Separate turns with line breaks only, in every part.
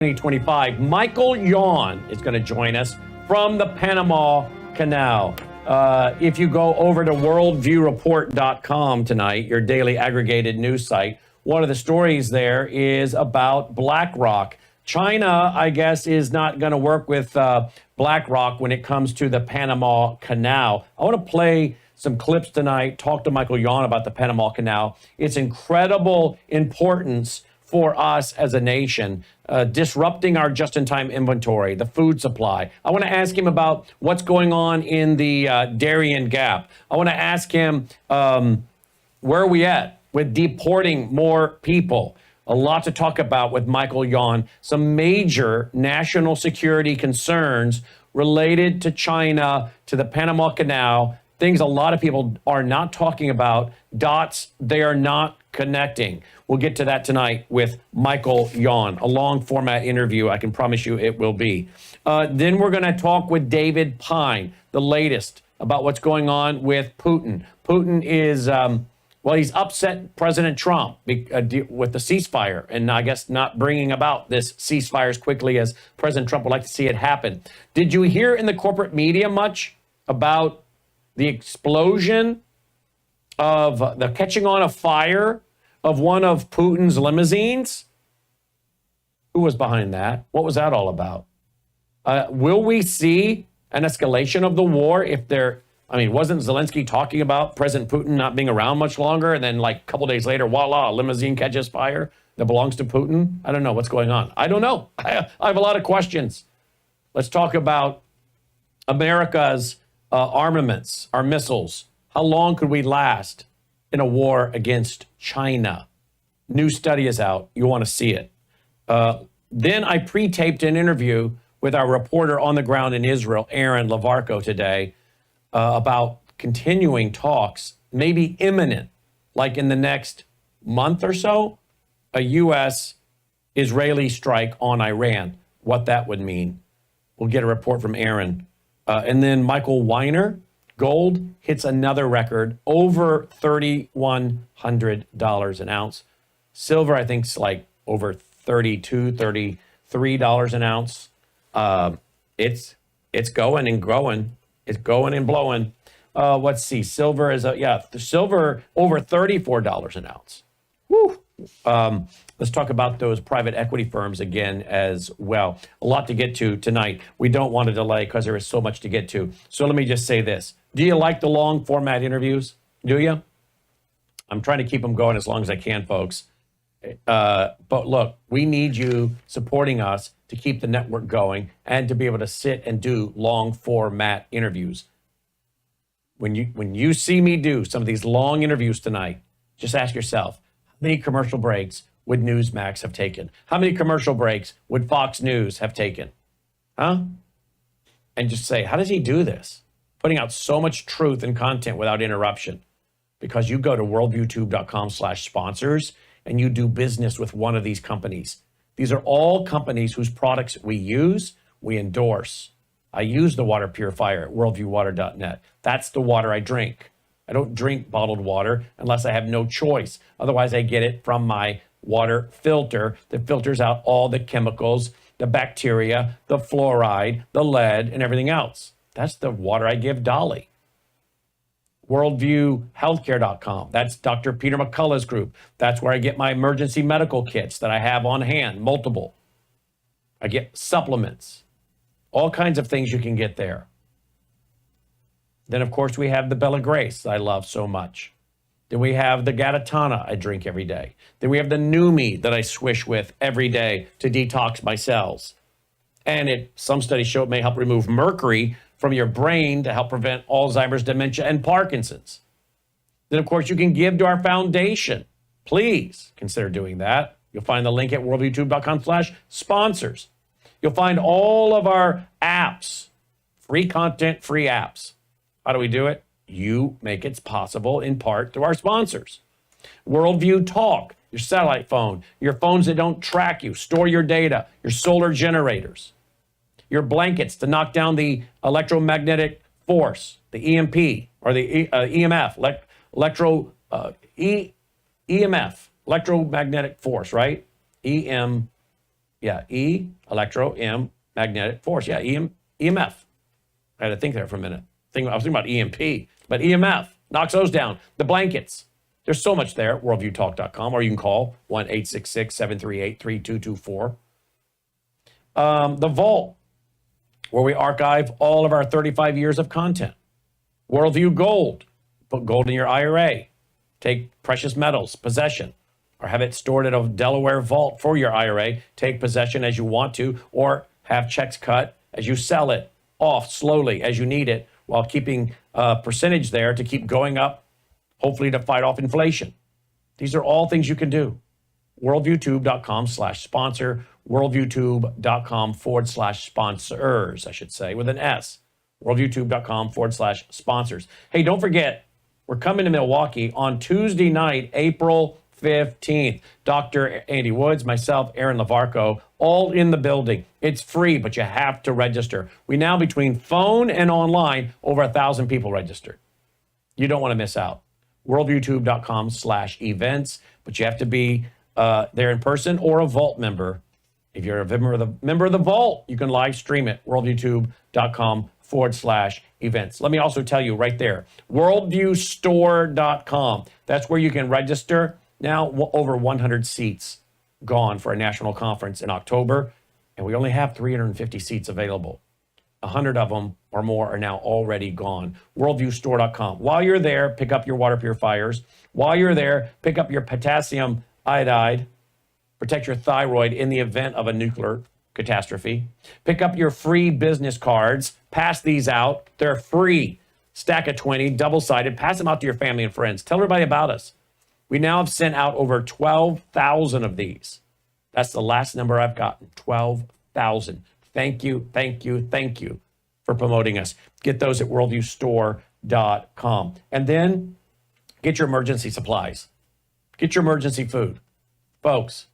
2025. Michael Yawn is going to join us from the Panama Canal. If you go over to worldviewreport.com tonight, your daily aggregated news site, one of the stories there is about BlackRock. China, I guess, is not going to work with BlackRock when it comes to the Panama Canal. I want to play some clips tonight, talk to Michael Yawn about the Panama Canal. Its incredible importance for us as a nation, disrupting our just-in-time inventory, the food supply. I want to ask him about what's going on in the Darien Gap. I want to ask him, where are we at with deporting more people? A lot to talk about with Michael Yawn. Some major national security concerns related to China, to the Panama Canal, things a lot of people are not talking about, dots they are not connecting. We'll get to that tonight with Michael Yawn, a long format interview. I can promise you it will be. Then we're going to talk with David Pine, the latest about what's going on with Putin. Putin is, he's upset President Trump with the ceasefire, and I guess not bringing about this ceasefire as quickly as President Trump would like to see it happen. Did you hear in the corporate media much about the explosion of the catching on a fire of one of Putin's limousines? Who was behind that? What was that all about? Will we see an escalation of the war if wasn't Zelensky talking about President Putin not being around much longer, and then like a couple days later, voila, a limousine catches fire that belongs to Putin? I don't know what's going on. I don't know. I have a lot of questions. Let's talk about America's armaments, our missiles. How long could we last in a war against China? New study is out. You want to see it. Then I pre-taped an interview with our reporter on the ground in Israel, Aaron Lavarco, today about continuing talks, maybe imminent, like in the next month or so, a U.S.-Israeli strike on Iran, what that would mean. We'll get a report from Aaron. And then Michael Weiner, gold hits another record, over $3,100 an ounce. Silver, I think, is like over $32, $33 an ounce. It's going and growing. It's going and blowing. Let's see. Silver is silver over $34 an ounce. Woo. Let's talk about those private equity firms again as well. A lot to get to tonight. We don't want to delay because there is so much to get to. So let me just say this. Do you like the long format interviews? Do you? I'm trying to keep them going as long as I can, folks. But look, we need you supporting us to keep the network going and to be able to sit and do long format interviews. When you see me do some of these long interviews tonight, just ask yourself, how many commercial breaks would Newsmax have taken? How many commercial breaks would Fox News have taken? Huh? And just say, how does he do this? Putting out so much truth and content without interruption. Because you go to worldviewtube.com/sponsors and you do business with one of these companies. These are all companies whose products we use, we endorse. I use the water purifier at worldviewwater.net. That's the water I drink. I don't drink bottled water unless I have no choice. Otherwise, I get it from my water filter that filters out all the chemicals, the bacteria, the fluoride, the lead, and everything else. That's the water I give Dolly. WorldviewHealthcare.com. That's Dr. Peter McCullough's group. That's where I get my emergency medical kits that I have on hand, multiple. I get supplements, all kinds of things you can get there. Then, of course, we have the Bella Grace I love so much. Then we have the Gatatana I drink every day. Then we have the Numi that I swish with every day to detox my cells. And some studies show it may help remove mercury from your brain to help prevent Alzheimer's, dementia, and Parkinson's. Then, of course, you can give to our foundation. Please consider doing that. You'll find the link at worldviewtube.com/sponsors. You'll find all of our apps, free content, free apps. How do we do it? You make it possible in part through our sponsors. Worldview Talk, your satellite phone, your phones that don't track you, store your data, your solar generators, your blankets to knock down the electromagnetic force, the EMP or the EMF, EMF, electromagnetic force, right? EMF. Yeah, E, electro, M, magnetic force. Yeah, EMF. I had to think there for a minute. I was thinking about EMP, but EMF knocks those down. The blankets. There's so much there, worldviewtalk.com, or you can call 1-866-738-3224. The vault, where we archive all of our 35 years of content. Worldview Gold, put gold in your IRA. Take precious metals, possession, or have it stored at a Delaware vault for your IRA. Take possession as you want to, or have checks cut as you sell it off slowly as you need it, while keeping a percentage there to keep going up, hopefully to fight off inflation. These are all things you can do. Worldviewtube.com/sponsor, worldviewtube.com/sponsors, I should say, with an S. Worldviewtube.com/sponsors. Hey, don't forget, we're coming to Milwaukee on Tuesday night, April 15th. Dr. Andy Woods, myself, Aaron Lavarco, all in the building. It's free, but you have to register. We now, between phone and online, over 1,000 people registered. You don't want to miss out. Worldviewtube.com/events, but you have to be there in person or a Vault member. If you're a member of the Vault, you can live stream it. Worldviewtube.com/events. Let me also tell you right there, worldviewstore.com. That's where you can register. Now over 100 seats gone for a national conference in October, and we only have 350 seats available. 100 of them or more are now already gone. Worldviewstore.com. While you're there, pick up your water purifiers. While you're there, pick up your potassium iodide. Protect your thyroid in the event of a nuclear catastrophe. Pick up your free business cards. Pass these out. They're free. Stack of 20, double-sided. Pass them out to your family and friends. Tell everybody about us. We now have sent out over 12,000 of these. That's the last number I've gotten, 12,000. Thank you, thank you, thank you for promoting us. Get those at worldviewstore.com. And then get your emergency supplies. Get your emergency food. Folks,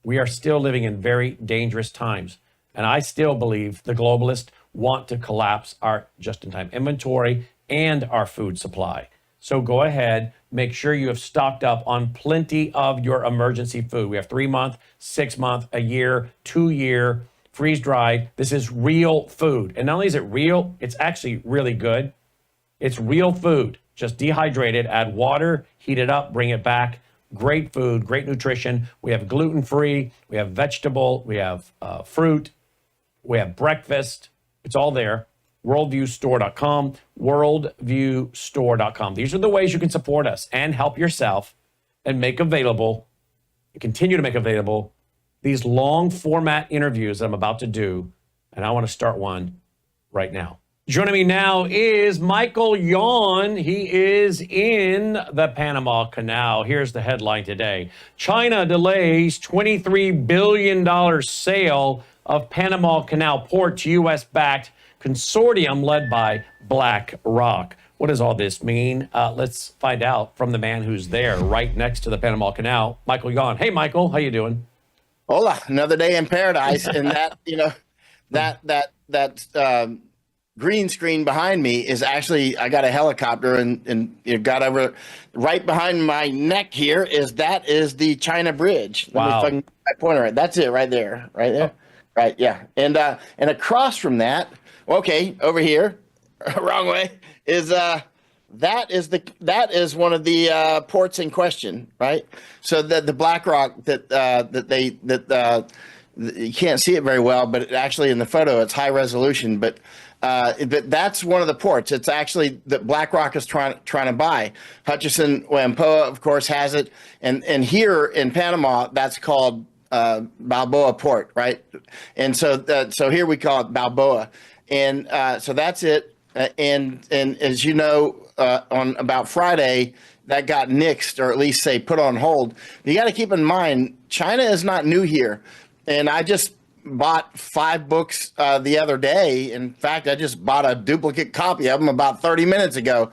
we are still living in very dangerous times. And I still believe the globalists want to collapse our just-in-time inventory and our food supply. So go ahead, make sure you have stocked up on plenty of your emergency food. We have 3-month, 6-month, a year, 2-year, freeze-dried. This is real food. And not only is it real, it's actually really good. It's real food, just dehydrated, add water, heat it up, bring it back. Great food, great nutrition. We have gluten-free, we have vegetable, we have fruit, we have breakfast. It's all there. Worldviewstore.com, worldviewstore.com. These are the ways you can support us and help yourself and make available, and continue to make available, these long format interviews that I'm about to do. And I want to start one right now. Joining me now is Michael Yon. He is in the Panama Canal. Here's the headline today. China delays $23 billion sale of Panama Canal port to U.S.-backed consortium led by BlackRock. What does all this mean? Let's find out from the man who's there right next to the Panama Canal, Michael Yon. Hey, Michael, how you doing?
Hola, another day in paradise. And that green screen behind me is actually, I got a helicopter and it got over right behind my neck here is the China Bridge.
Wow.
Let me my pointer right. That's it right there. Right there. Oh. Right. Yeah. And across from that, okay, over here, wrong way, is that is one of the ports in question, right? So that the BlackRock you can't see it very well, but it actually in the photo it's high resolution, but that's one of the ports. It's actually that BlackRock is trying to buy. Hutchison Whampoa, of course, has it, and here in Panama, that's called Balboa Port, right? And so here we call it Balboa, and so that's it. And as you know, on about Friday, that got nixed, or at least say put on hold. You got to keep in mind, China is not new here, and I just bought 5 books the other day. In fact, I just bought a duplicate copy of them about 30 minutes ago.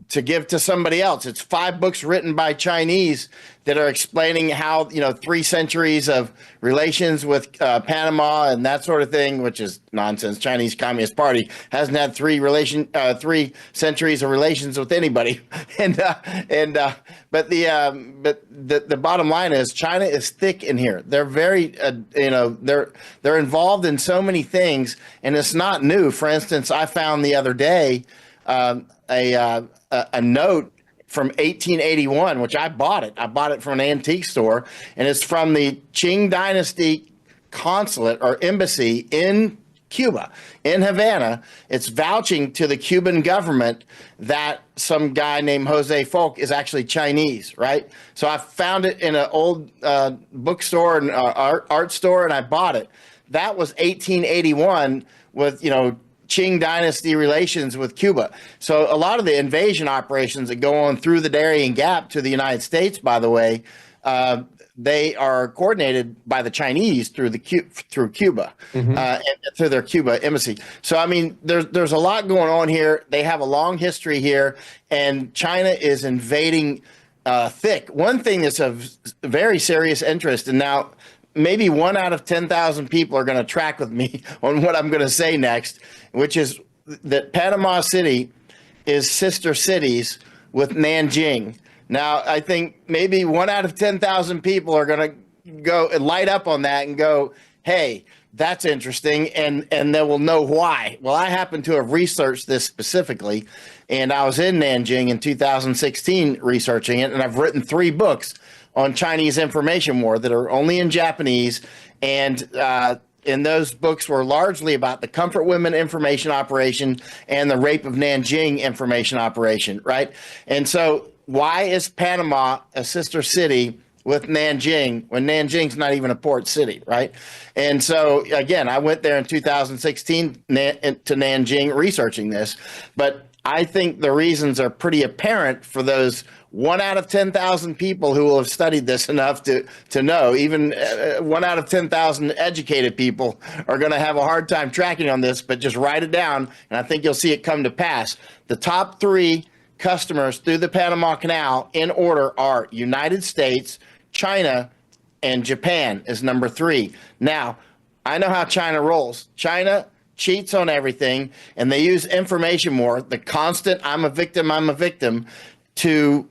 to give to somebody else. It's 5 books written by Chinese that are explaining how, 3 centuries of relations with Panama and that sort of thing, which is nonsense. Chinese Communist Party hasn't had 3 centuries of relations with anybody. But the bottom line is China is thick in here. They're very, they're involved in so many things, and it's not new. For instance, I found the other day a note from 1881, which I bought it. I bought it from an antique store, and it's from the Qing Dynasty consulate or embassy in Cuba, in Havana. It's vouching to the Cuban government that some guy named Jose Folk is actually Chinese, right? So I found it in an old bookstore and art store, and I bought it. That was 1881 with, Qing Dynasty relations with Cuba. So a lot of the invasion operations that go on through the Darien Gap to the United States, by the way, they are coordinated by the Chinese through Cuba, and through their Cuba embassy. So, I mean, there's a lot going on here. They have a long history here, and China is invading thick. One thing that's of very serious interest, and now maybe 1 out of 10,000 people are going to track with me on what I'm going to say next, which is that Panama City is sister cities with Nanjing. Now, I think maybe 1 out of 10,000 people are going to go and light up on that and go, hey, that's interesting, and they will know why. Well, I happen to have researched this specifically, and I was in Nanjing in 2016 researching it, and I've written 3 books on Chinese information war that are only in Japanese, and those books were largely about the Comfort Women information operation and the Rape of Nanjing information operation, right? And so why is Panama a sister city with Nanjing when Nanjing's not even a port city, right? And so, again, I went there in 2016 to Nanjing researching this, but I think the reasons are pretty apparent for those 1 out of 10,000 people who will have studied this enough to know. Even 1 out of 10,000 educated people are going to have a hard time tracking on this, but just write it down, and I think you'll see it come to pass. The top 3 customers through the Panama Canal in order are United States, China, and Japan is number 3. Now, I know how China rolls. China cheats on everything, and they use information war, the constant I'm a victim, to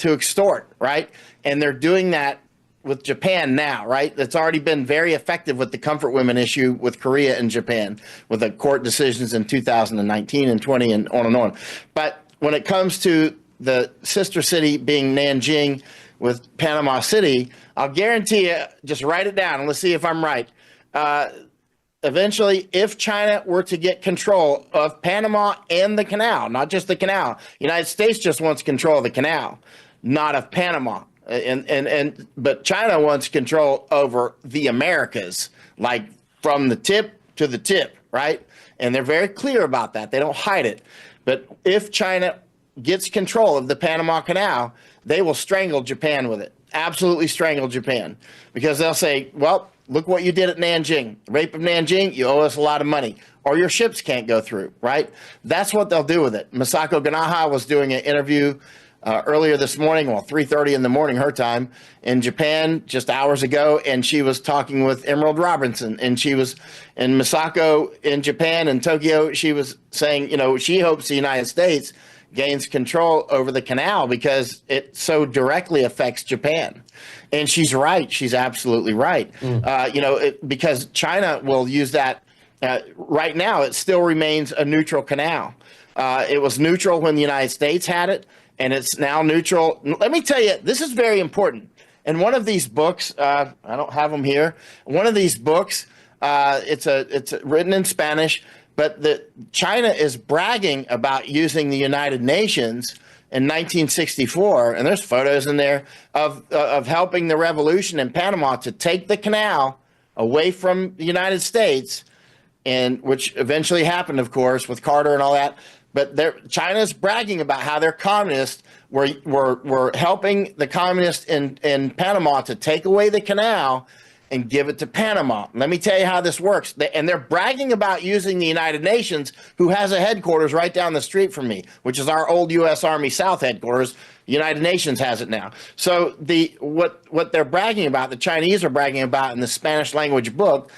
extort, right? And they're doing that with Japan now, right? It's already been very effective with the Comfort Women issue with Korea and Japan, with the court decisions in 2019 and 20 and on and on. But when it comes to the sister city being Nanjing with Panama City, I'll guarantee you, just write it down and let's see if I'm right. Eventually, if China were to get control of Panama and the canal, not just the canal, United States just wants control of the canal, not of Panama. But China wants control over the Americas, like from the tip to the tip, right? And they're very clear about that. They don't hide it. But if China gets control of the Panama Canal, they will strangle Japan with it. Absolutely strangle Japan, because they'll say, well, look what you did at Nanjing. Rape of Nanjing, you owe us a lot of money. Or your ships can't go through, right? That's what they'll do with it. Masako Ganaha was doing an interview earlier this morning, 3:30 in the morning, her time, in Japan just hours ago, and she was talking with Emerald Robinson, and Masako in Japan and Tokyo, she was saying, she hopes the United States gains control over the canal because it so directly affects Japan. And she's right. She's absolutely right. Because China will use that. Right now, it still remains a neutral canal. It was neutral when the United States had it, and it's now neutral. Let me tell you, this is very important. In one of these books, I don't have them here. One of these books, it's written in Spanish, but China is bragging about using the United Nations in 1964, and there's photos in there of helping the revolution in Panama to take the canal away from the United States, and which eventually happened, of course, with Carter and all that. But China's bragging about how their communists were helping the communists in Panama to take away the canal and give it to Panama. Let me tell you how this works. And they're bragging about using the United Nations, who has a headquarters right down the street from me, which is our old U.S. Army South headquarters. The United Nations has it now. So what they're bragging about, the Chinese are bragging about in the Spanish language book,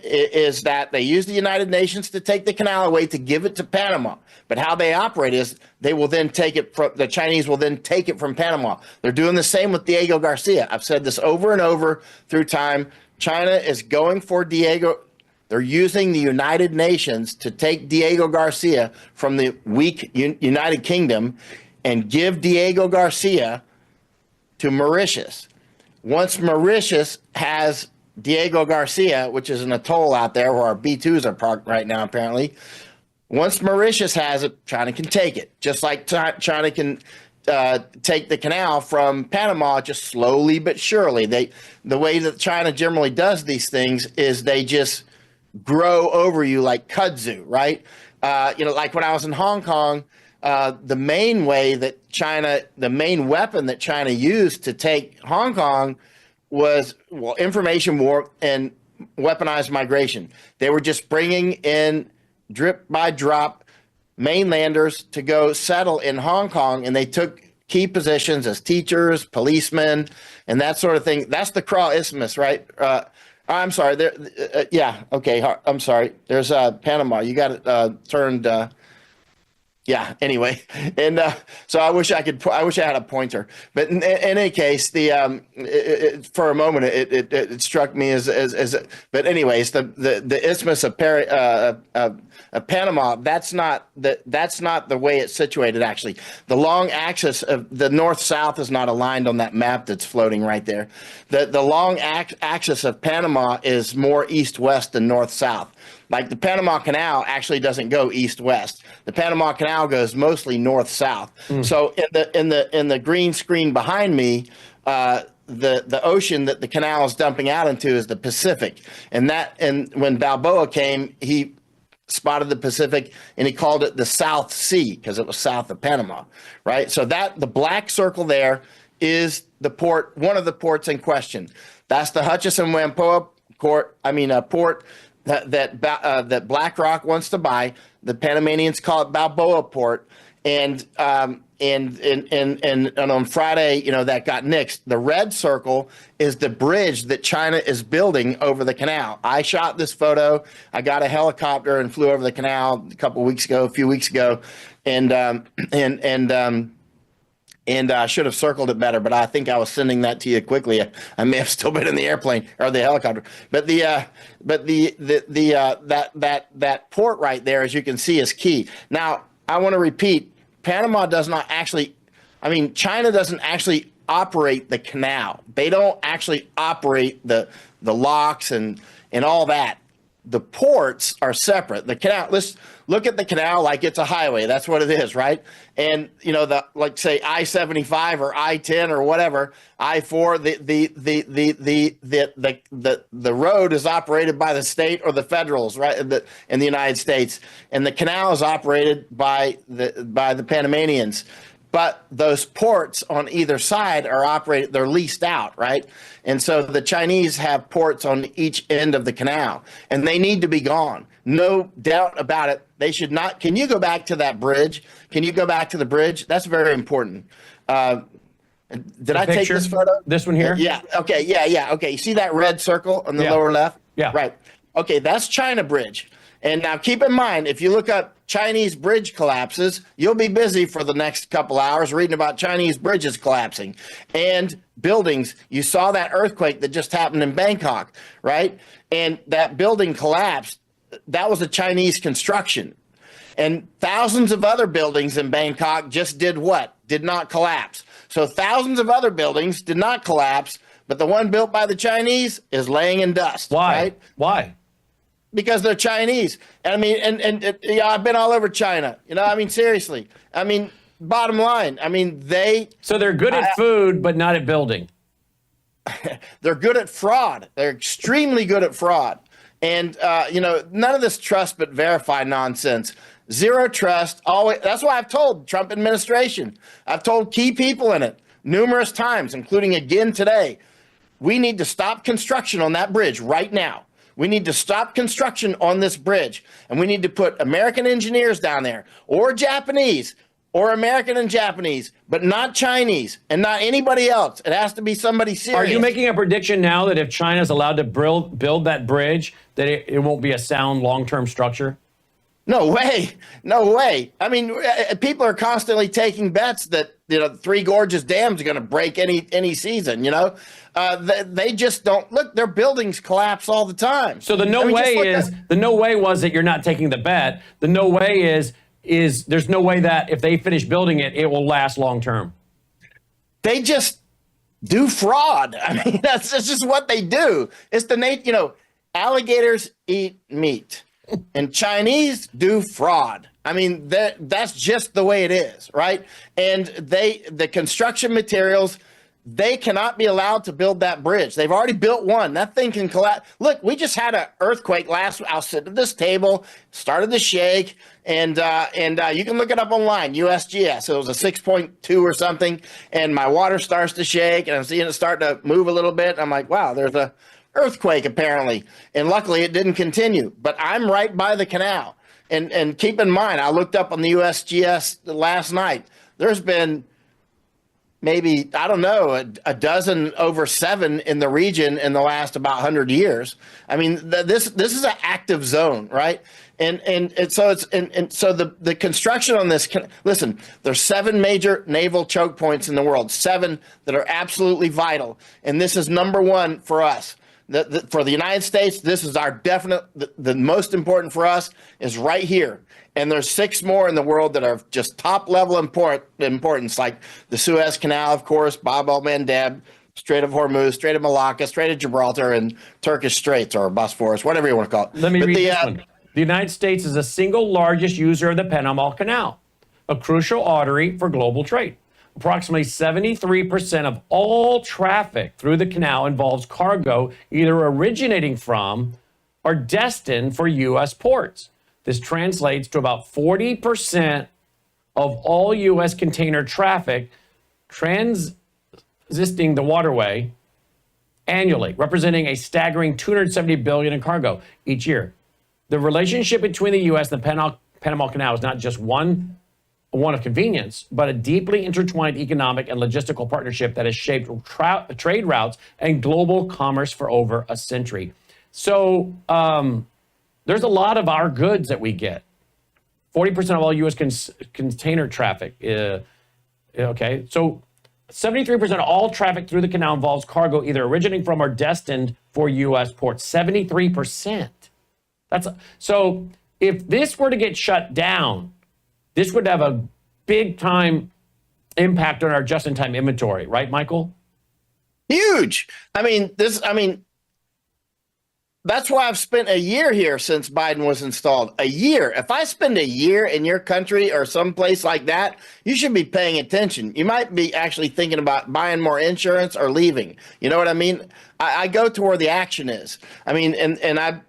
is that they use the United Nations to take the canal away to give it to Panama. But how they operate is they will then take it from the Chinese will then take it from Panama. They're doing the same with Diego Garcia. I've said this over and over through time. China is going for Diego. They're using the United Nations to take Diego Garcia from the weak United Kingdom and give Diego Garcia to Mauritius. Once Mauritius has Diego Garcia, which is an atoll out there where our B-2s are parked right now, apparently. Once Mauritius has it, China can take it, just like China can take the canal from Panama, just slowly but surely. The way that China generally does these things is they just grow over you like kudzu, right? Like when I was in Hong Kong, the main weapon that China used to take Hong Kong was, information war and weaponized migration. They were just bringing in drip by drop mainlanders to go settle in Hong Kong, and they took key positions as teachers, policemen, and that sort of thing. That's the Craw Isthmus, right? I'm sorry. Yeah. Okay. I'm sorry. There's Panama. You got it turned. Yeah. Anyway, and so I wish I had a pointer. But in any case, for a moment it struck me as. But anyways, the Isthmus of Panama. That's not the way it's situated. Actually, the long axis of the north-south is not aligned on that map that's floating right there. The long axis of Panama is more east-west than north-south. Like the Panama Canal actually doesn't go east-west. The Panama Canal goes mostly north-south. So in the green screen behind me, the ocean that the canal is dumping out into is the Pacific. And when Balboa came, he spotted the Pacific and he called it the South Sea because it was south of Panama, right? So the black circle there is the port, one of the ports in question. That's the Hutchison-Whampoa port that BlackRock wants to buy. The Panamanians call it Balboa Port, and on Friday, that got nixed. The red circle is the bridge that China is building over the canal. I shot this photo. I got a helicopter and flew over the canal a few weeks ago, and I should have circled it better, but I think I was sending that to you quickly. I may have still been in the airplane or the helicopter. But that port right there, as you can see, is key. Now, I want to repeat, Panama does not actually, China doesn't actually operate the canal. They don't actually operate the locks and all that. The ports are separate. The canal, let's look at the canal like it's a highway. That's what it is, right? And like say I-75 or I-10 or whatever, I-4, the road is operated by the state or the federals, right? In the United States, and the canal is operated by the Panamanians. But those ports on either side are operated, they're leased out, right? And so the Chinese have ports on each end of the canal, and they need to be gone. No doubt about it. They should not. Can you go back to that bridge? Can you go back to the bridge? That's very important. Did I take this photo?
This one here?
Yeah. Okay. Yeah. Okay. You see that red circle on the lower left?
Yeah.
Right. Okay. That's China Bridge. And now keep in mind, if you look up Chinese bridge collapses, you'll be busy for the next couple hours reading about Chinese bridges collapsing and buildings. You saw that earthquake that just happened in Bangkok, right? And that building collapsed. That was a Chinese construction. And thousands of other buildings in Bangkok just did what? Did not collapse. So thousands of other buildings did not collapse, but the one built by the Chinese is laying in dust.
Why?
Right?
Why?
Because they're Chinese. And I've been all over China. Seriously. Bottom line,
So they're good at food, but not at building.
They're good at fraud. They're extremely good at fraud. And, none of this trust but verify nonsense. Zero trust. Always. That's why I've told Trump administration. I've told key people in it numerous times, including again today. we need to stop construction on that bridge right now. We need to stop construction on this bridge, and we need to put American engineers down there, or Japanese, or American and Japanese, but not Chinese and not anybody else. It has to be somebody serious.
Are you making a prediction now that if China is allowed to build that bridge, that it won't be a sound long-term structure?
No way. No way. I mean, people are constantly taking bets that, Three Gorges Dam's are going to break any season, They just don't. Look, their buildings collapse all the time.
So the no way was that you're not taking the bet. The no way is there's no way that if they finish building it, it will last long term.
They just do fraud. I mean, that's just what they do. It's the alligators eat meat. And Chinese do fraud. I mean, that's just the way it is, right? And the construction materials, they cannot be allowed to build that bridge. They've already built one. That thing can collapse. Look, we just had an earthquake I was sitting at this table, started to shake, and you can look it up online, USGS. It was a 6.2 or something, and my water starts to shake, and I'm seeing it start to move a little bit. I'm like, wow, there's a earthquake apparently, and luckily it didn't continue. But I'm right by the canal, and keep in mind, I looked up on the USGS last night. There's been maybe, I don't know, a dozen over 7 in the region in the last about 100 years. I mean, this is an active zone, right? And so the construction on this, listen, there's 7 major naval choke points in the world, 7 that are absolutely vital, and this is number 1 for us. For the United States, this is our definite, the most important for us is right here. And there's 6 more in the world that are just top level importance, like the Suez Canal, of course, Bab el-Mandeb, Strait of Hormuz, Strait of Malacca, Strait of Gibraltar, and Turkish Straits, or Bosphorus, whatever you want to call it.
Let me read this one. The United States is the single largest user of the Panama Canal, a crucial artery for global trade. Approximately 73% of all traffic through the canal involves cargo either originating from or destined for U.S. ports. This translates to about 40% of all U.S. container traffic transiting the waterway annually, representing a staggering $270 billion in cargo each year. The relationship between the U.S. and the Panama Canal is not just one of convenience, but a deeply intertwined economic and logistical partnership that has shaped trade routes and global commerce for over a century. So there's a lot of our goods that we get. 40% of all U.S. container traffic. Okay, so 73% of all traffic through the canal involves cargo either originating from or destined for U.S. ports. 73%. So if this were to get shut down, this would have a big time impact on our just-in-time inventory, right, Michael?
Huge. I mean, that's why I've spent a year here since Biden was installed. A year. If I spend a year in your country or someplace like that, you should be paying attention. You might be actually thinking about buying more insurance or leaving. You know what I mean? I go to where the action is. I mean, and I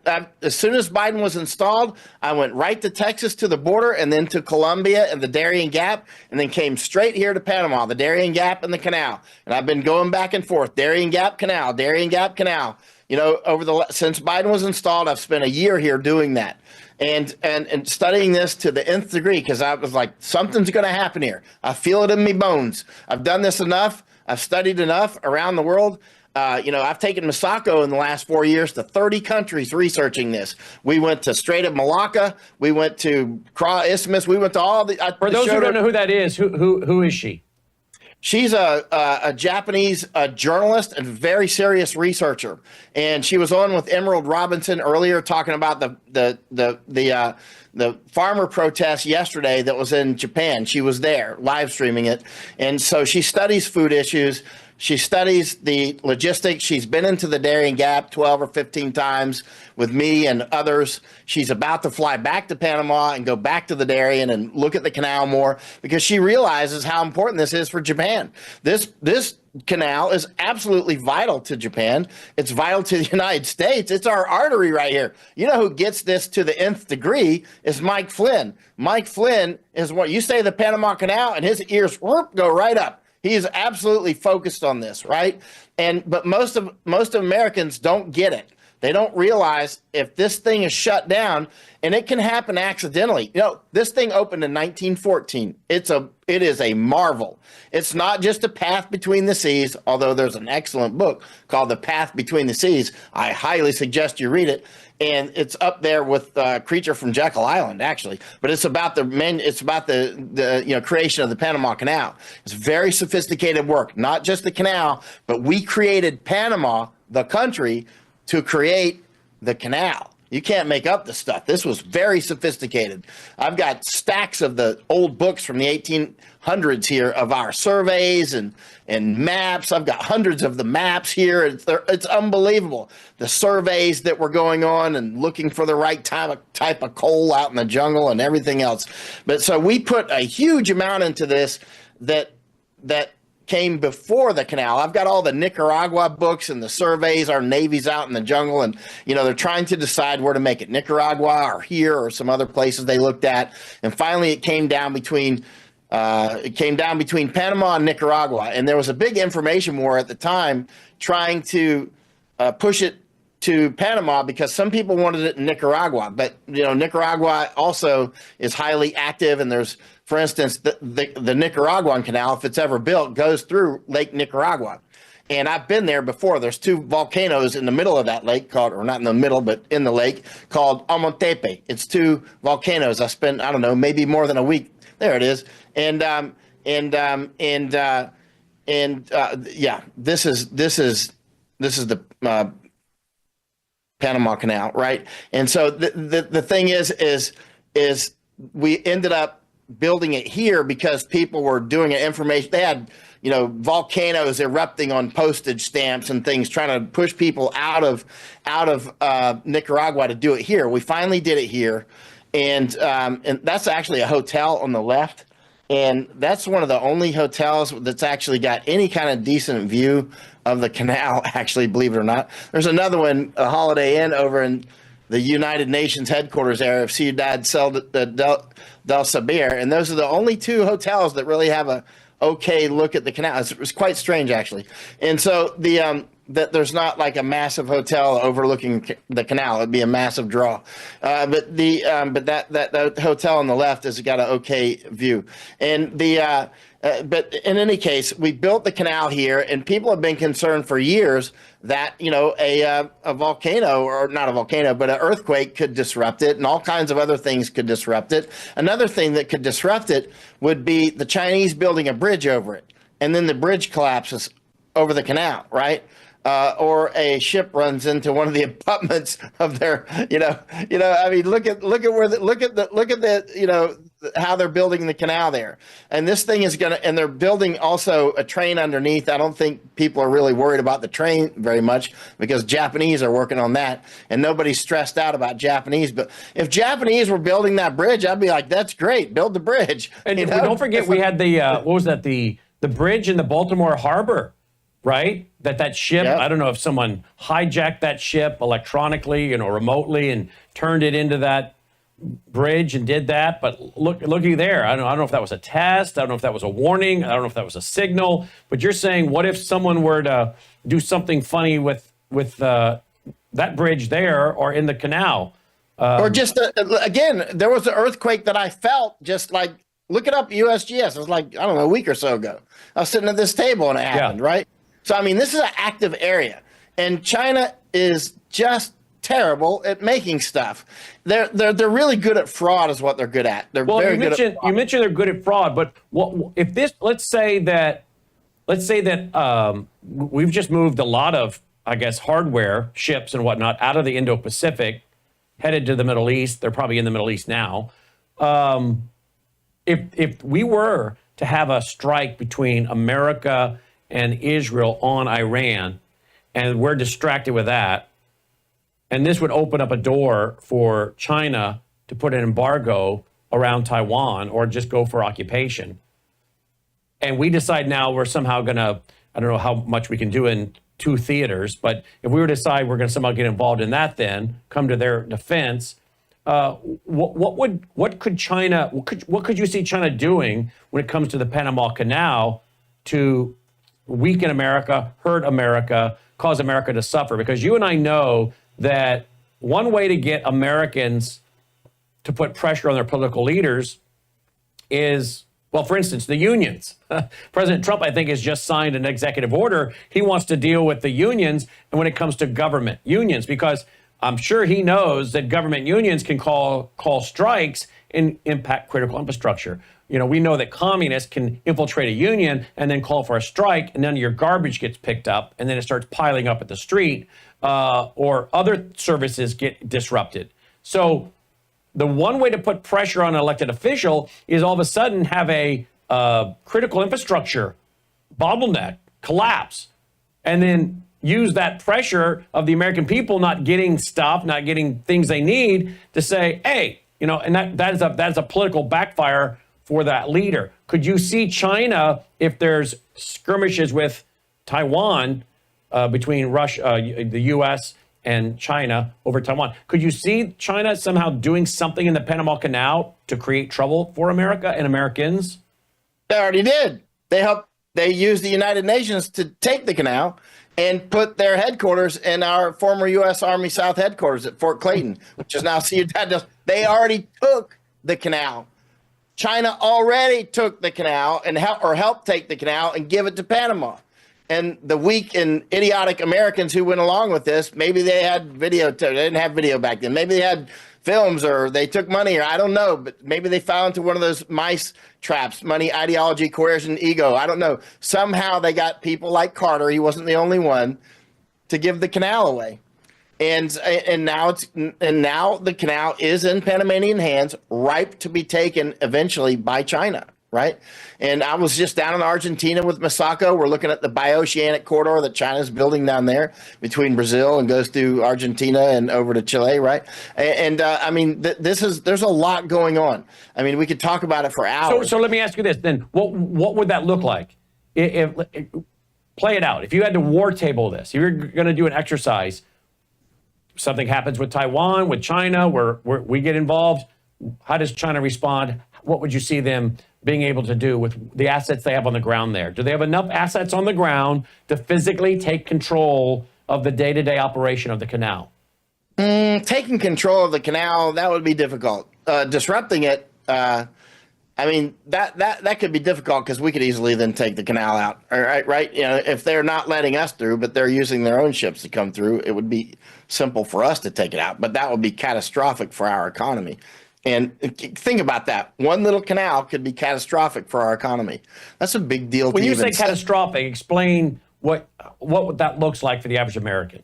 as soon as Biden was installed, I went right to Texas to the border and then to Colombia and the Darien Gap, and then came straight here to Panama, the Darien Gap and the canal. And I've been going back and forth, Darien Gap Canal, Darien Gap Canal. Since Biden was installed, I've spent a year here doing that and studying this to the nth degree, because I was like, something's going to happen here. I feel it in my bones. I've done this enough. I've studied enough around the world. I've taken Masako in the last 4 years to 30 countries researching this. We went to Strait of Malacca. We went to Kra Isthmus. We went to all the.
For those who don't know who that is, who is she?
She's a Japanese journalist and very serious researcher, and she was on with Emerald Robinson earlier talking about the farmer protest yesterday that was in Japan. She was there live streaming it, and so she studies food issues. She studies the logistics. She's been into the Darien Gap 12 or 15 times with me and others. She's about to fly back to Panama and go back to the Darien and look at the canal more, because she realizes how important this is for Japan. This canal is absolutely vital to Japan. It's vital to the United States. It's our artery right here. You know who gets this to the nth degree is Mike Flynn. Mike Flynn is what you say the Panama Canal, and his ears go right up. He is absolutely focused on this, right? But most of Americans don't get it. They don't realize if this thing is shut down, and it can happen accidentally. This thing opened in 1914. It is a marvel. It's not just a path between the seas, although there's an excellent book called The Path Between the Seas. I highly suggest you read it. And it's up there with Creature from Jekyll Island, actually. But it's about the creation of the Panama Canal. It's very sophisticated work, not just the canal, but we created Panama, the country, to create the canal. You can't make up the stuff. This was very sophisticated. I've got stacks of the old books from the 1800s here of our surveys and maps. I've got hundreds of the maps here. It's unbelievable. The surveys that were going on and looking for the right type of coal out in the jungle and everything else. But so we put a huge amount into this that came before the canal. I've got all the Nicaragua books and the surveys. Our Navy's out in the jungle, and they're trying to decide where to make it, Nicaragua or here or some other places they looked at. And finally, it came down between Panama and Nicaragua. And there was a big information war at the time trying to push it to Panama because some people wanted it in Nicaragua. But Nicaragua also is highly active, and there's, for instance, the Nicaraguan Canal, if it's ever built, goes through Lake Nicaragua. And I've been there before. There's two volcanoes in the middle of that lake called, or not in the middle, but in the lake, called Amontepe. It's two volcanoes. I spent, I don't know, maybe more than a week. There it is. Yeah, this is the Panama Canal, right? And so the thing is we ended up building it here because people were doing it information. They had, volcanoes erupting on postage stamps and things, trying to push people out of Nicaragua to do it here. We finally did it here, and that's actually a hotel on the left, and that's one of the only hotels that's actually got any kind of decent view of the canal. Actually, believe it or not, there's another one, a Holiday Inn over in the United Nations headquarters area of Ciudad del Saber, and those are the only two hotels that really have a okay look at the canal. It's quite strange, actually. And so that there's not like a massive hotel overlooking the canal. It'd be a massive draw. But that hotel on the left has got an okay view. And but in any case, we built the canal here, and people have been concerned for years that a volcano, or not a volcano, but an earthquake could disrupt it, and all kinds of other things could disrupt it. Another thing that could disrupt it would be the Chinese building a bridge over it, and then the bridge collapses over the canal, right? Or a ship runs into one of the abutments of their, I mean, look at how they're building the canal there. And this thing is and they're building also a train underneath. I don't think people are really worried about the train very much because Japanese are working on that, and nobody's stressed out about Japanese. But if Japanese were building that bridge, I'd be like, that's great, build the bridge.
And don't forget, we had the, what was that? The bridge in the Baltimore Harbor, right? That ship, yep. I don't know if someone hijacked that ship electronically, remotely, and turned it into that bridge and did that. But looky there. I don't know if that was a test. I don't know if that was a warning. I don't know if that was a signal. But you're saying, what if someone were to do something funny with that bridge there or in the canal?
Or just, again, there was an earthquake that I felt just like, look it up, USGS. It was like, I don't know, a week or so ago. I was sitting at this table and it happened, right? So, I mean, this is an active area, and China is just terrible at making stuff. They're really good at fraud, is what they're good at. They're very good at fraud.
You mentioned they're good at fraud, but if this? Let's say that we've just moved a lot of, I guess, hardware, ships and whatnot out of the Indo-Pacific, headed to the Middle East. They're probably in the Middle East now. If we were to have a strike between America and Israel on Iran, and we're distracted with that, and this would open up a door for China to put an embargo around Taiwan or just go for occupation. And we decide now we're somehow going to, I don't know how much we can do in two theaters, but if we were to decide we're going to somehow get involved in that, then come to their defense, what could you see China doing when it comes to the Panama Canal to weaken America, hurt America, cause America to suffer. Because you and I know that one way to get Americans to put pressure on their political leaders is, well, for instance, the unions. President Trump, I think, has just signed an executive order. He wants to deal with the unions, and when it comes to government unions, because I'm sure he knows that government unions can call strikes and impact critical infrastructure. You know, we know that communists can infiltrate a union and then call for a strike, and then your garbage gets picked up, and then it starts piling up at the street, or other services get disrupted. So the one way to put pressure on an elected official is all of a sudden have a critical infrastructure bottleneck collapse, and then use that pressure of the American people not getting stuff, not getting things they need to say, hey, you know, and that is a political backfire for that leader. Could you see China, if there's skirmishes with Taiwan between Russia, the U.S. and China over Taiwan, could you see China somehow doing something in the Panama Canal to create trouble for America and Americans?
They already did. They used the United Nations to take the canal and put their headquarters in our former U.S. Army South headquarters at Fort Clayton, which is now Ciudad. They already took the canal. China already took the canal and helped take the canal and give it to Panama. And the weak and idiotic Americans who went along with this, maybe they had video. They didn't have video back then. Maybe they had films, or they took money, or I don't know. But maybe they fell into one of those mice traps: money, ideology, coercion, ego. I don't know. Somehow they got people like Carter. He wasn't the only one to give the canal away. And now the canal is in Panamanian hands, ripe to be taken eventually by China, right? And I was just down in Argentina with Masako. We're looking at the bioceanic corridor that China's building down there between Brazil and goes through Argentina and over to Chile, right? And I mean, there's a lot going on. I mean, we could talk about it for hours.
So let me ask you this then: what would that look like? If play it out. If you had to war table this, if you're going to do an exercise. Something happens with Taiwan, with China, where we get involved. How does China respond? What would you see them being able to do with the assets they have on the ground there? Do they have enough assets on the ground to physically take control of the day-to-day operation of the canal?
Taking control of the canal, that would be difficult. Disrupting it, I mean, that could be difficult because we could easily then take the canal out. All right? You know, if they're not letting us through, but they're using their own ships to come through, it would be simple for us to take it out. But that would be catastrophic for our economy. And think about that. One little canal could be catastrophic for our economy. That's a big deal.
When you say catastrophic, explain what that looks like for the average American.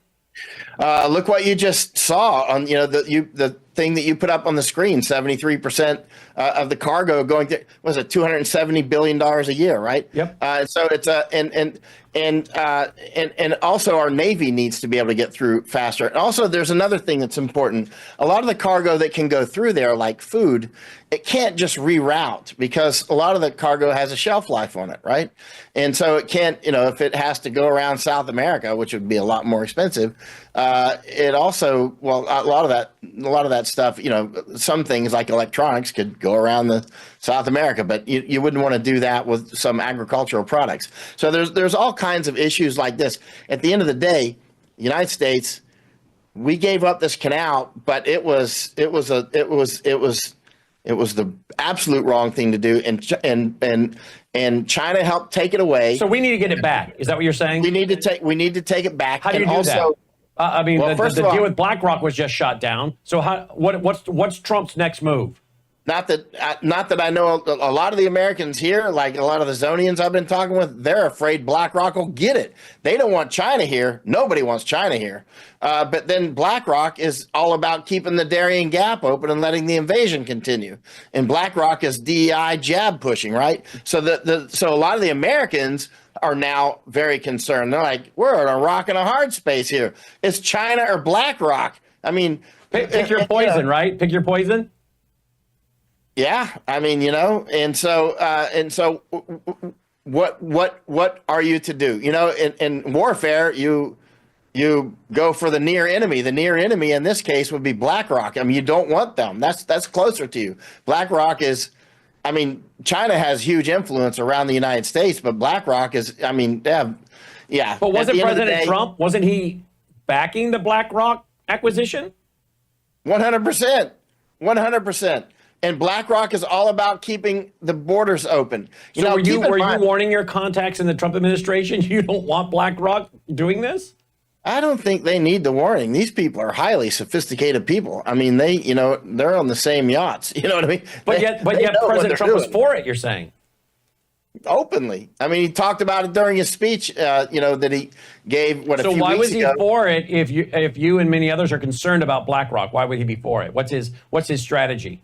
Look what you just saw on, you know, the thing that you put up on the screen. 73% of the cargo going to, was it $270 billion a year, right?
Yep.
So it's and also our Navy needs to be able to get through faster. And also, there's another thing that's important. A lot of the cargo that can go through there, like food, it can't just reroute because a lot of the cargo has a shelf life on it, right? And so it can't, you know, if it has to go around South America, which would be a lot more expensive, it also, well, a lot of that stuff, you know, some things like electronics could go around the South America, but you wouldn't want to do that with some agricultural products. So there's all kinds of issues like this. At the end of the day, the United States, we gave up this canal, but it was the absolute wrong thing to do, and China helped take it away.
So we need to get it back. Is that what you're saying?
We need to take it back.
How do you do that? I mean, well, the deal with BlackRock was just shot down. So what's Trump's next move?
Not that I know. A lot of the Americans here, like a lot of the Zonians I've been talking with, they're afraid BlackRock will get it. They don't want China here. Nobody wants China here. But then BlackRock is all about keeping the Darien Gap open and letting the invasion continue. And BlackRock is DEI jab pushing, right? So so a lot of the Americans are now very concerned. They're like, we're in a rock and a hard space here. It's China or BlackRock. I mean,
pick your poison, right? Pick your poison.
Yeah, I mean, you know, and so what are you to do? You know, in warfare, you go for the near enemy. The near enemy in this case would be BlackRock. I mean, you don't want them. That's closer to you. BlackRock is I mean, China has huge influence around the United States, but BlackRock is, I mean, they have, yeah.
But wasn't President
day,
Trump, wasn't he backing the BlackRock acquisition?
100%. 100%. And BlackRock is all about keeping the borders open.
So were you warning your contacts in the Trump administration you don't want BlackRock doing this?
I don't think they need the warning. These people are highly sophisticated people. I mean, they're on the same yachts. You know what I mean?
But yet President Trump was for it, you're saying.
Openly. I mean, he talked about it during his speech, that he gave, a few weeks ago.
So why was he for it if you and many others are concerned about BlackRock? Why would he be for it? What's his strategy?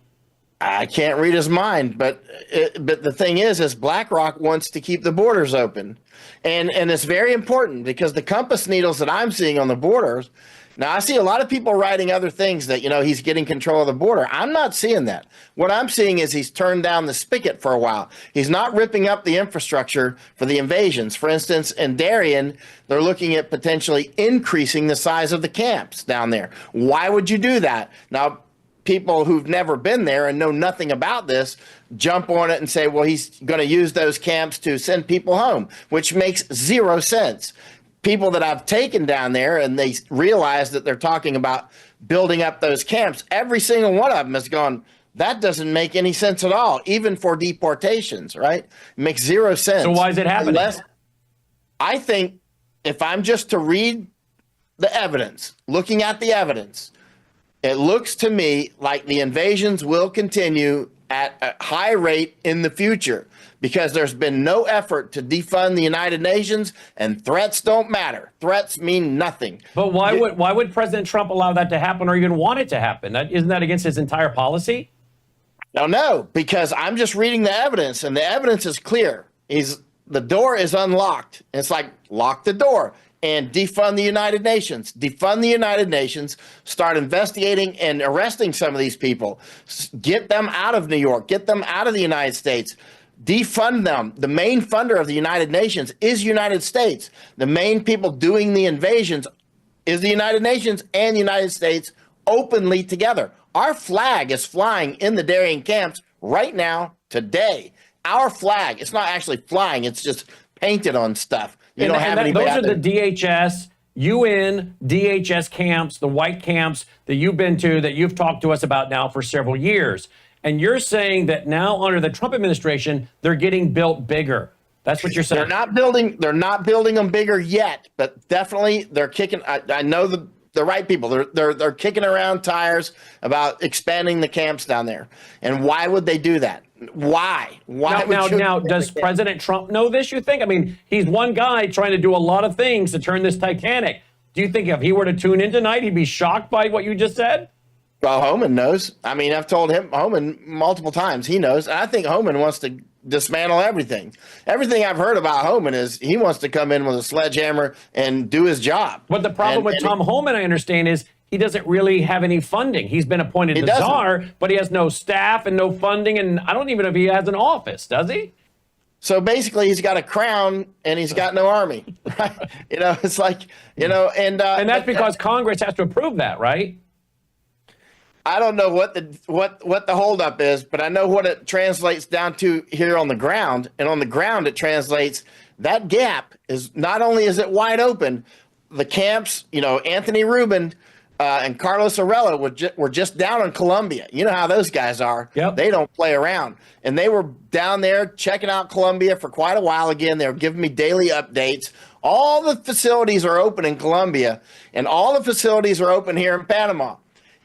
I can't read his mind, but the thing is BlackRock wants to keep the borders open. And it's very important because the compass needles that I'm seeing on the borders, now I see a lot of people writing other things that, he's getting control of the border. I'm not seeing that. What I'm seeing is he's turned down the spigot for a while. He's not ripping up the infrastructure for the invasions. For instance, in Darien, they're looking at potentially increasing the size of the camps down there. Why would you do that? Now, people who've never been there and know nothing about this jump on it and say, well, he's going to use those camps to send people home, which makes zero sense. People that I've taken down there and they realize that they're talking about building up those camps, every single one of them has gone, that doesn't make any sense at all, even for deportations, right? It makes zero sense.
So why is it happening?
I think if I'm just to read the evidence, looking at the evidence, it looks to me like the invasions will continue at a high rate in the future because there's been no effort to defund the United Nations, and threats don't matter. Threats mean nothing.
But why would President Trump allow that to happen or even want it to happen? Isn't that against his entire policy?
No, because I'm just reading the evidence, and the evidence is clear. The door is unlocked. It's like, lock the door and defund the United Nations. Defund the United Nations, start investigating and arresting some of these people. Get them out of New York. Get them out of the United States. Defund them. The main funder of the United Nations is United States. The main people doing the invasions is the United Nations and the United States openly together. Our flag is flying in the Darien camps right now, today. Our flag, it's not actually flying, it's just painted on stuff. You don't have anybody
those
out
are
there.
the DHS, UN, DHS camps, the white camps that you've been to, that you've talked to us about now for several years. And you're saying that now under the Trump administration, they're getting built bigger. That's what you're saying.
They're not building them bigger yet, but definitely they're kicking. I know the right people. They're kicking around tires about expanding the camps down there. And why would they do that? Why?
Now, does President Trump know this, you think? I mean, he's one guy trying to do a lot of things to turn this Titanic. Do you think if he were to tune in tonight, he'd be shocked by what you just said?
Well, Homan knows. I mean, I've told Homan multiple times. He knows. And I think Homan wants to dismantle everything. Everything I've heard about Homan is he wants to come in with a sledgehammer and do his job.
But the problem with Tom Homan, I understand, is he doesn't really have any funding. He's been appointed the czar, but he has no staff and no funding, and I don't even know if he has an office, does he?
So basically, he's got a crown and he's got no army. Right? It's like, and
that's because Congress has to approve that, right?
I don't know what the holdup is, but I know what it translates down to here on the ground. And on the ground, it translates that gap is not only is it wide open, the camps, Anthony Rubin and Carlos Arello were just down in Colombia. You know how those guys are.
Yep.
They don't play around. And they were down there checking out Colombia for quite a while again. They were giving me daily updates. All the facilities are open in Colombia, and all the facilities are open here in Panama.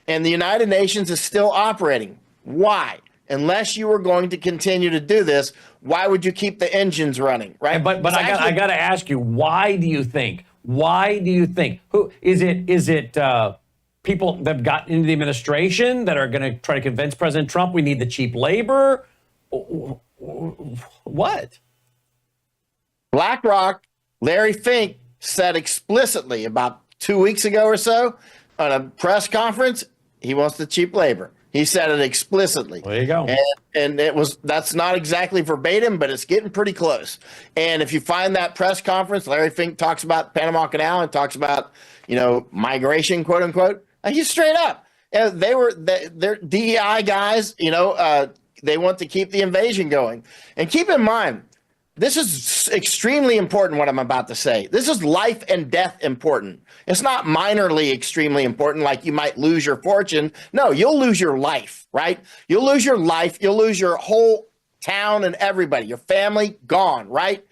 And the United Nations is still operating. Why? Unless you were going to continue to do this, why would you keep the engines running, right?
But I got to ask you, why do you think? Why do you think? Who is it? Is it people that have gotten into the administration that are going to try to convince President Trump we need the cheap labor? What?
BlackRock, Larry Fink said explicitly about 2 weeks ago or so on a press conference, he wants the cheap labor. He said it explicitly.
There you go.
And that's not exactly verbatim, but it's getting pretty close. And if you find that press conference, Larry Fink talks about Panama Canal and talks about, migration, quote unquote. He's straight up. They're DEI guys, to keep the invasion going. And keep in mind, this is extremely important, what I'm about to say. This is life and death important. It's not minorly extremely important, like you might lose your fortune. No, you'll lose your life, right? You'll lose your life. You'll lose your whole town and everybody, your family gone, right?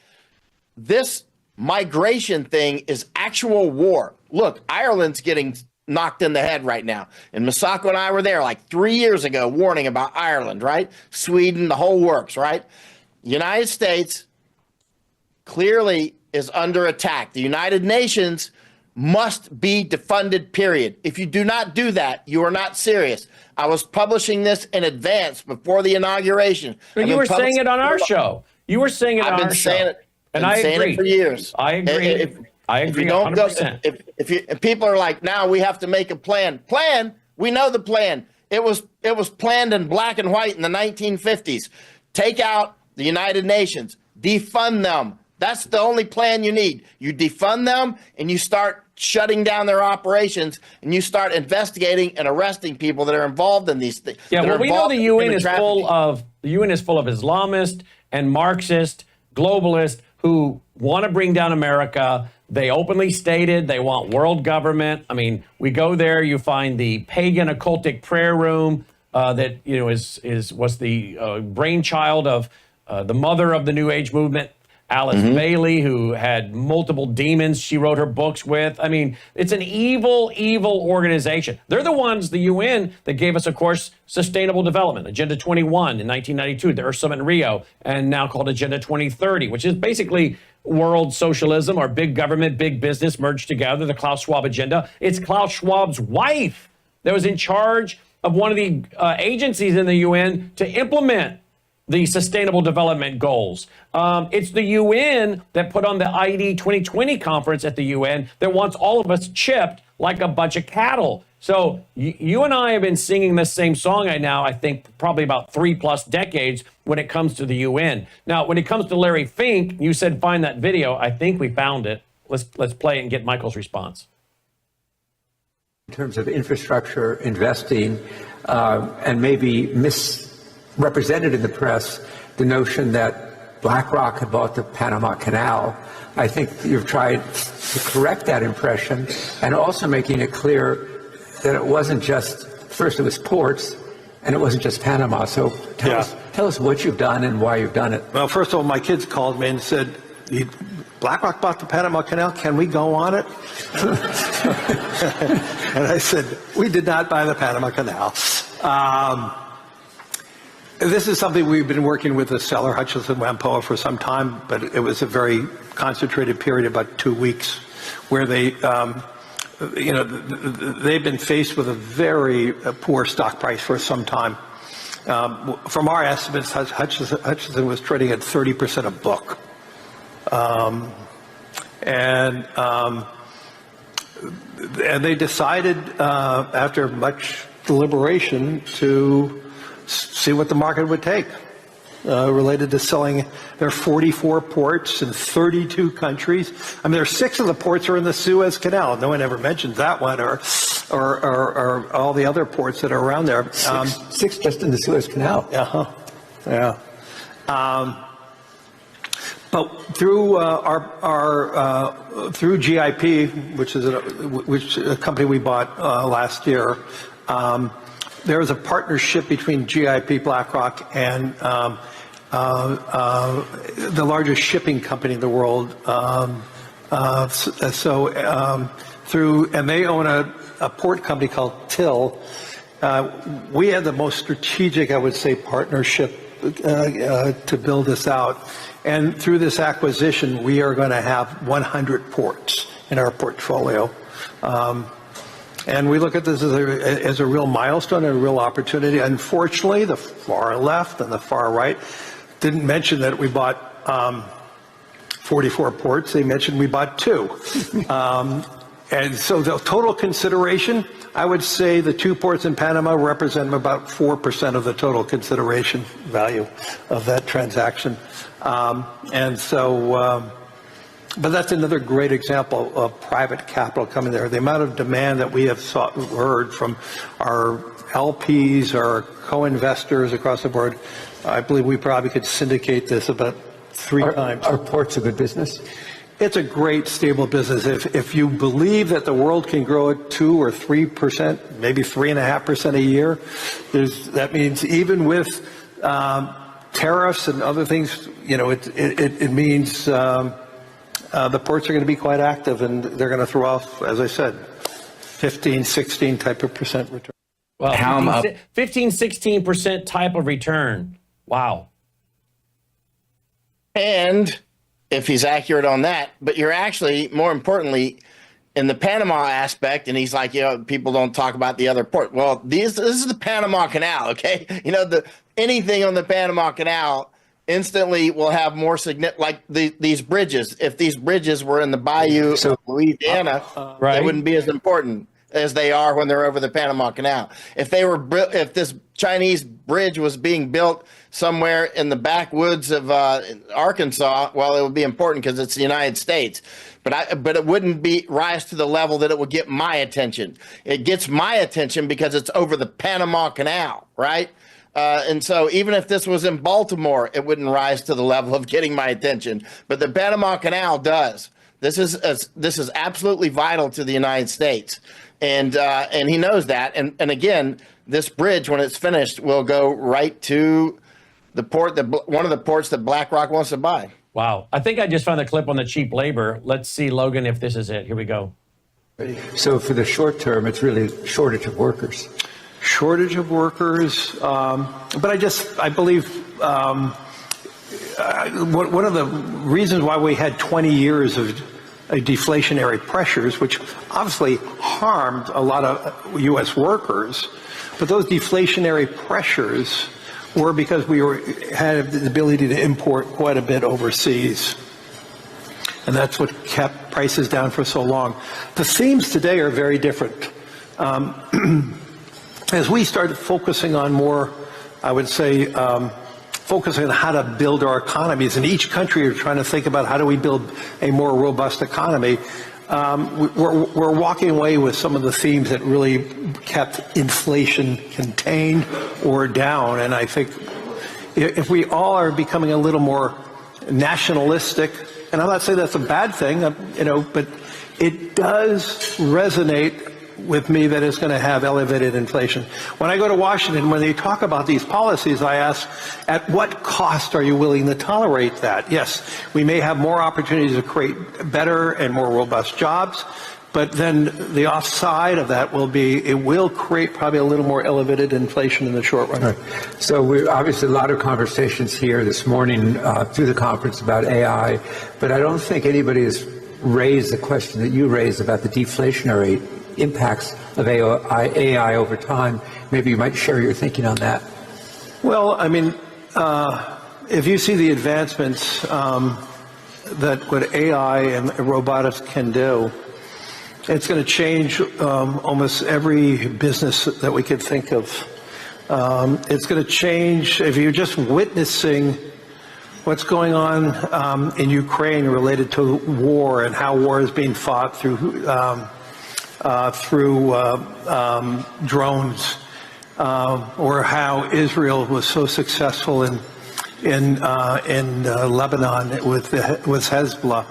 This migration thing is actual war. Look, Ireland's getting knocked in the head right now. And Masako and I were there like 3 years ago warning about Ireland, right? Sweden, the whole works, right? United States clearly is under attack. The United Nations must be defunded, period. If you do not do that, you are not serious. I was publishing this in advance before the inauguration.
But you were saying it on our show. You were saying it on our show. And I agree.
Saying it for years.
I agree. I agree.
If you don't
100%.
if people are like, now we have to make a plan. Plan? We know the plan. It was planned in black and white in the 1950s. Take out the United Nations. Defund them. That's the only plan you need. You defund them and you start shutting down their operations and you start investigating and arresting people that are involved in these things.
Yeah, well, we know the UN is full of Islamists and Marxist globalists who want to bring down America. They openly stated they want world government. I mean, we go there, you find the pagan occultic prayer room that was the brainchild of the mother of the New Age movement, Alice Bailey, who had multiple demons she wrote her books with. I mean, it's an evil, evil organization. They're the ones, the UN, that gave us, of course, Sustainable Development, Agenda 21 in 1992, the Earth Summit in Rio, and now called Agenda 2030, which is basically world socialism or big government, big business merged together, the Klaus Schwab agenda. It's Klaus Schwab's wife that was in charge of one of the agencies in the UN to implement the Sustainable Development Goals. It's the UN that put on the ID 2020 conference at the UN that wants all of us chipped like a bunch of cattle. So you and I have been singing this same song I think, probably about 3+ decades when it comes to the UN. Now, when it comes to Larry Fink, you said find that video. I think we found it. Let's play it and get Michael's response.
In terms of infrastructure investing and maybe misrepresented in the press the notion that BlackRock had bought the Panama Canal. I think you've tried to correct that impression and also making it clear that it wasn't just, first it was ports, and it wasn't just Panama. So tell us what you've done and why you've done it.
Well, first of all, my kids called me and said, BlackRock bought the Panama Canal, can we go on it? And I said, we did not buy the Panama Canal. This is something we've been working with the seller, Hutchison Whampoa, for some time, but it was a very concentrated period, about 2 weeks, where they, they've been faced with a very poor stock price for some time. From our estimates, Hutchison was trading at 30% of book. And they decided, after much deliberation, to see what the market would take related to selling their 44 ports in 32 countries. I mean, there are 6 of the ports are in the Suez Canal. No one ever mentions that one, or all the other ports that are around there.
6 just in the Suez Canal.
Yeah. But through through GIP, which is a company we bought last year, there is a partnership between GIP, BlackRock, and the largest shipping company in the world. And they own a port company called Till. We had the most strategic, I would say, partnership to build this out. And through this acquisition, we are going to have 100 ports in our portfolio. And we look at this as a real milestone and a real opportunity. Unfortunately, the far left and the far right didn't mention that we bought 44 ports. They mentioned we bought 2. And so the total consideration, I would say the 2 ports in Panama represent about 4% of the total consideration value of that transaction. And so But that's another great example of private capital coming there. The amount of demand that we have heard from our LPs, our co-investors across the board, I believe we probably could syndicate this about three times.
Are ports a good business?
It's a great, stable business. If you believe that the world can grow at 2 or 3%, maybe 3.5% a year, that means even with tariffs and other things, it means the ports are going to be quite active, and they're going to throw off, as I said, 15, 16 type of percent return.
Well, 15, 16% type of return. Wow.
And if he's accurate on that, but you're actually, more importantly, in the Panama aspect, and he's like, people don't talk about the other port. Well, this is the Panama Canal, okay? Anything on the Panama Canal instantly will have more significant, like these bridges. If these bridges were in the bayou of Louisiana,
right,
they wouldn't be as important as they are when they're over the Panama Canal. If this Chinese bridge was being built somewhere in the backwoods of Arkansas, well, it would be important because it's the United States. But it wouldn't rise to the level that it would get my attention. It gets my attention because it's over the Panama Canal, right? And so even if this was in Baltimore, it wouldn't rise to the level of getting my attention. But the Panama Canal does. This is absolutely vital to the United States. And he knows that. And again, this bridge, when it's finished, will go right to the port, one of the ports that BlackRock wants to buy.
Wow. I think I just found the clip on the cheap labor. Let's see, Logan, if this is it. Here we go.
So for the short term, it's really shortage of workers.
Shortage of workers. But I believe one of the reasons why we had 20 years of deflationary pressures, which obviously harmed a lot of U.S. workers, but those deflationary pressures were because we had the ability to import quite a bit overseas. And that's what kept prices down for so long. The themes today are very different. As we started focusing on more, I would say, focusing on how to build our economies, and each country are trying to think about how do we build a more robust economy, we're walking away with some of the themes that really kept inflation contained or down. And I think if we all are becoming a little more nationalistic, and I'm not saying that's a bad thing, but it does resonate with me that it's going to have elevated inflation. When I go to Washington, when they talk about these policies, I ask, at what cost are you willing to tolerate that? Yes, we may have more opportunities to create better and more robust jobs, but then the offside of that will be, it will create probably a little more elevated inflation in the short run.
Right. So we obviously a lot of conversations here this morning through the conference about AI, but I don't think anybody has raised the question that you raised about the deflationary impacts of AI over time. Maybe you might share your thinking on that.
Well, I mean, if you see the advancements that what AI and robotics can do, it's going to change almost every business that we could think of. It's going to change, if you're just witnessing what's going on in Ukraine related to war and how war is being fought through drones, or how Israel was so successful in Lebanon with Hezbollah.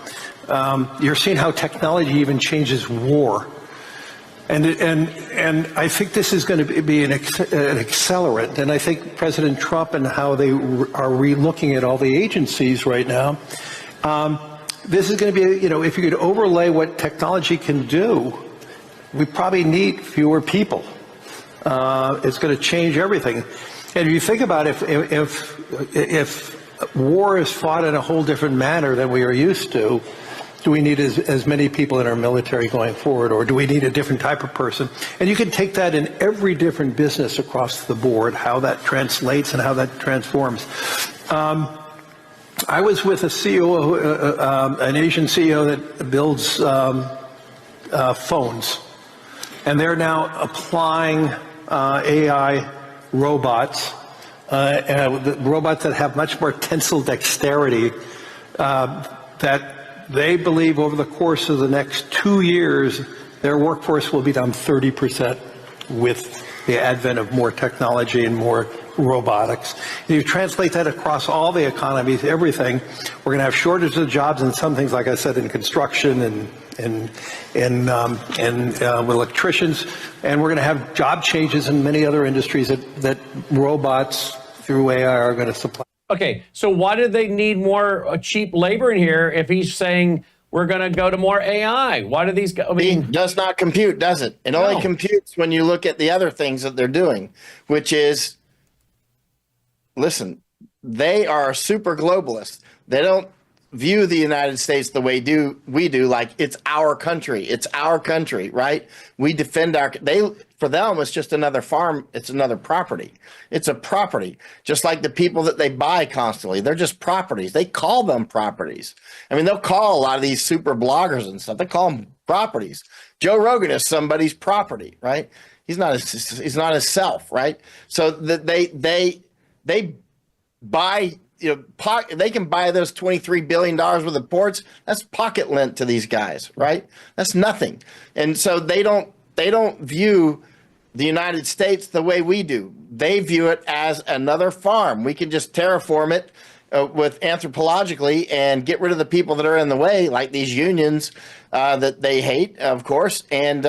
You're seeing how technology even changes war, and I think this is going to be an accelerant. And I think President Trump and how they are re-looking at all the agencies right now. This is going to be, if you could overlay what technology can do, we probably need fewer people. It's going to change everything. And if you think about it, if war is fought in a whole different manner than we are used to, do we need as many people in our military going forward, or do we need a different type of person? And you can take that in every different business across the board, how that translates and how that transforms. I was with a CEO, an Asian CEO that builds phones. And they're now applying AI robots, robots that have much more tensile dexterity that they believe over the course of the next 2 years, their workforce will be down 30% with the advent of more technology and more robotics. If you translate that across all the economies, everything, we're going to have shortages of jobs in some things, like I said, in construction and with electricians, and we're going to have job changes in many other industries that robots through AI are going to supply.
Okay, so why do they need more cheap labor in here if he's saying we're going to go to more AI? Why do these go? I mean,
It does not compute, does it? It only computes when you look at the other things that they're doing, which is, listen, they are super globalists. They don't view the United States the way we do, like it's our country. It's our country, right? We defend for them, it's just another farm. It's another property. It's a property, just like the people that they buy constantly. They're just properties. They call them properties. I mean, they'll call a lot of these super bloggers and stuff. They call them properties. Joe Rogan is somebody's property, right? He's not his self, right? So that they buy, they can buy those $23 billion worth of ports. That's pocket lint to these guys, right? That's nothing. And so they don't view the United States the way we do. They view it as another farm. We can just terraform it with anthropologically and get rid of the people that are in the way, like these unions that they hate, of course. And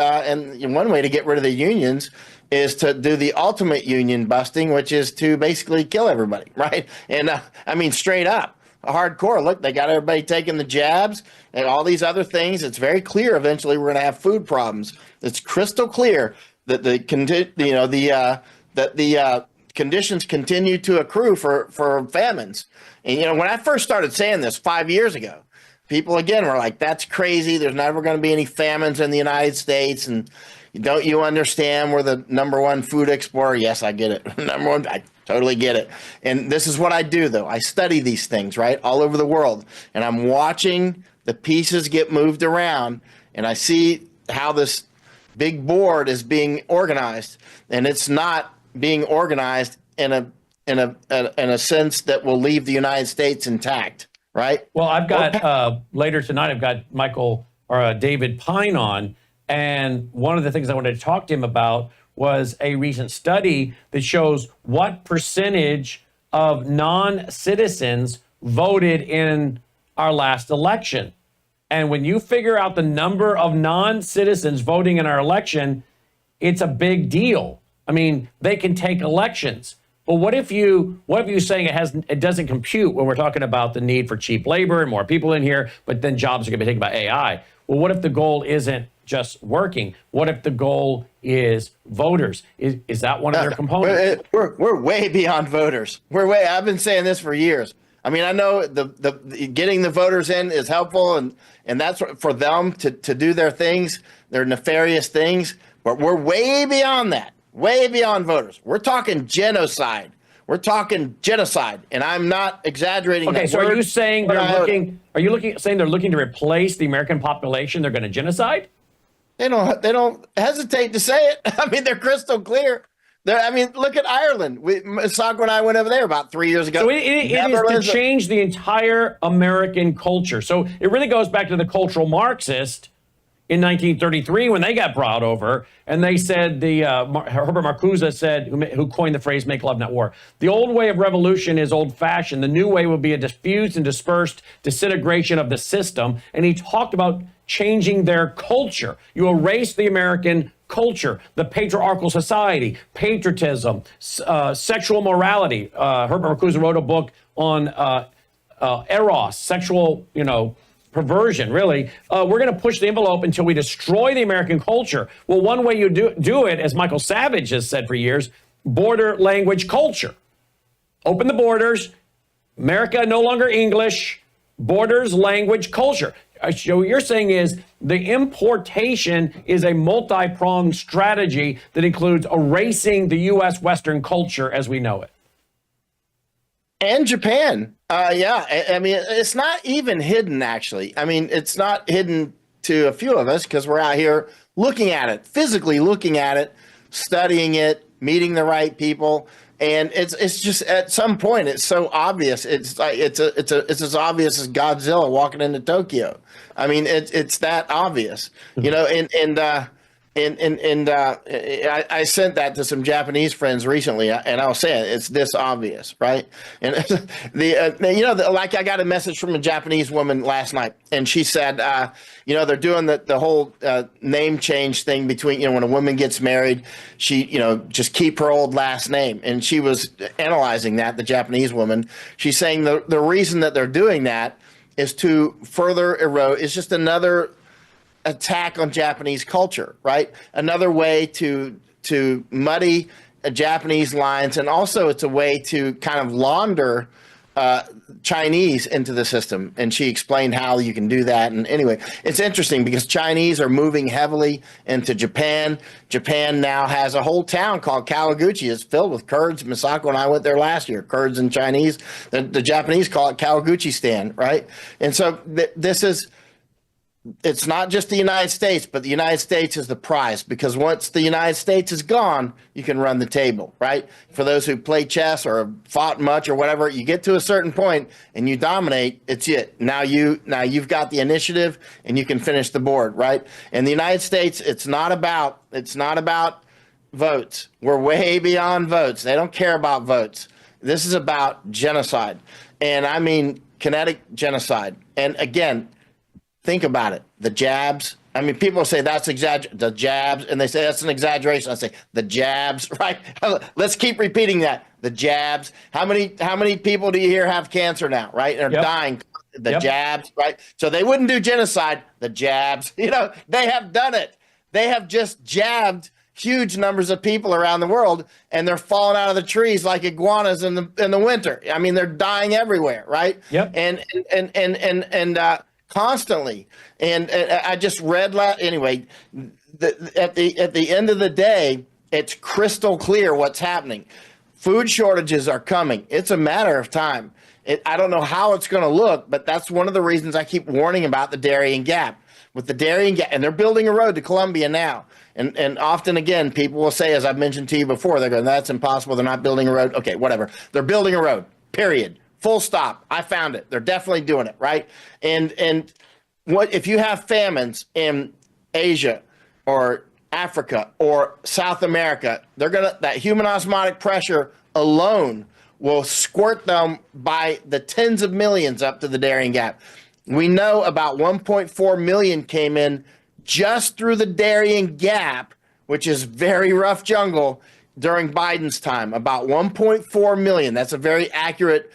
one way to get rid of the unions is to do the ultimate union busting, which is to basically kill everybody, right? And I mean, straight up, hardcore. Look, they got everybody taking the jabs and all these other things. It's very clear eventually we're going to have food problems. It's crystal clear that the conditions continue to accrue for famines. And when I first started saying this 5 years ago, people again were like, "That's crazy. There's never going to be any famines in the United States." And don't you understand we're the #1 food exporter? Yes, I get it. Number one, I totally get it. And this is what I do, though. I study these things, right, all over the world. And I'm watching the pieces get moved around, and I see how this big board is being organized. And it's not being organized in a sense that will leave the United States intact, right?
well, I've got later tonight, I've got Michael or David Pine on. And one of the things I wanted to talk to him about was a recent study that shows what percentage of non-citizens voted in our last election. And when you figure out the number of non-citizens voting in our election, it's a big deal. I mean, they can take elections. But what if you saying it doesn't compute when we're talking about the need for cheap labor and more people in here, but then jobs are going to be taken by AI? Well, what if the goal isn't just working? What if the goal is voters? Is that one of their components?
We're way beyond voters. I've been saying this for years. I mean, I know the getting the voters in is helpful, and that's for them to do their things, their nefarious things. But we're way beyond that, way beyond voters. We're talking genocide. And I'm not exaggerating.
Okay, so are you saying saying they're looking to replace the American population? They're going to genocide?
They don't hesitate to say it. I mean, they're crystal clear. Look at Ireland. Sako and I went over there about 3 years ago.
So it is to change the entire American culture. So it really goes back to the cultural Marxist in 1933 when they got brought over, and they said Herbert Marcuse said, who coined the phrase "make love, not war." The old way of revolution is old-fashioned. The new way will be a diffused and dispersed disintegration of the system. And he talked about changing their culture. You erase the American culture, the patriarchal society, patriotism, sexual morality. Herbert Marcuse wrote a book on eros, sexual, perversion, really. We're going to push the envelope until we destroy the American culture. Well, one way you do it, as Michael Savage has said for years, border, language, culture. Open the borders. America no longer English. Borders, language, culture. So what you're saying is the importation is a multi-pronged strategy that includes erasing the U.S. Western culture as we know it.
And Japan. Yeah. I mean, it's not even hidden, actually. I mean, it's not hidden to a few of us because we're out here looking at it, physically looking at it, studying it, meeting the right people. And it's just at some point it's so obvious. It's like it's as obvious as Godzilla walking into Tokyo. I mean, it's that obvious, you know. I sent that to some Japanese friends recently, and I was saying it's this obvious, right? And like I got a message from a Japanese woman last night, and she said, they're doing the whole name change thing between, when a woman gets married, she, just keep her old last name. And she was analyzing that, the Japanese woman. She's saying the reason that they're doing that is to further erode. It's just another attack on Japanese culture, right? Another way to muddy Japanese lines, and also it's a way to kind of launder Chinese into the system. And she explained how you can do that. And anyway, it's interesting because Chinese are moving heavily into Japan. Japan now has a whole town called Kawaguchi. It's filled with Kurds. Misako and I went there last year. Kurds and Chinese. The Japanese call it Kawaguchi-stan, right? And so it's not just the United States, but the United States is the prize, because once the United States is gone, you can run the table, right? For those who play chess or have fought much or whatever, you get to a certain point and you dominate, it's it. Now you've got the initiative and you can finish the board, right? In the United States, it's not about votes. We're way beyond votes. They don't care about votes. This is about genocide. And I mean kinetic genocide. And again, think about it. The jabs. I mean, people say that's the jabs, and they say that's an exaggeration. I say the jabs, right? Let's keep repeating that. The jabs. How many people do you hear have cancer now, right? They're dying. The jabs, right? So they wouldn't do genocide. The jabs. They have done it. They have just jabbed huge numbers of people around the world, and they're falling out of the trees like iguanas in the winter. I mean, they're dying everywhere, right? Yep. And constantly. And I just read anyway, at the end of the day, it's crystal clear what's happening. Food shortages are coming. It's a matter of time. I don't know how it's going to look, but that's one of the reasons I keep warning about the Darien Gap. With the Darien Gap, and they're building a road to Colombia now. And often, again, people will say, as I've mentioned to you before, they're going, that's impossible. They're not building a road. Okay, whatever. They're building a road, period. Full stop. I found it. They're definitely doing it, right? And what if you have famines in Asia or Africa or South America, that human osmotic pressure alone will squirt them by the tens of millions up to the Darien Gap. We know about 1.4 million came in just through the Darien Gap, which is very rough jungle, during Biden's time. About 1.4 million. That's a very accurate,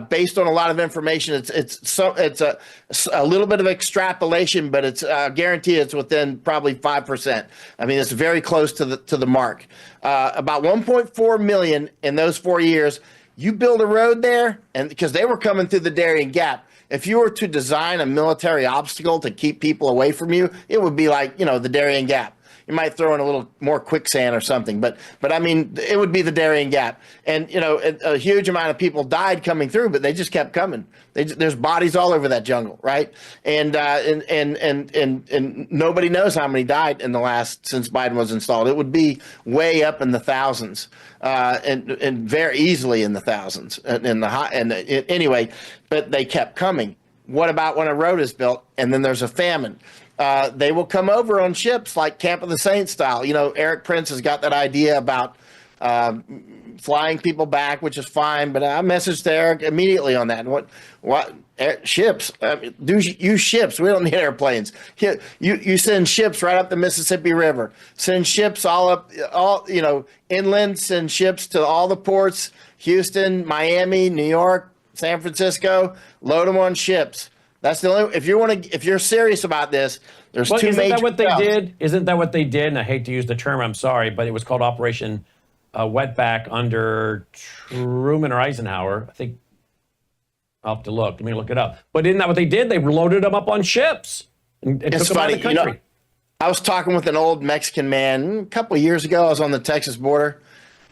based on a lot of information. It's a little bit of extrapolation, but it's guarantee it's within probably 5%. I mean, it's very close to the mark. About 1.4 million in those 4 years. You build a road there, and because they were coming through the Darien Gap. If you were to design a military obstacle to keep people away from you, it would be like, the Darien Gap. You might throw in a little more quicksand or something, but I mean, it would be the Darien Gap. And a huge amount of people died coming through, but they just kept coming. There's bodies all over that jungle, right? And nobody knows how many died since Biden was installed. It would be way up in the thousands, and very easily in the thousands. Anyway, but they kept coming. What about when a road is built and then there's a famine? They will come over on ships like Camp of the Saints style. Eric Prince has got that idea about flying people back, which is fine. But I messaged Eric immediately on that. What ships? Use ships. We don't need airplanes. You send ships right up the Mississippi River. Send ships all inland. Send ships to all the ports: Houston, Miami, New York, San Francisco. Load them on ships. That's the only. If you're serious about this, there's two major.
Isn't that what they did? Isn't that what they did? And I hate to use the term. I'm sorry, but it was called Operation Wetback under Truman or Eisenhower. I think I'll have to look. Let me look it up. But isn't that what they did? They loaded them up on ships and took them out of the country.
I was talking with an old Mexican man a couple of years ago. I was on the Texas border,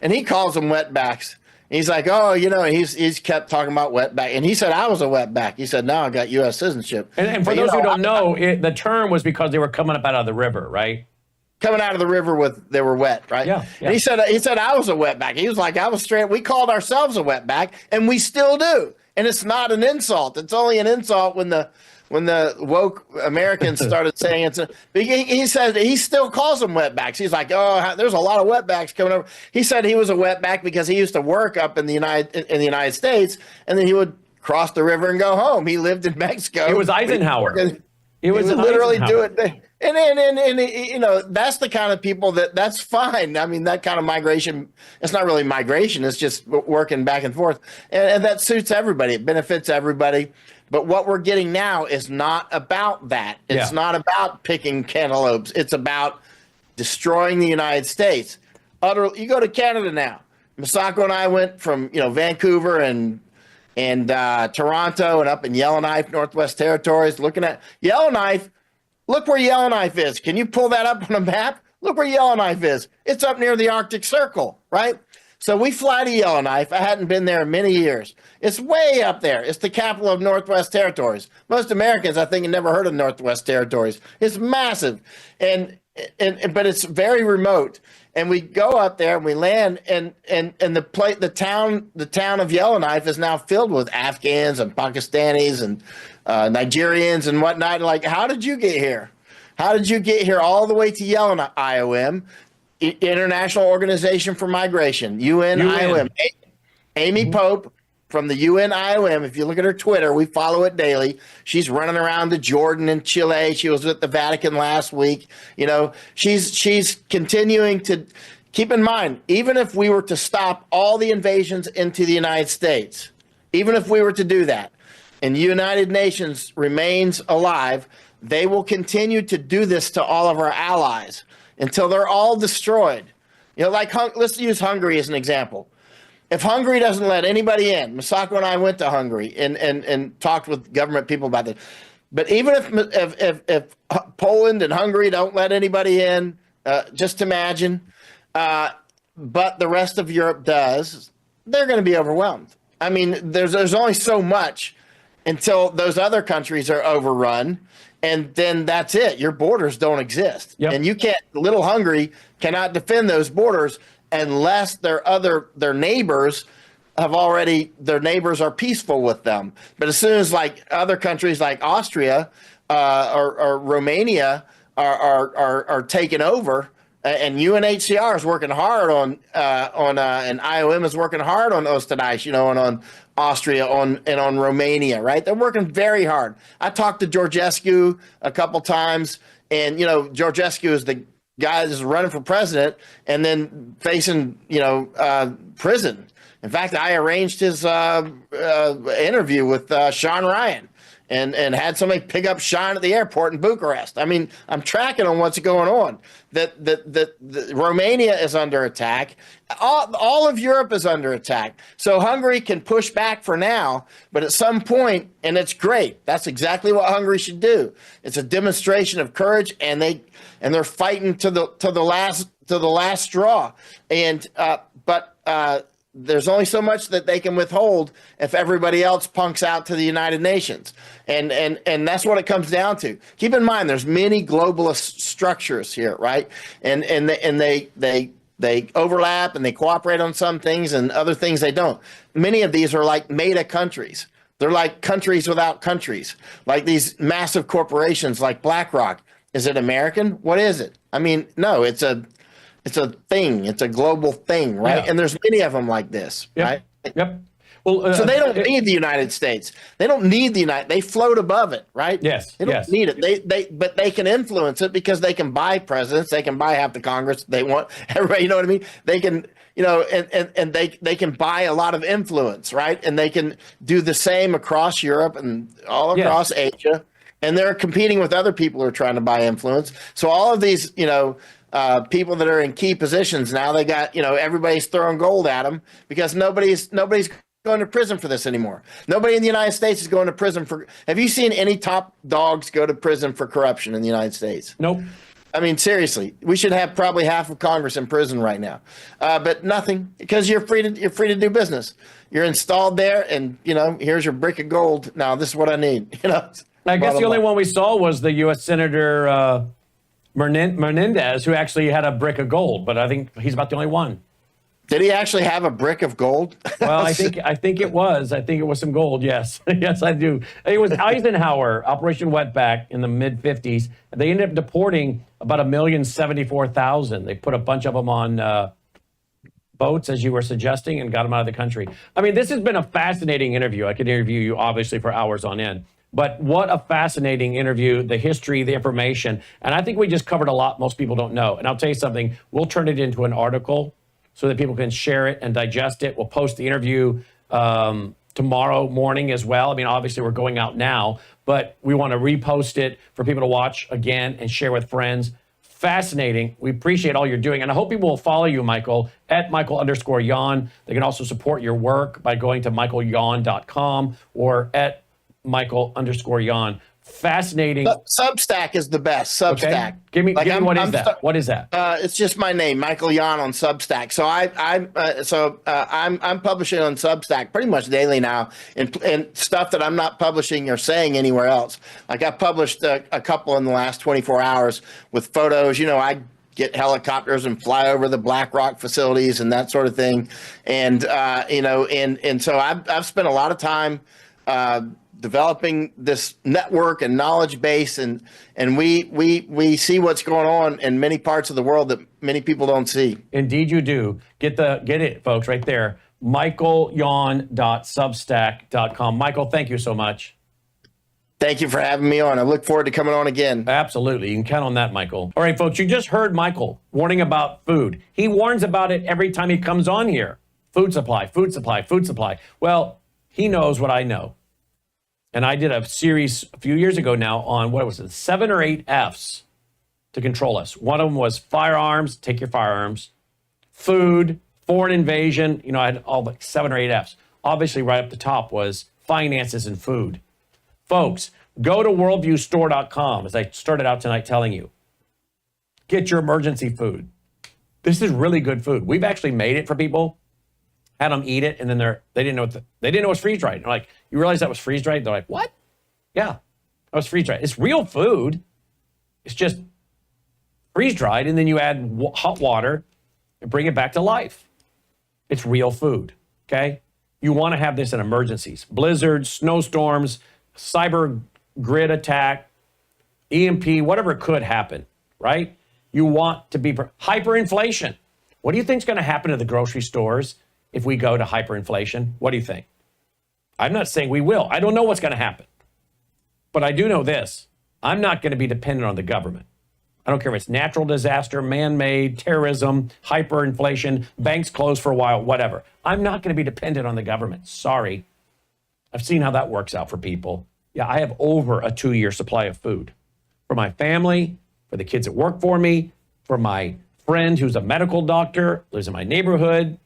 and he calls them wetbacks. He's like, he's kept talking about wetback. And he said, I was a wetback. He said, no, I got U.S. citizenship.
And for those who don't know, the term was because they were coming up out of the river, right?
coming out of the river they were wet, right?
Yeah, yeah.
And he said I was a wetback. He was like, I was straight. We called ourselves a wetback, and we still do. And it's not an insult. It's only an insult when the woke Americans started saying it's a. He said he still calls them wetbacks. He's like, oh, there's a lot of wetbacks coming over. He said he was a wetback because he used to work up in the United States, and then he would cross the river and go home. He lived in Mexico.
It was Eisenhower.
He would literally do it. And you know, that's the kind of people that's fine. I mean, that kind of migration, it's not really migration. It's just working back and forth. And that suits everybody. It benefits everybody. But what we're getting now is not about that. It's not about picking cantaloupes. It's about destroying the United States. You go to Canada now. Masako and I went from, you know, Vancouver and Toronto and up in Yellowknife, Northwest Territories, looking at Yellowknife. Look where Yellowknife is. Can you pull that up on a map? Look where Yellowknife is. It's up near the Arctic Circle, right? So we fly to Yellowknife. I hadn't been there in many years. It's way up there. It's the capital of Northwest Territories. Most Americans, I think, have never heard of Northwest Territories. It's massive, but it's very remote. And we go up there and we land, and the town of Yellowknife is now filled with Afghans and Pakistanis and Nigerians and whatnot. Like, how did you get here? How did you get here all the way to Yellowknife, IOM, International Organization for Migration, UN. IOM. Amy Pope from the UN IOM, if you look at her Twitter, we follow it daily. She's running around to Jordan and Chile. She was at the Vatican last week. You know, she's continuing to keep in mind, even if we were to stop all the invasions into the United States, even if we were to do that, and the United Nations remains alive, they will continue to do this to all of our allies until they're all destroyed. You know, like, let's use Hungary as an example. If Hungary doesn't let anybody in, Masako and I went to Hungary and talked with government people about this. But even if Poland and Hungary don't let anybody in, just imagine, but the rest of Europe does, they're going to be overwhelmed. I mean, there's only so much until those other countries are overrun. And then that's it. Your borders don't exist. Yep. And you can't, little Hungary cannot defend those borders unless their neighbors their neighbors are peaceful with them. But as soon as like other countries like Austria or Romania are taken over, and UNHCR is working hard and IOM is working hard on Österreich, you know, and on Austria and on Romania, right? They're working very hard. I talked to Georgescu a couple times, and, you know, Georgescu is the guy that's running for president and then facing, you know, prison. In fact, I arranged his interview with Sean Ryan and had somebody pick up Sean at the airport in Bucharest. I mean, I'm tracking on what's going on. That Romania is under attack. All of Europe is under attack. So Hungary can push back for now, but at some point, and it's great. That's exactly what Hungary should do. It's a demonstration of courage, and they're fighting to the last straw. But there's only so much that they can withhold if everybody else punks out to the United Nations. And that's what it comes down to. Keep in mind, there's many globalist structures here, right? And they overlap and they cooperate on some things and other things they don't. Many of these are like meta countries. They're like countries without countries, like these massive corporations like BlackRock. Is it American? What is it? I mean, no, it's a thing. It's a global thing, right? Yeah. And there's many of them like this, right?
Yep. Well,
so they don't need the United States. They don't need the United. They float above it, right?
Yes.
They don't need it. But they can influence it because they can buy presidents. They can buy half the Congress they want. Everybody, you know what I mean? They can, you know, and they can buy a lot of influence, right? And they can do the same across Europe and all across Asia. And they're competing with other people who are trying to buy influence. So all of these, you know, people that are in key positions now, they got, you know, everybody's throwing gold at them because nobody's going to prison for this anymore. Nobody in the United States is going to prison for. Have you seen any top dogs go to prison for corruption in the United States?
Nope.
I mean, seriously, we should have probably half of Congress in prison right now, but nothing, because you're free to do business. You're installed there, and you know, here's your brick of gold. Now this is what I need. You know.
I guess the only one we saw was the U.S. Senator Menendez, who actually had a brick of gold, but I think he's about the only one.
Did he actually have a brick of gold?
Well, I think it was. I think it was some gold. Yes, yes, I do. It was Eisenhower, Operation Wetback in the mid '50s. They ended up deporting about 1,074,000. They put a bunch of them on boats, as you were suggesting, and got them out of the country. I mean, this has been a fascinating interview. I could interview you obviously for hours on end. But what a fascinating interview, the history, the information. And I think we just covered a lot most people don't know. And I'll tell you something, we'll turn it into an article so that people can share it and digest it. We'll post the interview tomorrow morning as well. I mean, obviously we're going out now, but we want to repost it for people to watch again and share with friends. Fascinating. We appreciate all you're doing. And I hope people will follow you, Michael, at Michael_Yon. They can also support your work by going to michaelyon.com or at Michael_Yon. Fascinating.
Substack is the best. Substack.
Okay. Give me what is that? What is that?
It's just my name, Michael Yon on Substack. So I'm publishing on Substack pretty much daily now, and stuff that I'm not publishing or saying anywhere else. Like I published a couple in the last 24 hours with photos. You know, I get helicopters and fly over the BlackRock facilities and that sort of thing. And so I've spent a lot of time developing this network and knowledge base, and we see what's going on in many parts of the world that many people don't see.
Indeed you do. Get it, folks, right there. michaelyon.substack.com. Michael, thank you so much.
Thank you for having me on. I look forward to coming on again.
Absolutely. You can count on that, Michael. All right, folks, you just heard Michael warning about food. He warns about it every time he comes on here. Food supply, food supply, food supply. Well, he knows what I know. And I did a series a few years ago now on, what was it, 7 or 8 F's to control us. One of them was firearms, take your firearms, food, foreign invasion. You know, I had all like 7 or 8 F's. Obviously, right up the top was finances and food. Folks, go to worldviewstore.com, as I started out tonight telling you. Get your emergency food. This is really good food. We've actually made it for people, had them eat it, and then they didn't know it was freeze dried. They're like, you realize that was freeze dried? They're like, what? Yeah, that was freeze dried. It's real food. It's just freeze dried, and then you add hot water and bring it back to life. It's real food. Okay, you want to have this in emergencies, blizzards, snowstorms, cyber grid attack, EMP, whatever could happen. Right? You want to be hyperinflation. What do you think is going to happen to the grocery stores if we go to hyperinflation? What do you think? I'm not saying we will. I don't know what's going to happen. But I do know this. I'm not going to be dependent on the government. I don't care if it's natural disaster, man-made, terrorism, hyperinflation, banks closed for a while, whatever. I'm not going to be dependent on the government. Sorry. I've seen how that works out for people. Yeah, I have over a 2-year supply of food for my family, for the kids that work for me, for my friend who's a medical doctor, lives in my neighborhood,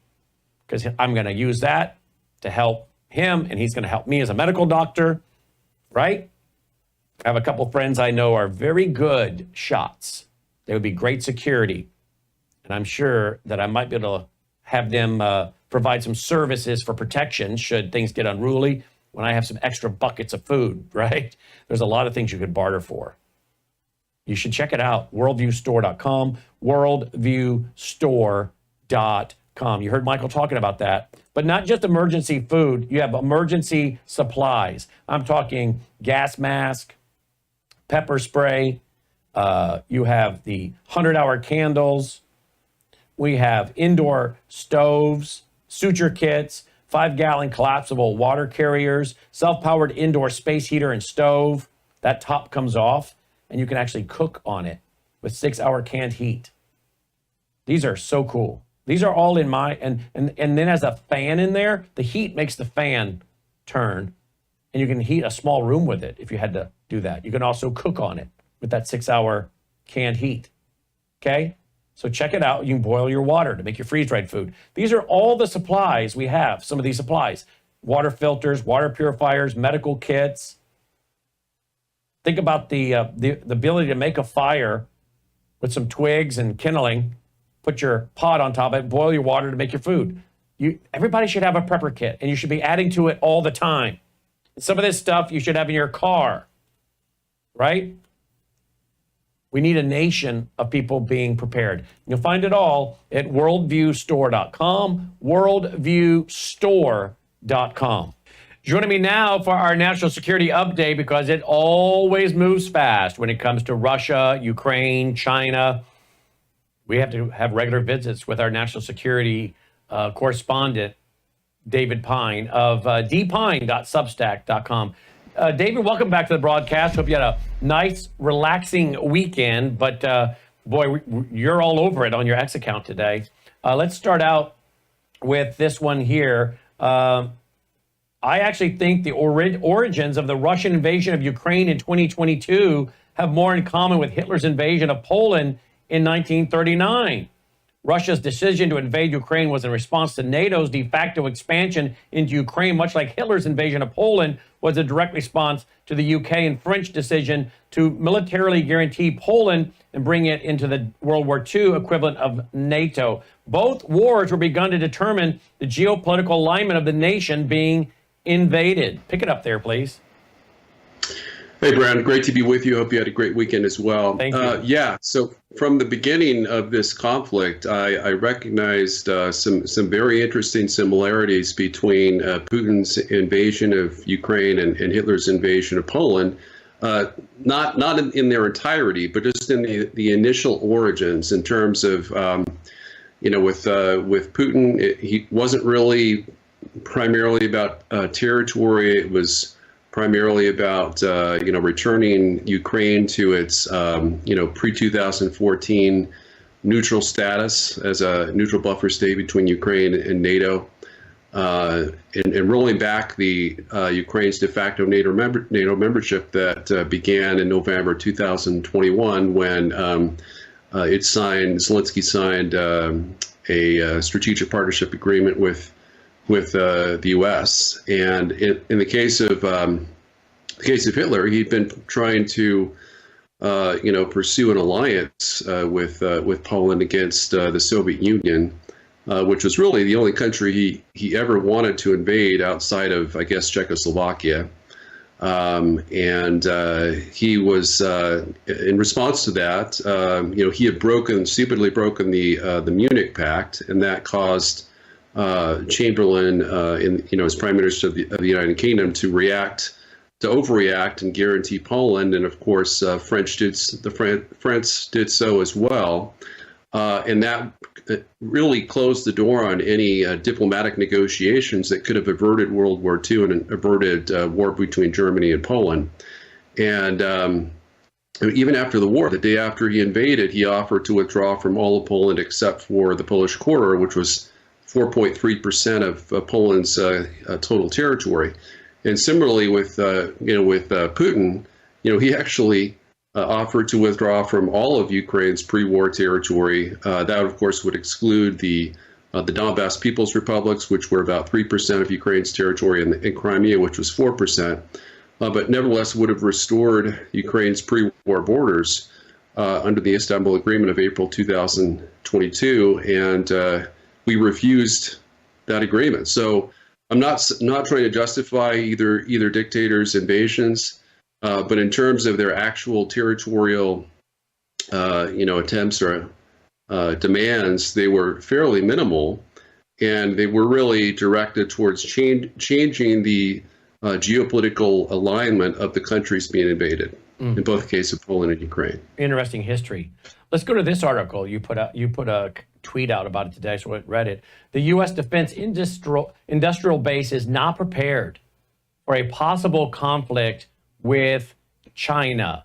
because I'm going to use that to help him, and he's going to help me as a medical doctor, right? I have a couple friends I know are very good shots. They would be great security, and I'm sure that I might be able to have them provide some services for protection should things get unruly when I have some extra buckets of food, right? There's a lot of things you could barter for. You should check it out, worldviewstore.com, worldviewstore.com. You heard Michael talking about that, but not just emergency food. You have emergency supplies. I'm talking gas mask, pepper spray. You have the 100-hour candles. We have indoor stoves, suture kits, 5-gallon collapsible water carriers, self-powered indoor space heater and stove. That top comes off, and you can actually cook on it with 6-hour canned heat. These are so cool. These are all in my, and then as a fan in there, the heat makes the fan turn, and you can heat a small room with it if you had to do that. You can also cook on it with that 6-hour canned heat, okay? So check it out. You can boil your water to make your freeze-dried food. These are all the supplies we have, some of these supplies. Water filters, water purifiers, medical kits. Think about the ability to make a fire with some twigs and kindling, put your pot on top of it, boil your water to make your food. Everybody should have a prepper kit, and you should be adding to it all the time. Some of this stuff you should have in your car, right? We need a nation of people being prepared. You'll find it all at worldviewstore.com, worldviewstore.com. Joining me now for our national security update, because it always moves fast when it comes to Russia, Ukraine, China. We have to have regular visits with our national security correspondent, David Pine of dpine.substack.com. David, welcome back to the broadcast. Hope you had a nice, relaxing weekend. But boy, you're all over it on your X account today. Let's start out with this one here. I actually think the origins of the Russian invasion of Ukraine in 2022 have more in common with Hitler's invasion of Poland in 1939. Russia's decision to invade Ukraine was in response to NATO's de facto expansion into Ukraine, much like Hitler's invasion of Poland was a direct response to the UK and French decision to militarily guarantee Poland and bring it into the World War II equivalent of NATO. Both wars were begun to determine the geopolitical alignment of the nation being invaded. Pick it up there, please.
Hey, Brad, great to be with you. Hope you had a great weekend as well.
Thank you.
Yeah, so from the beginning of this conflict, I recognized some very interesting similarities between Putin's invasion of Ukraine and Hitler's invasion of Poland. Not in their entirety, but just in the initial origins in terms of, with Putin, he wasn't really primarily about territory. It was primarily about, returning Ukraine to its, pre-2014 neutral status as a neutral buffer state between Ukraine and NATO, and rolling back the Ukraine's de facto NATO membership that began in November 2021 when Zelensky signed a strategic partnership agreement with the U.S. And in the case of Hitler, he'd been trying to pursue an alliance with Poland against the Soviet Union, which was really the only country he ever wanted to invade outside of, I guess, Czechoslovakia. He was in response to that. He had stupidly broken the Munich Pact, and that caused Chamberlain, as Prime Minister of the United Kingdom, to overreact and guarantee Poland, and of course, the French did so as well, and that really closed the door on any diplomatic negotiations that could have averted World War II and averted war between Germany and Poland. And even after the war, the day after he invaded, he offered to withdraw from all of Poland except for the Polish quarter, which was 4.3% of Poland's total territory. And similarly with Putin, he actually offered to withdraw from all of Ukraine's pre-war territory. That, of course, would exclude the Donbass People's Republics, which were about 3% of Ukraine's territory, and Crimea, which was 4%. But nevertheless would have restored Ukraine's pre-war borders under the Istanbul Agreement of April 2022. And we refused that agreement. So I'm not trying to justify either dictator's invasions, but in terms of their actual territorial, attempts or demands, they were fairly minimal, and they were really directed towards changing the geopolitical alignment of the countries being invaded. In both the case of Poland and Ukraine.
Interesting history. Let's go to this article. You put a tweet out about it today, so I read it. The U.S. defense industrial base is not prepared for a possible conflict with China.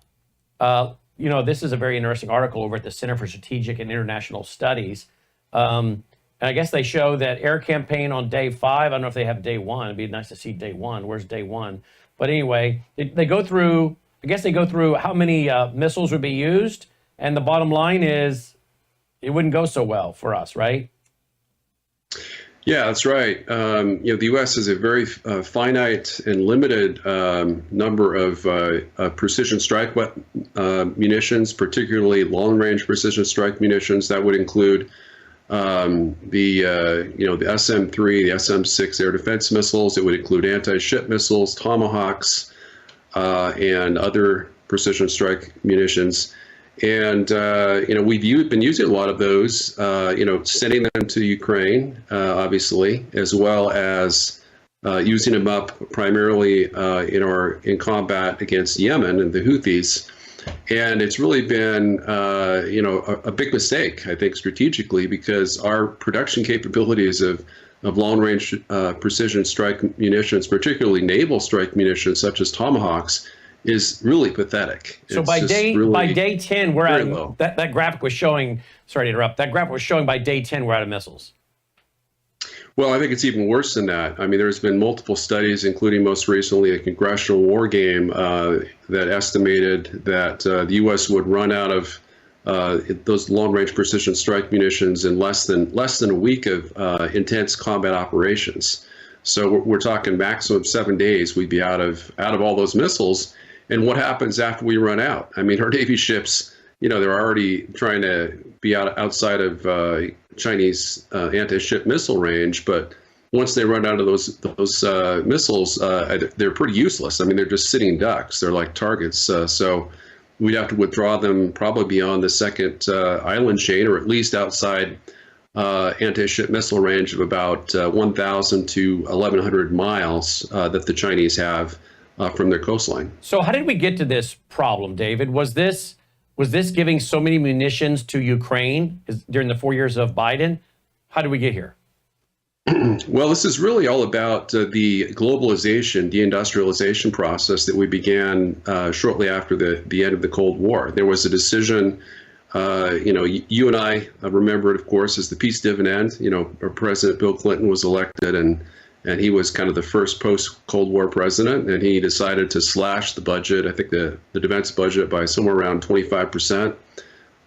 This is a very interesting article over at the Center for Strategic and International Studies. And I guess they show that air campaign on day 5. I don't know if they have day 1. It'd be nice to see day 1. Where's day 1? But anyway, they go through how many missiles would be used. And the bottom line is it wouldn't go so well for us, right?
Yeah, that's right. The U.S. has a very finite and limited number of precision strike munitions, particularly long-range precision strike munitions. That would include the SM-3, the SM-6 air defense missiles. It would include anti-ship missiles, Tomahawks, and other precision strike munitions. And we've been using a lot of those, sending them to Ukraine, obviously, as well as using them up primarily in combat against Yemen and the Houthis. And it's really been, a big mistake, I think, strategically, because our production capabilities of long-range precision strike munitions, particularly naval strike munitions such as Tomahawks, is really pathetic.
So by day 10, we're out of that graphic was showing. Sorry to interrupt. That graphic was showing by day 10 we're out of missiles.
Well, I think it's even worse than that. I mean, there's been multiple studies, including most recently a congressional war game that estimated that the U.S. would run out of those long-range precision strike munitions in less than a week of intense combat operations. So we're talking maximum 7 days. We'd be out of all those missiles. And what happens after we run out? I mean, our Navy ships, they're already trying to be outside of Chinese anti-ship missile range, but once they run out of those missiles, they're pretty useless. I mean, they're just sitting ducks. They're like targets. So we'd have to withdraw them probably beyond the second island chain, or at least outside anti-ship missile range of about 1,000 to 1,100 miles that the Chinese have from their coastline.
So how did we get to this problem, David? Was this giving so many munitions to Ukraine during the 4 years of Biden? How did we get here?
Well, this is really all about the globalization, deindustrialization process that we began shortly after the end of the Cold War. There was a decision, you and I remember it, of course, as the peace dividend. President Bill Clinton was elected, and he was kind of the first post-Cold War president, and he decided to slash the budget, I think the defense budget, by somewhere around 25%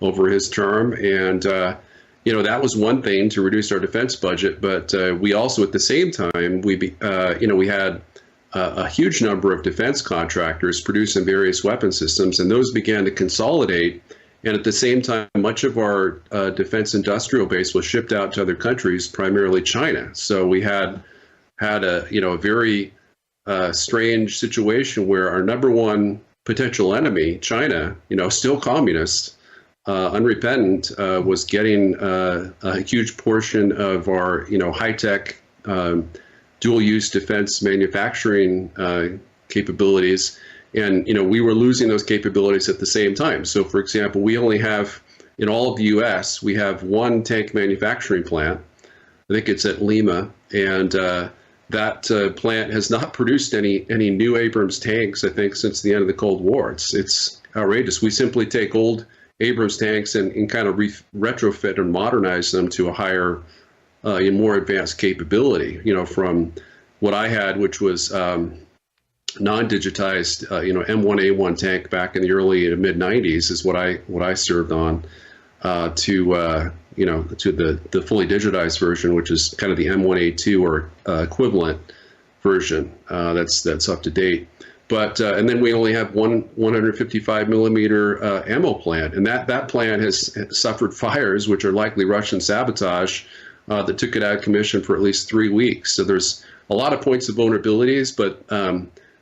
over his term. And, that was one thing, to reduce our defense budget. But we also, at the same time, we had a huge number of defense contractors producing various weapon systems, and those began to consolidate. And at the same time, much of our defense industrial base was shipped out to other countries, primarily China. So we had a very strange situation where our number one potential enemy, China, still communist, unrepentant, was getting a huge portion of our, high-tech dual-use defense manufacturing capabilities. And, we were losing those capabilities at the same time. So, for example, we only have, in all of the U.S., we have one tank manufacturing plant. I think it's at Lima. And that plant has not produced any new Abrams tanks, I think, since the end of the Cold War. It's outrageous. We simply take old Abrams tanks and kind of retrofit and modernize them to a higher, more advanced capability. From what I had, which was non-digitized, M1A1 tank back in the early to mid '90s, is what I served on, to the fully digitized version, which is kind of the M1A2 or equivalent version that's up to date. But and then we only have one 155 millimeter ammo plant, and that plant has suffered fires, which are likely Russian sabotage, that took it out of commission for at least 3 weeks. So there's a lot of points of vulnerabilities, but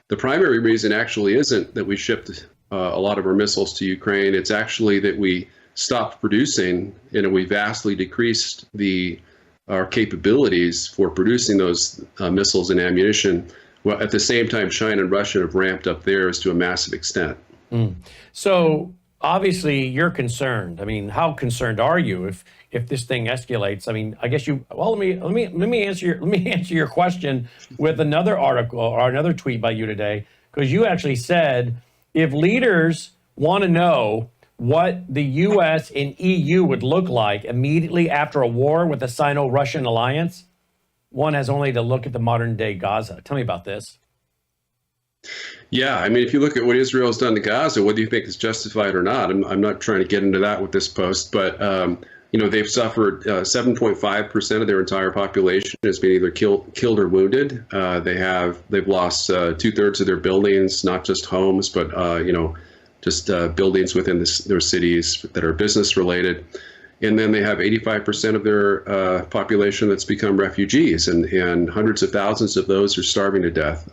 the primary reason actually isn't that we shipped a lot of our missiles to Ukraine. It's actually that we stopped producing, we vastly decreased our capabilities for producing those missiles and ammunition. Well, at the same time, China and Russia have ramped up theirs to a massive extent.
So obviously you're concerned. I mean, how concerned are you if this thing escalates? I mean, I guess let me answer your question with another article or another tweet by you today, because you actually said if leaders want to know what the U.S. and EU would look like immediately after a war with a Sino-Russian alliance, one has only to look at the modern day Gaza. Tell me about this.
Yeah, I mean, if you look at what Israel has done to Gaza, whether you think it's justified or not, I'm not trying to get into that with this post, but they've suffered 7.5% of their entire population has been either killed or wounded. They've lost 2/3 of their buildings, not just homes, but just buildings within their cities that are business related. And then they have 85% of their population that's become refugees, and hundreds of thousands of those are starving to death.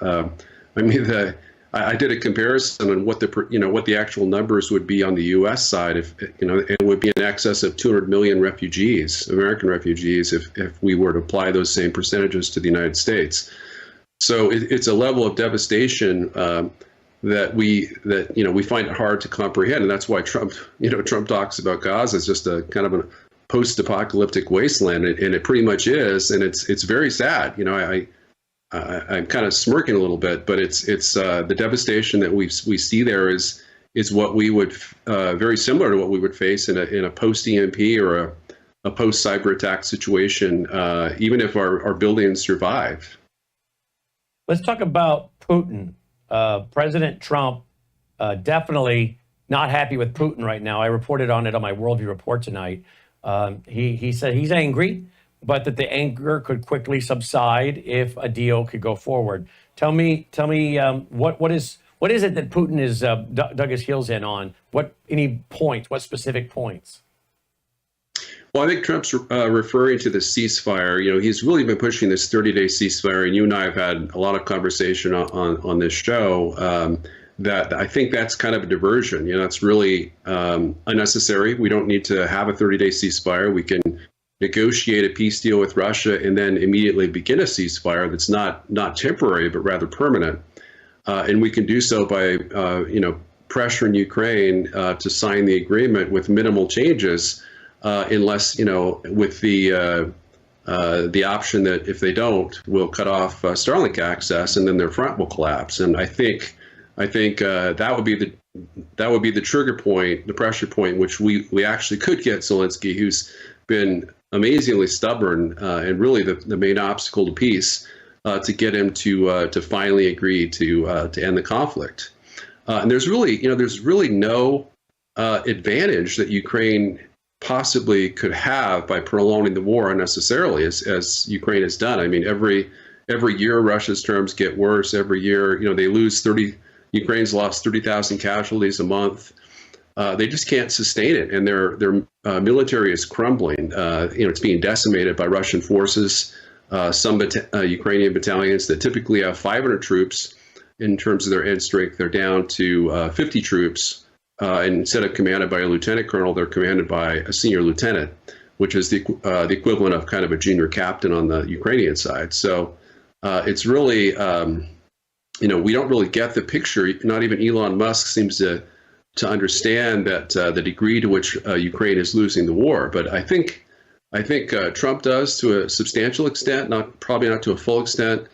I did a comparison on what the actual numbers would be on the U.S. side. If it would be in excess of 200 million refugees, American refugees, if we were to apply those same percentages to the United States. So it's a level of devastation that we find it hard to comprehend, and that's why Trump talks about Gaza as just a kind of a post-apocalyptic wasteland, and it pretty much is, and it's very sad. I'm kind of smirking a little bit, but it's the devastation that we see there is what we would very similar to what we would face in a post-EMP or a post-cyber attack situation, even if our buildings survive.
Let's talk about Putin. President Trump definitely not happy with Putin right now. I reported on it on my Worldview Report tonight. He said he's angry, but that the anger could quickly subside if a deal could go forward. Tell me, what is it that Putin is dug his heels in on? What specific points?
Well, I think Trump's referring to the ceasefire. He's really been pushing this 30-day ceasefire, and you and I have had a lot of conversation on this show. That I think that's kind of a diversion. It's really unnecessary. We don't need to have a 30-day ceasefire. We can negotiate a peace deal with Russia and then immediately begin a ceasefire that's not temporary but rather permanent. And we can do so by pressuring Ukraine to sign the agreement with minimal changes, unless with the option that if they don't, we'll cut off Starlink access and then their front will collapse. And I think that would be the trigger point, the pressure point, which we actually could get Zelensky, who's been amazingly stubborn and really the main obstacle to peace, to get him to finally agree to end the conflict. And there's really no advantage that Ukraine possibly could have by prolonging the war unnecessarily, as Ukraine has done. I mean, every year Russia's terms get worse. Every year, they lose 30. Ukraine's lost 30,000 casualties a month. They just can't sustain it, and their military is crumbling. It's being decimated by Russian forces. Some Ukrainian battalions that typically have 500 troops in terms of their end strength, they're down to 50 troops. And instead of commanded by a lieutenant colonel, they're commanded by a senior lieutenant, which is the equivalent of kind of a junior captain on the Ukrainian side. So it's really, we don't really get the picture. Not even Elon Musk seems to understand that the degree to which Ukraine is losing the war. But I think Trump does to a substantial extent, probably not to a full extent.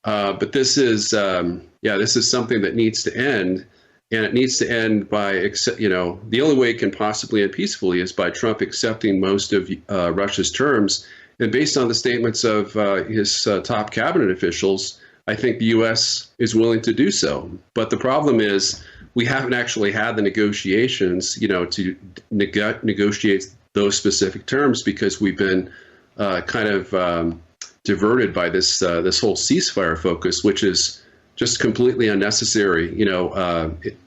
But this is something that needs to end. And it needs to end by, the only way it can possibly end peacefully is by Trump accepting most of Russia's terms. And based on the statements of his top cabinet officials, I think the U.S. is willing to do so. But the problem is we haven't actually had the negotiations, to negotiate those specific terms, because we've been kind of diverted by this whole ceasefire focus, which is just completely unnecessary.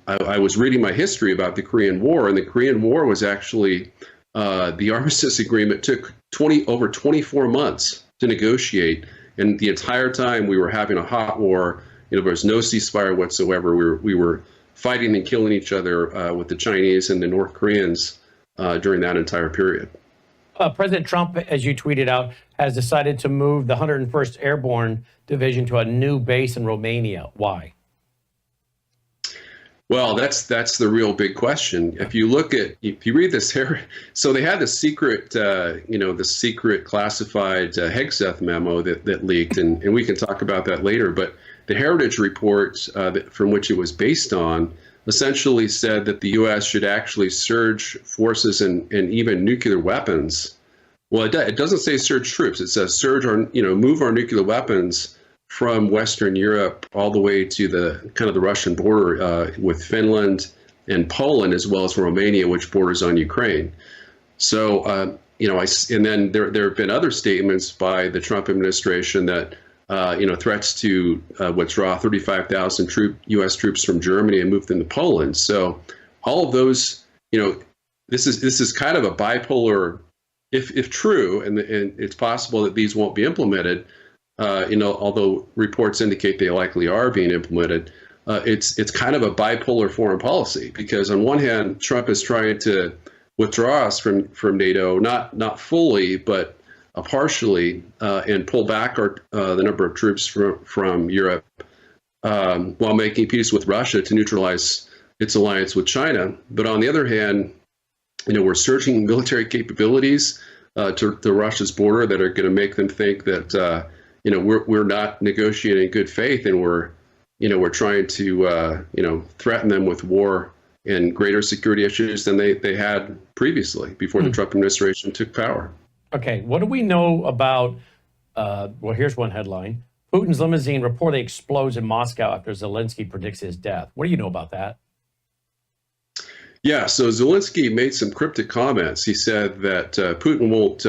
I was reading my history about the Korean War, and the Korean War was actually, the armistice agreement took over 24 months to negotiate. And the entire time we were having a hot war, there was no ceasefire whatsoever. We were fighting and killing each other with the Chinese and the North Koreans during that entire period.
President Trump, as you tweeted out, has decided to move the 101st Airborne Division to a new base in Romania. Why?
Well, that's the real big question. If you read this here, so they had the secret, the secret classified Hegseth memo that leaked, and we can talk about that later. But the Heritage Report from which it was based on essentially said that the U.S. should actually surge forces and even nuclear weapons. Well, it doesn't say surge troops. It says surge or move our nuclear weapons from Western Europe all the way to the Russian border with Finland and Poland, as well as Romania, which borders on Ukraine. So, and then there have been other statements by the Trump administration that, threats to withdraw 35,000 U.S. troops from Germany and move them to Poland. So all of those, this is kind of a bipolar, if true, and it's possible that these won't be implemented, although reports indicate they likely are being implemented. it's kind of a bipolar foreign policy, because on one hand, Trump is trying to withdraw us from NATO, not fully, but partially, and pull back the number of troops from Europe, while making peace with Russia to neutralize its alliance with China. But on the other hand, we're surging military capabilities to Russia's border that are going to make them think that we're not negotiating in good faith, and we're trying to threaten them with war and greater security issues than they had previously before the Trump administration took power.
Okay, what do we know about? Well, here's one headline: Putin's limousine reportedly explodes in Moscow after Zelensky predicts his death. What do you know about that?
Yeah, so Zelensky made some cryptic comments. He said that Putin won't,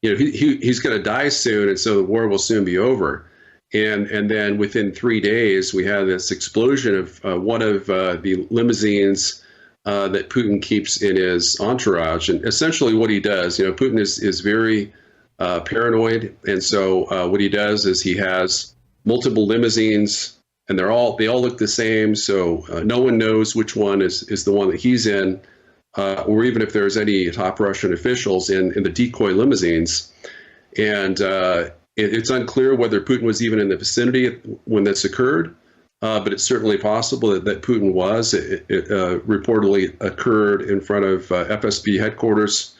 he's going to die soon, and so the war will soon be over. And then within 3 days, we had this explosion of one of the limousines that Putin keeps in his entourage. And essentially what he does, Putin is very paranoid. And so what he does is he has multiple limousines, and they all look the same. So no one knows which one is the one that he's in, or even if there's any top Russian officials in the decoy limousines. And it's unclear whether Putin was even in the vicinity when this occurred, but it's certainly possible that Putin was. It reportedly occurred in front of FSB headquarters.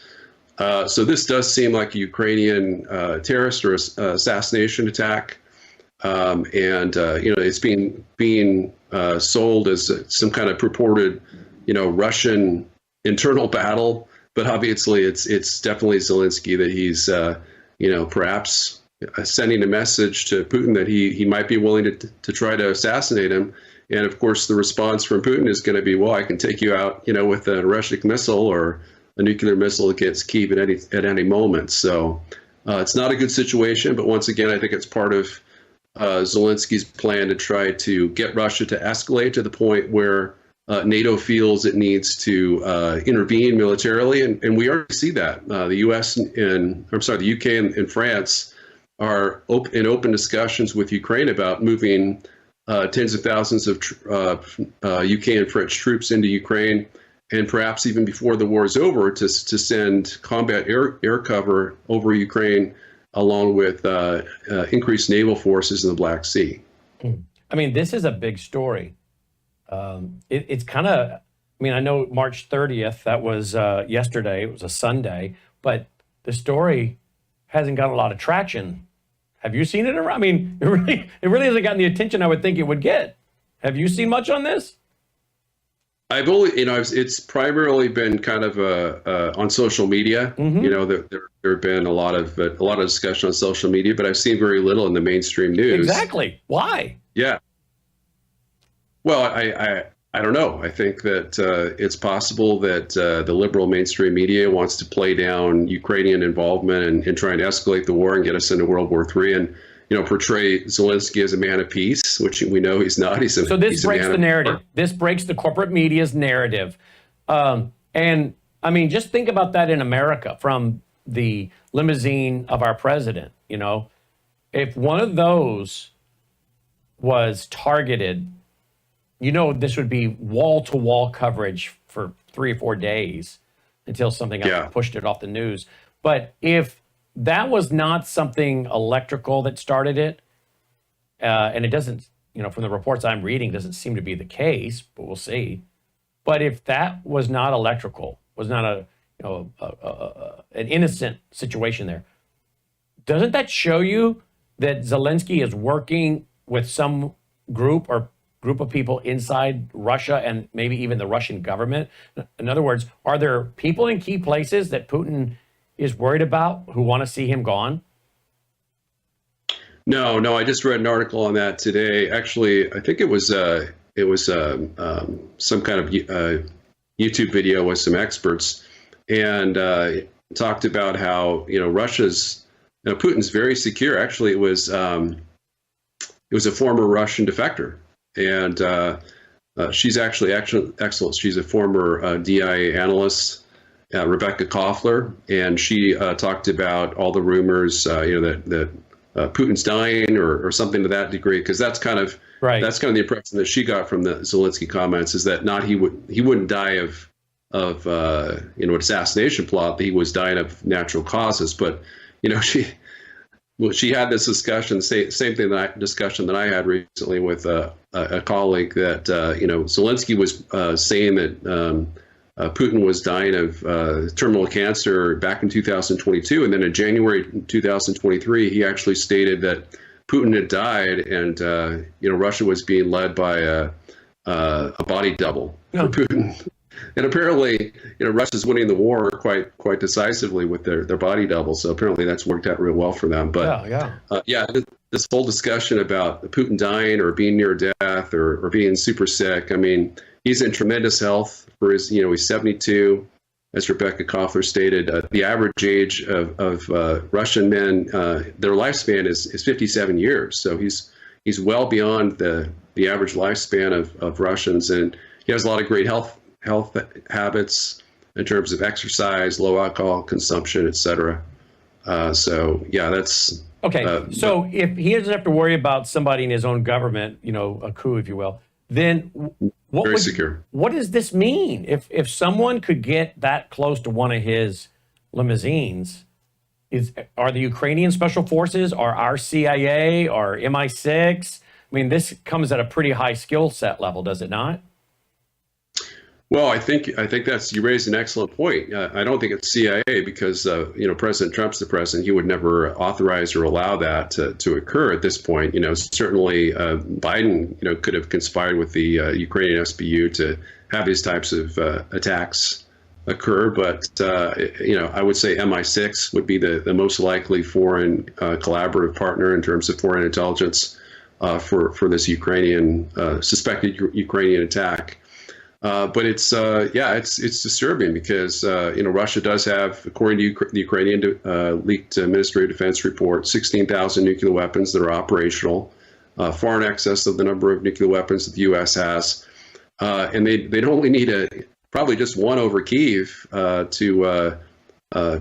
So this does seem like a Ukrainian terrorist or assassination attack. It's being sold as some kind of purported, Russian internal battle. But obviously, it's definitely Zelensky that he's, perhaps sending a message to Putin that he might be willing to try to assassinate him. And of course, the response from Putin is going to be, well, I can take you out, with a Russian missile or a nuclear missile against Kyiv at any moment. So it's not a good situation. But once again, I think it's part of Zelensky's plan to try to get Russia to escalate to the point where NATO feels it needs to intervene militarily. And we already see that. The UK and France are in open discussions with Ukraine about moving tens of thousands of UK and French troops into Ukraine, and perhaps even before the war is over, to send combat air cover over Ukraine, along with increased naval forces in the Black Sea.
I mean, this is a big story. It's kind of, I know March 30th, that was yesterday, it was a Sunday, but the story hasn't got a lot of traction. Have you seen it around? It really hasn't gotten the attention I would think it would get. Have you seen much on this?
I've only, it's primarily been kind of on social media. There have been a lot of discussion on social media, but I've seen very little in the mainstream news.
Exactly. Why?
Yeah. Well, I don't know. I think that it's possible that the liberal mainstream media wants to play down Ukrainian involvement and try and escalate the war and get us into World War III, and portray Zelensky as a man of peace, which we know he's not.
So this breaks the narrative. This breaks the corporate media's narrative. And just think about that in America, from the limousine of our president. If one of those was targeted, this would be wall-to-wall coverage for 3 or 4 days until something else pushed it off the news. But if that was not something electrical that started it, and it doesn't, from the reports I'm reading, doesn't seem to be the case, but we'll see. But if that was not electrical, was not an innocent situation there, doesn't that show you that Zelensky is working with some group of people inside Russia and maybe even the Russian government? In other words, are there people in key places that Putin is worried about who want to see him gone? No, I just read an article on that today. Actually, I think it was some kind of YouTube video with some experts, and talked about how Putin's very secure. Actually, it was a former Russian defector. And she's actually excellent. She's a former DIA analyst, Rebecca Koffler, and she talked about all the rumors, that Putin's dying or something to that degree, because that's kind of Right.
That's kind of the impression that she got from the Zelensky comments, is that he wouldn't die of an assassination plot, that he was dying of natural causes. But she had this discussion, same thing discussion that I had recently with a colleague, that Zelensky was saying that Putin was dying of terminal cancer back in 2022, and then in January 2023 he actually stated that Putin had died, and Russia was being led by a body double for Putin. And apparently, Russia's winning the war quite decisively with their body double. So apparently that's worked out real well for them. But this whole discussion about Putin dying or being near death or being super sick, I mean, he's in tremendous health for his, he's 72, as Rebecca Koffler stated. The average age of Russian men, their lifespan is 57 years. So he's well beyond the average lifespan of Russians, and he has a lot of great health habits in terms of exercise, low alcohol consumption, etc. That's
okay. So if he doesn't have to worry about somebody in his own government, a coup, if you will, then what does this mean? If someone could get that close to one of his limousines, are the Ukrainian special forces, are our CIA, or MI6? I mean, this comes at a pretty high skill set level, does it not?
Well, I think you raised an excellent point. I don't think it's CIA because President Trump's the president. He would never authorize or allow that to occur at this point. Certainly Biden could have conspired with the Ukrainian SBU to have these types of attacks occur. But I would say MI6 would be the most likely foreign collaborative partner in terms of foreign intelligence for this suspected Ukrainian attack. But it's disturbing because Russia does have, according to the Ukrainian leaked Ministry of Defense report, 16,000 nuclear weapons that are operational, far in excess of the number of nuclear weapons that the U.S. has, and they'd only need probably just one over Kyiv to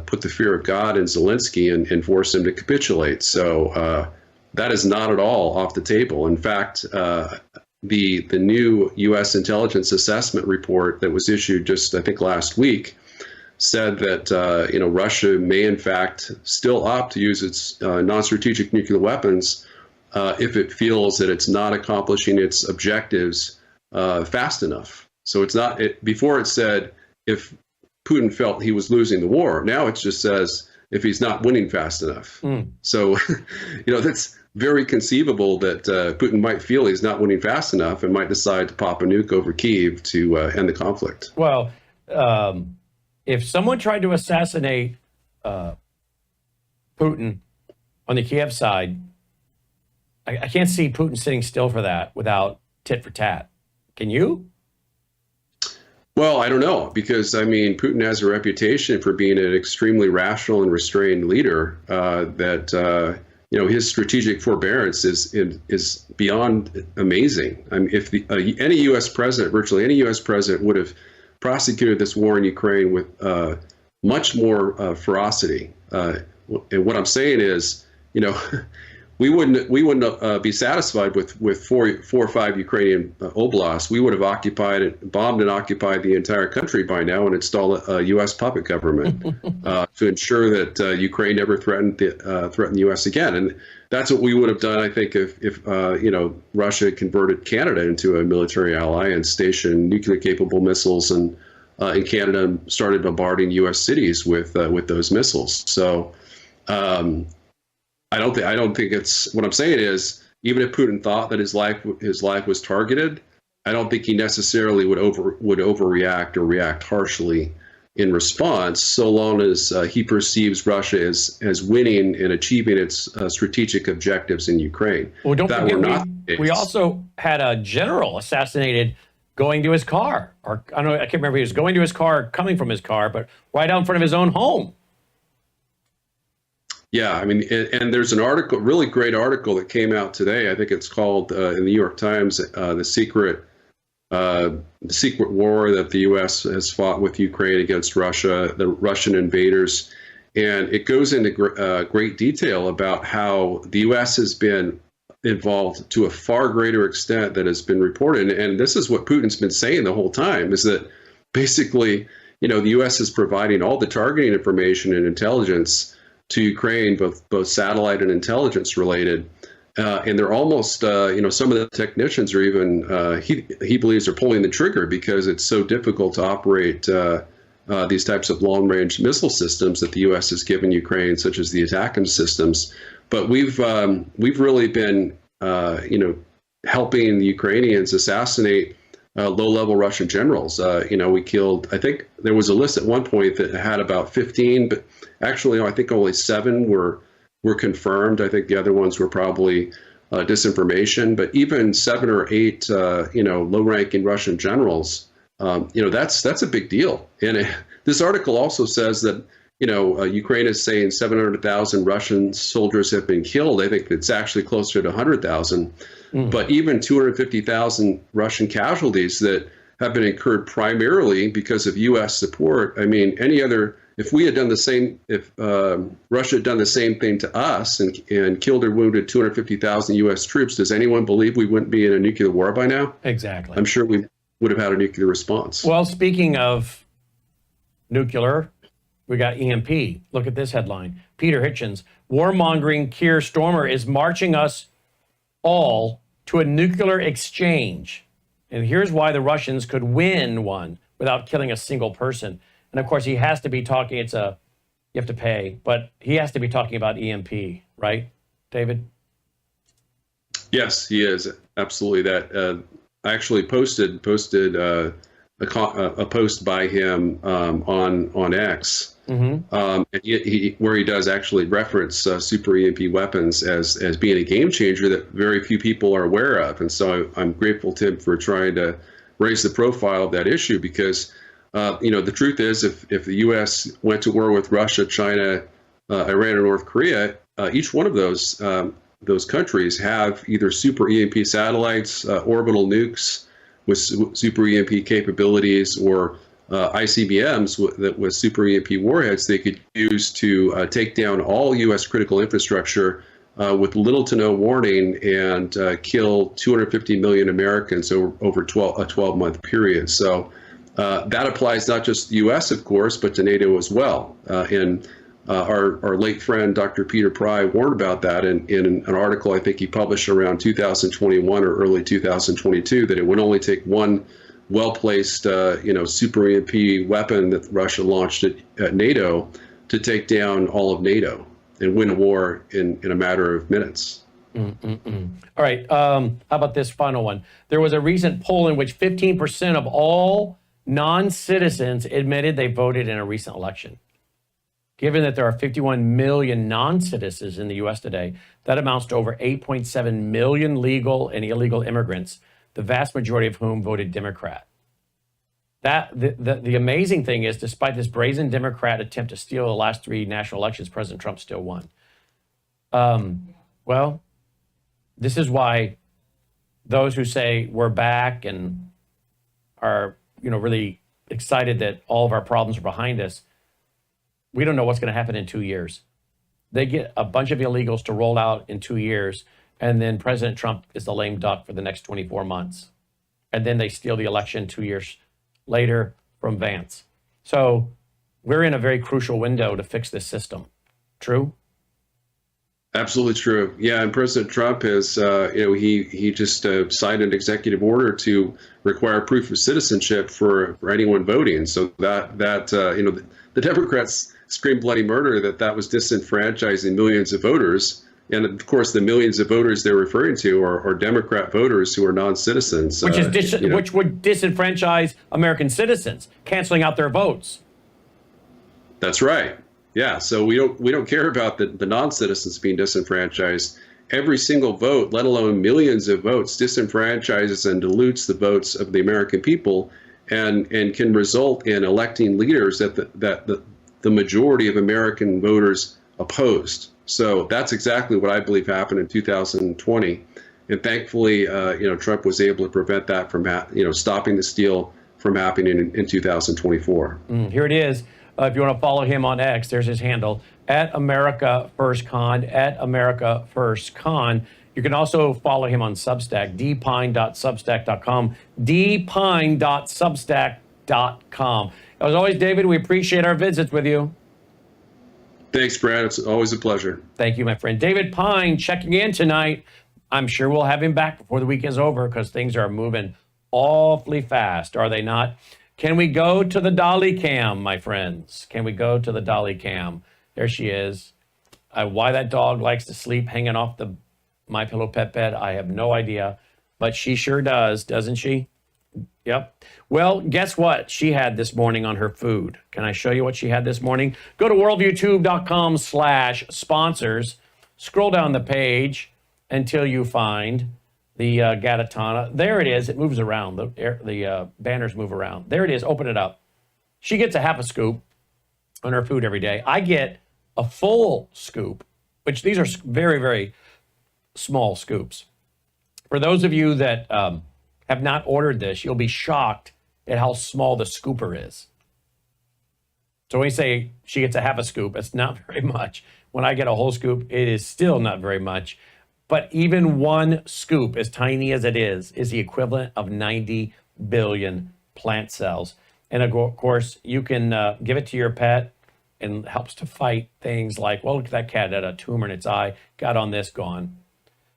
put the fear of God in Zelensky and force him to capitulate. So that is not at all off the table. In fact, the new U.S. intelligence assessment report that was issued just, I think, last week said that Russia may in fact still opt to use its non-strategic nuclear weapons if it feels that it's not accomplishing its objectives fast enough. So it's not before it said if Putin felt he was losing the war. Now it just says if he's not winning fast enough. So that's very conceivable that Putin might feel he's not winning fast enough and might decide to pop a nuke over Kyiv to end the conflict.
Well, if someone tried to assassinate Putin on the Kiev side, I can't see Putin sitting still for that without tit for tat. Can you?
Well, I don't know, because Putin has a reputation for being an extremely rational and restrained leader. His strategic forbearance is beyond amazing. If any U.S. president, virtually any U.S. president, would have prosecuted this war in Ukraine with much more ferocity. And what I'm saying is, we wouldn't be satisfied with four or five Ukrainian oblasts. We would have bombed and occupied the entire country by now and installed a U.S. puppet government to ensure that Ukraine never threatened the U.S. again. And that's what we would have done, I think, if Russia converted Canada into a military ally and stationed nuclear-capable missiles in Canada and started bombarding U.S. cities with those missiles. So. I don't think it's, what I'm saying is, even if Putin thought that his life was targeted, I don't think he necessarily would overreact or react harshly in response, so long as he perceives Russia as winning and achieving its strategic objectives in Ukraine.
Well, don't forget, we also had a general assassinated going to his car, or I can't remember if he was going to his car or coming from his car, but right out in front of his own home.
Yeah, and there's an article, really great article that came out today. I think it's called in the New York Times, the secret war that the U.S. has fought with Ukraine against Russia, the Russian invaders, and it goes into great detail about how the U.S. has been involved to a far greater extent that has been reported. And this is what Putin's been saying the whole time, is that basically, the U.S. is providing all the targeting information and intelligence to Ukraine, both satellite and intelligence related. And they're almost, some of the technicians are even, he believes, are pulling the trigger because it's so difficult to operate these types of long-range missile systems that the U.S. has given Ukraine, such as the ATACMS systems. But we've really been, helping the Ukrainians assassinate low-level Russian generals. We killed, I think there was a list at one point that had about 15, but actually I think only 7 were confirmed. I think the other ones were probably disinformation. But even 7 or 8, low-ranking Russian generals, that's a big deal. And this article also says that Ukraine is saying 700,000 Russian soldiers have been killed. I think it's actually closer to 100,000. But even 250,000 Russian casualties that have been incurred primarily because of U.S. support. I mean, if we had done the same, if Russia had done the same thing to us and killed or wounded 250,000 U.S. troops, does anyone believe we wouldn't be in a nuclear war by now?
Exactly.
I'm sure we would have had a nuclear response.
Well, speaking of nuclear, we got EMP. Look at this headline. Peter Hitchens, warmongering Keir Starmer is marching us all to a nuclear exchange. And here's why the Russians could win one without killing a single person. And of course, he has to be talking, you have to pay, but he has to be talking about EMP, right, David?
Yes, he is. Absolutely. That I actually posted a post by him on X, where he does actually reference super EMP weapons as being a game changer that very few people are aware of. And so I'm grateful to him for trying to raise the profile of that issue because, the truth is if the U.S. went to war with Russia, China, Iran, and North Korea, each one of those countries have either super EMP satellites, orbital nukes with super EMP capabilities, or ICBMs with super EMP warheads they could use to take down all U.S. critical infrastructure with little to no warning and kill 250 million Americans over a 12-month period. So that applies not just to the U.S., of course, but to NATO as well. And our late friend, Dr. Peter Pry, warned about that in an article I think he published around 2021 or early 2022, that it would only take one well-placed, super EMP weapon that Russia launched at NATO to take down all of NATO and win a war in a matter of minutes.
All right. How about this final one? There was a recent poll in which 15% of all non-citizens admitted they voted in a recent election. Given that there are 51 million non-citizens in the U.S. today, that amounts to over 8.7 million legal and illegal immigrants, the vast majority of whom voted Democrat. The amazing thing is, despite this brazen Democrat attempt to steal the last 3 national elections, President Trump still won. Well, this is why those who say we're back and are, really excited that all of our problems are behind us, we don't know what's going to happen in 2 years. They get a bunch of illegals to roll out in 2 years, and then President Trump is the lame duck for the next 24 months. And then they steal the election 2 years later from Vance. So we're in a very crucial window to fix this system. True?
Absolutely true. Yeah, and President Trump has, he just signed an executive order to require proof of citizenship for anyone voting. So the Democrats screamed bloody murder that was disenfranchising millions of voters. And of course, the millions of voters they're referring to are Democrat voters who are non-citizens.
Which would disenfranchise American citizens, canceling out their votes.
That's right. Yeah, so we don't care about the non-citizens being disenfranchised. Every single vote, let alone millions of votes, disenfranchises and dilutes the votes of the American people, and can result in electing leaders that the majority of American voters opposed. So that's exactly what I believe happened in 2020, and thankfully, Trump was able to prevent that from stopping the steal from happening in 2024.
Here it is. If you want to follow him on X, there's his handle, @AmericaFirstCon, @AmericaFirstCon. You can also follow him on Substack, dpine.substack.com, dpine.substack.com. As always, David, we appreciate our visits with you.
Thanks, Brad. It's always a pleasure.
Thank you, my friend. David Pine checking in tonight. I'm sure we'll have him back before the weekend's over because things are moving awfully fast, are they not? Can we go to the dolly cam, my friends? Can we go to the dolly cam? There she is. Why that dog likes to sleep hanging off the My Pillow pet bed, I have no idea, but she sure does, doesn't she? Yep. Well, guess what she had this morning on her food? Can I show you what she had this morning? Go to worldviewtube.com/sponsors. Scroll down the page until you find the Gatatana. There it is. It moves around. The banners move around. There it is. Open it up. She gets a half a scoop on her food every day. I get a full scoop, which these are very, very small scoops. For those of you that have not ordered this, you'll be shocked at how small the scooper is. So when we say she gets a half a scoop, it's not very much. When I get a whole scoop, it is still not very much. But even one scoop, as tiny as it is the equivalent of 90 billion plant cells. And of course, you can give it to your pet, and it helps to fight things like, well, look at that cat had a tumor in its eye, got on this, gone.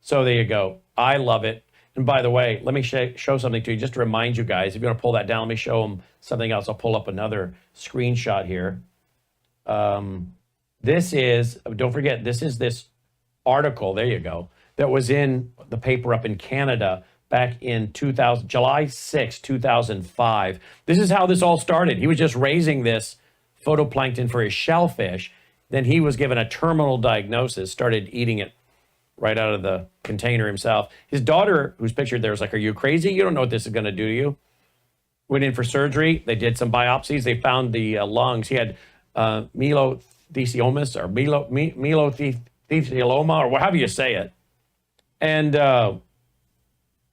So there you go. I love it. And by the way, let me show something to you, just to remind you guys. If you want to pull that down, let me show them something else. I'll pull up another screenshot here. This is, don't forget, this is this article, there you go, that was in the paper up in Canada back in July 6, 2005. This is how this all started. He was just raising this phytoplankton for his shellfish. Then he was given a terminal diagnosis, started eating it right out of the container himself. His daughter, who's pictured there, was like, are you crazy? You don't know what this is going to do to you. Went in for surgery. They did some biopsies. They found the lungs. He had melothelioma or melothelioma, or however you say it. And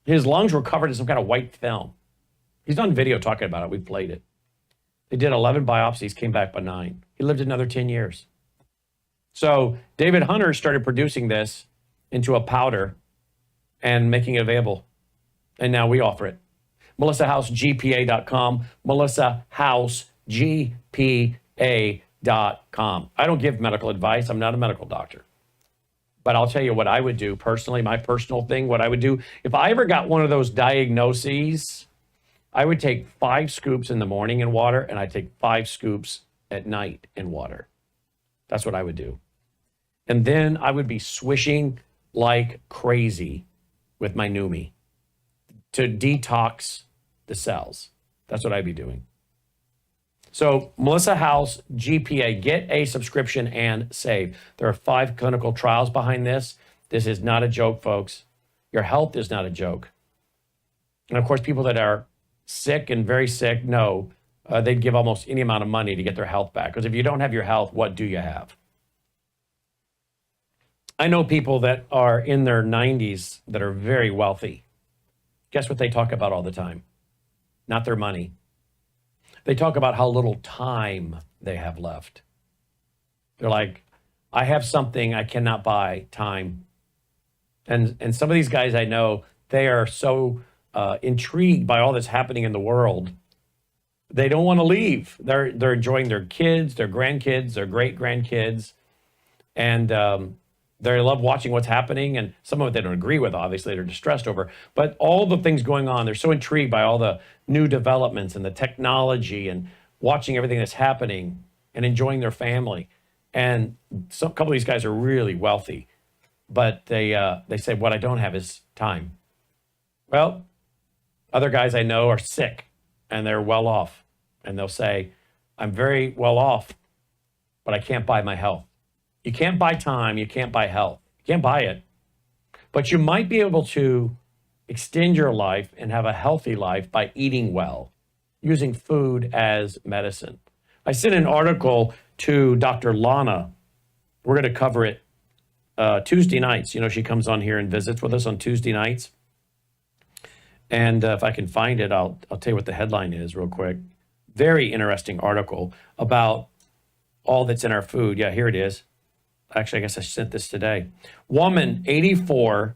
his lungs were covered in some kind of white film. He's done video talking about it. We played it. They did 11 biopsies, came back benign. He lived another 10 years. So David Hunter started producing this into a powder and making it available. And now we offer it. MelissaHouseGPA.com, MelissaHouseGPA.com. I don't give medical advice. I'm not a medical doctor. But I'll tell you what I would do personally, my personal thing, what I would do. If I ever got one of those diagnoses, I would take 5 scoops in the morning in water, and I'd take 5 scoops at night in water. That's what I would do. And then I would be swishing like crazy with my Numi to detox the cells. That's what I'd be doing. So Melissa House GPA, get a subscription and save. There are 5 clinical trials behind this. This is not a joke, folks. Your health is not a joke. And of course, people that are sick and very sick know they'd give almost any amount of money to get their health back. Because if you don't have your health, what do you have? I know people that are in their 90s that are very wealthy. Guess what they talk about all the time? Not their money. They talk about how little time they have left. They're like, I have something I cannot buy, time. And some of these guys I know, they are so intrigued by all that's happening in the world. They don't want to leave. They're enjoying their kids, their grandkids, their great-grandkids. And they love watching what's happening, and some of it they don't agree with, obviously, they're distressed over. But all the things going on, they're so intrigued by all the new developments and the technology and watching everything that's happening and enjoying their family. And a couple of these guys are really wealthy, but they say, what I don't have is time. Well, other guys I know are sick, and they're well off. And they'll say, I'm very well off, but I can't buy my health. You can't buy time, you can't buy health. You can't buy it. But you might be able to extend your life and have a healthy life by eating well, using food as medicine. I sent an article to Dr. Lana. We're going to cover it Tuesday nights. You know, she comes on here and visits with us on Tuesday nights. And if I can find it, I'll tell you what the headline is real quick. Very interesting article about all that's in our food. Yeah, here it is. Actually, I guess I sent this today. Woman, 84,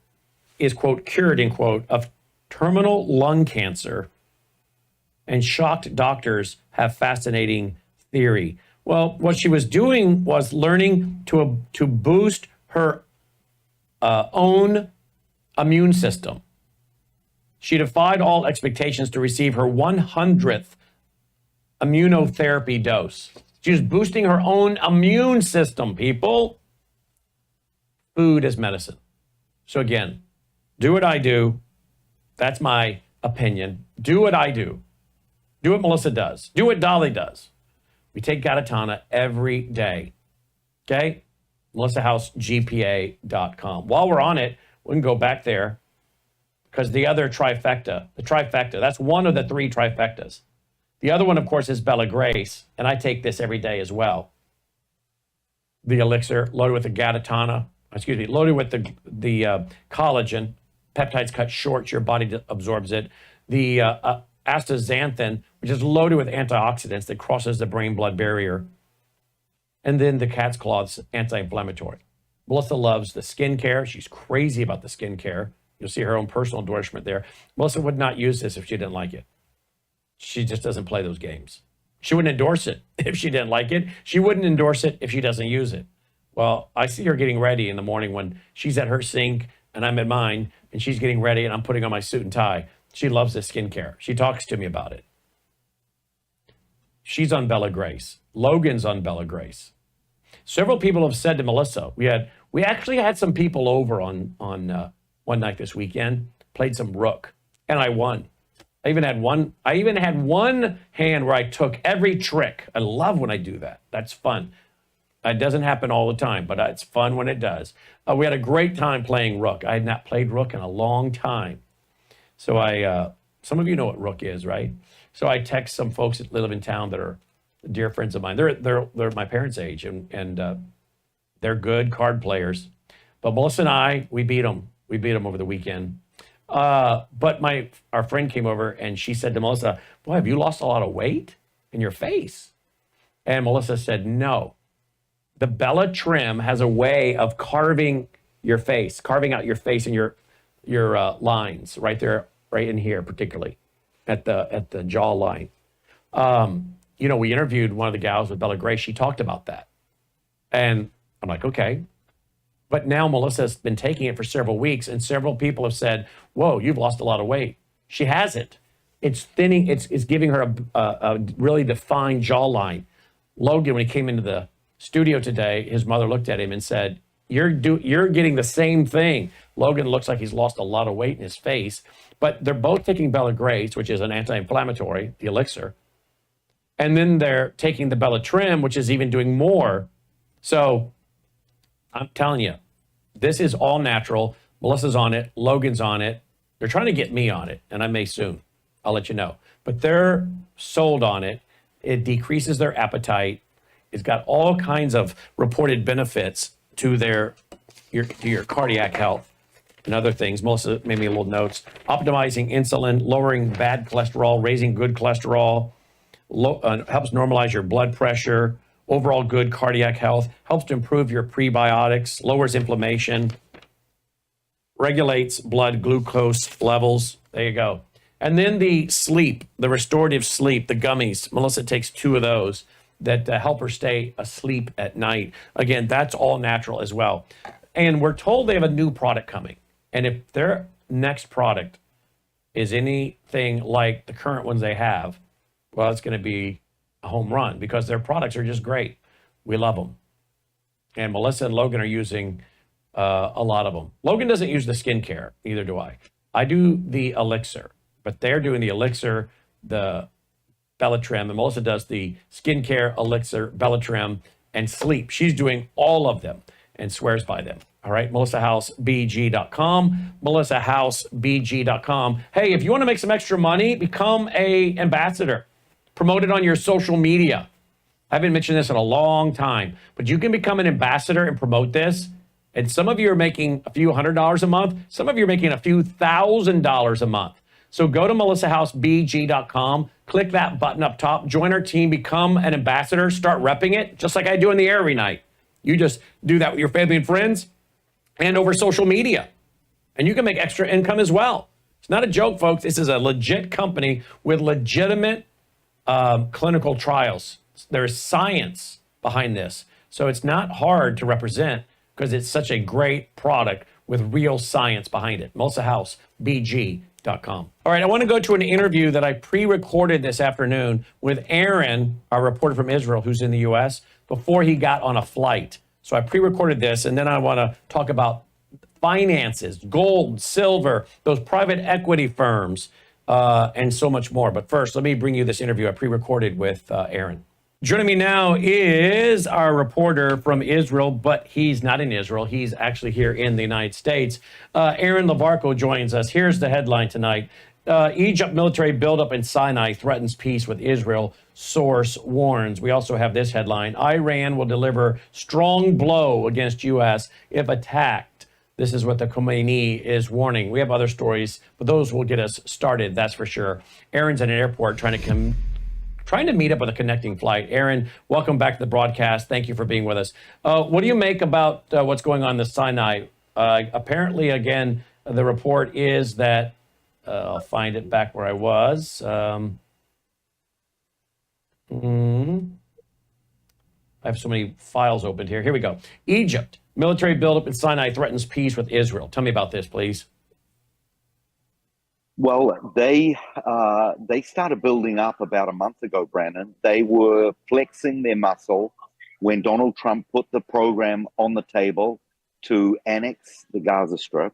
is, quote, cured, end quote, of terminal lung cancer, and shocked doctors have fascinating theory. Well, what she was doing was learning to boost her own immune system. She defied all expectations to receive her 100th immunotherapy dose. She was boosting her own immune system, people. Food is medicine. So again, do what I do. That's my opinion. Do what I do. Do what Melissa does. Do what Dolly does. We take Gatatana every day. Okay? MelissaHouseGPA.com. While we're on it, we can go back there because the other trifecta, that's one of the three trifectas. The other one, of course, is Bella Grace, and I take this every day as well. The elixir loaded with the Gatatana, loaded with the collagen, peptides cut short, your body absorbs it. The astaxanthin, which is loaded with antioxidants that crosses the brain-blood barrier. And then the cat's claws, anti-inflammatory. Melissa loves the skincare. She's crazy about the skincare. You'll see her own personal endorsement there. Melissa would not use this if she didn't like it. She just doesn't play those games. She wouldn't endorse it if she didn't like it. She wouldn't endorse it if she doesn't use it. Well, I see her getting ready in the morning when she's at her sink and I'm at mine, and she's getting ready and I'm putting on my suit and tie. She loves this skincare. She talks to me about it. She's on Bella Grace. Logan's on Bella Grace. Several people have said to Melissa, we actually had some people over on one night this weekend, played some rook, and I won. I even had one hand where I took every trick. I love when I do that. That's fun. It doesn't happen all the time, but it's fun when it does. We had a great time playing rook. I had not played rook in a long time. So some of you know what rook is, right? So I text some folks that live in town that are dear friends of mine. They're my parents' age, and they're good card players. But Melissa and I, we beat them. We beat them over the weekend. But our friend came over and she said to Melissa, "Boy, have you lost a lot of weight in your face?" And Melissa said, "No. The Bella trim has a way of carving your face, carving out your face and your lines right there, right in here, particularly at the jaw line." We interviewed one of the gals with Bella Grace. She talked about that. And I'm like, okay. But now Melissa's been taking it for several weeks, and several people have said, "Whoa, you've lost a lot of weight." She hasn't. It's thinning. It's giving her a really defined jawline. Logan, when he came into the studio today, his mother looked at him and said, You're getting the same thing. Logan looks like he's lost a lot of weight in his face, but they're both taking Bella Grace, which is an anti-inflammatory, the elixir. And then they're taking the Bella Trim, which is even doing more. So I'm telling you, this is all natural. Melissa's on it. Logan's on it. They're trying to get me on it, and I may soon. I'll let you know. But they're sold on it. It decreases their appetite. It's got all kinds of reported benefits to your cardiac health and other things. Melissa made me little notes. Optimizing insulin, lowering bad cholesterol, raising good cholesterol, helps normalize your blood pressure, overall good cardiac health, helps to improve your prebiotics, lowers inflammation, regulates blood glucose levels. There you go. And then the sleep, the restorative sleep, the gummies. Melissa takes 2 of those that help her stay asleep at night. Again, that's all natural as well. And we're told they have a new product coming. And if their next product is anything like the current ones they have, well, it's going to be a home run because their products are just great. We love them. And Melissa and Logan are using a lot of them. Logan doesn't use the skincare, neither do I. I do the elixir, but they're doing the elixir, the Bella Trim, and Melissa does the skincare, elixir, Bella Trim, and sleep. She's doing all of them and swears by them. All right, MelissaHouseBG.com, MelissaHouseBG.com. Hey, if you want to make some extra money, become a ambassador. Promote it on your social media. I haven't mentioned this in a long time, but you can become an ambassador and promote this. And some of you are making a few $100s a month. Some of you are making a few $1,000s a month. So go to MelissaHouseBG.com, click that button up top, join our team, become an ambassador, start repping it, just like I do in the air every night. You just do that with your family and friends and over social media. and you can make extra income as well. It's not a joke, folks. This is a legit company with legitimate clinical trials. There's science behind this. So it's not hard to represent because it's such a great product with real science behind it. Melissa House, BG.com. All right, I want to go to an interview that I pre-recorded this afternoon with Aaron, our reporter from Israel, who's in the U.S., before he got on a flight. So I pre-recorded this, and then I want to talk about finances, gold, silver, those private equity firms, and so much more. But first, let me bring you this interview I pre-recorded with Aaron. Joining me now is our reporter from Israel, but he's not in Israel. He's actually here in the United States. Aaron Lavarco joins us. Here's the headline tonight. Egypt military buildup in Sinai threatens peace with Israel, source warns. We also have this headline. Iran will deliver strong blow against U.S. if attacked. This is what the Khomeini is warning. We have other stories, but those will get us started, that's for sure. Aaron's at an airport trying to meet up with a connecting flight. Aaron, welcome back to the broadcast. Thank you for being with us. What do you make about what's going on in the Sinai? Apparently, again, the report is that, I'll find it back where I was. I have so many files opened here. Here we go. Egypt, military buildup in Sinai threatens peace with Israel. Tell me about this, please.
Well, they started building up about a month ago, Brandon. They were flexing their muscle when Donald Trump put the program on the table to annex the Gaza Strip.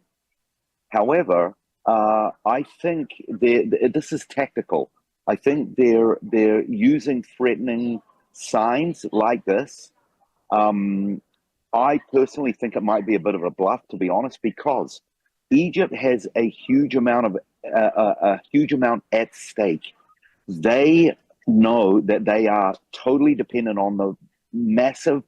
However, I think this is tactical. I think they're using threatening signs like this. I personally think it might be a bit of a bluff, to be honest, because Egypt has a huge amount at stake. They know that they are totally dependent on the massive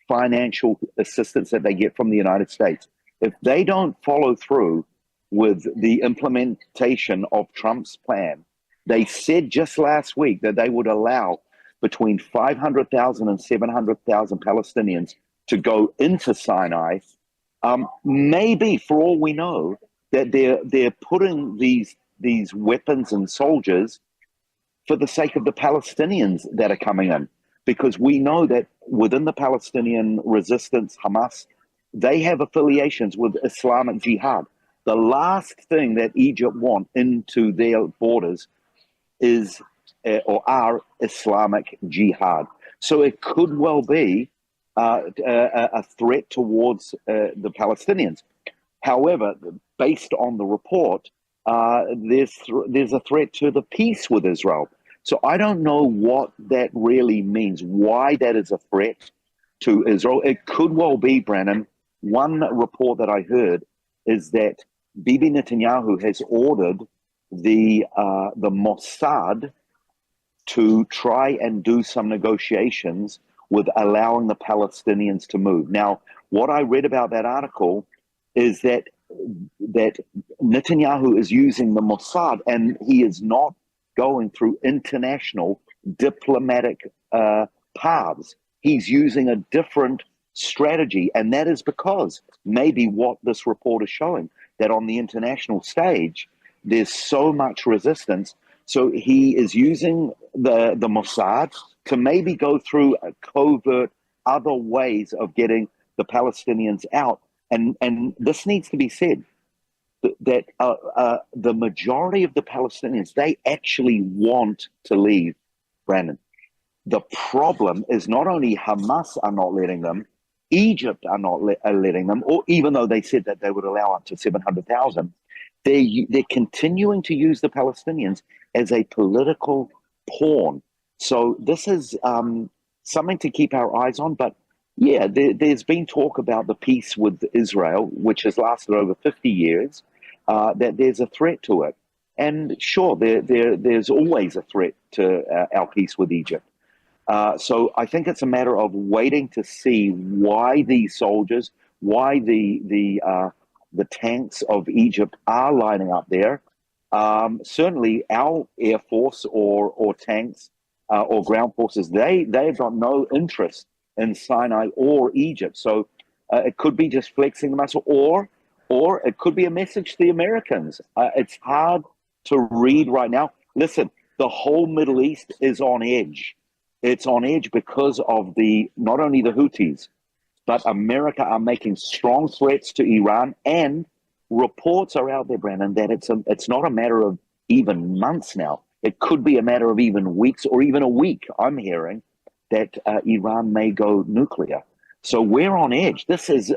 financial assistance that they get from the United States. If they don't follow through with the implementation of Trump's plan, they said just last week that they would allow between 500,000 and 700,000 Palestinians to go into Sinai. Maybe, for all we know, that they're putting these weapons and soldiers for the sake of the Palestinians that are coming in, because we know that within the Palestinian resistance, Hamas, they have affiliations with Islamic Jihad. The last thing that Egypt want into their borders is or are Islamic Jihad. So it could well be a threat towards the Palestinians. However, based on the report, there's a threat to the peace with Israel. So I don't know what that really means, why that is a threat to Israel. It could well be, Brandon. One report that I heard is that Bibi Netanyahu has ordered the Mossad to try and do some negotiations with allowing the Palestinians to move. Now, what I read about that article is that Netanyahu is using the Mossad, and he is not going through international diplomatic paths. He's using a different strategy, and that is because maybe what this report is showing, that on the international stage, there's so much resistance. So he is using the Mossad to maybe go through a covert other ways of getting the Palestinians out. And this needs to be said, that the majority of the Palestinians, they actually want to leave, Brandon. The problem is not only Hamas are not letting them, Egypt are not letting them, or even though they said that they would allow up to 700,000, they're continuing to use the Palestinians as a political pawn. So this is something to keep our eyes on. But yeah, there's been talk about the peace with Israel, which has lasted over 50 years, that there's a threat to it. And sure, there's always a threat to our peace with Egypt. So I think it's a matter of waiting to see why these soldiers, why the tanks of Egypt are lining up there. Certainly our Air Force or tanks or ground forces, they've got no interest in Sinai or Egypt. So it could be just flexing the muscle, or or it could be a message to the Americans. It's hard to read right now. Listen, the whole Middle East is on edge. It's on edge because of not only the Houthis, but America are making strong threats to Iran, and reports are out there, Brandon, that it's not a matter of even months now. It could be a matter of even weeks or even a week. I'm hearing that Iran may go nuclear. So we're on edge. This is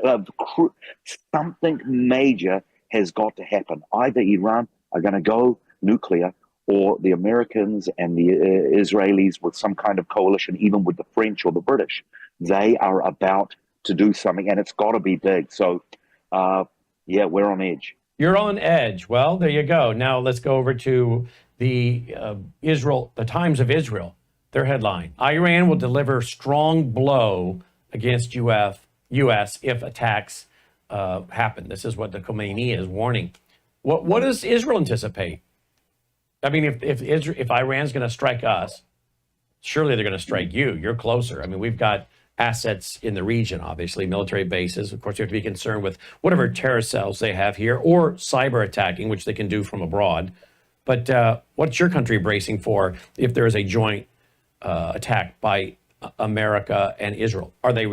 something major has got to happen. Either Iran are going to go nuclear, or the Americans and the Israelis with some kind of coalition, even with the French or the British, they are about to do something, and it's got to be big. So, yeah, we're on edge.
You're on edge. Well, there you go. Now let's go over to the Times of Israel. Their headline: Iran will deliver strong blow against U.S. if attacks happen. This is what the Khomeini is warning. What does Israel anticipate? I mean, if Iran's going to strike us, surely they're going to strike you. You're closer. I mean, we've got assets in the region, obviously, military bases. Of course, you have to be concerned with whatever terrorist cells they have here, or cyber attacking, which they can do from abroad. But what's your country bracing for if there is a joint attack by America and Israel? Are they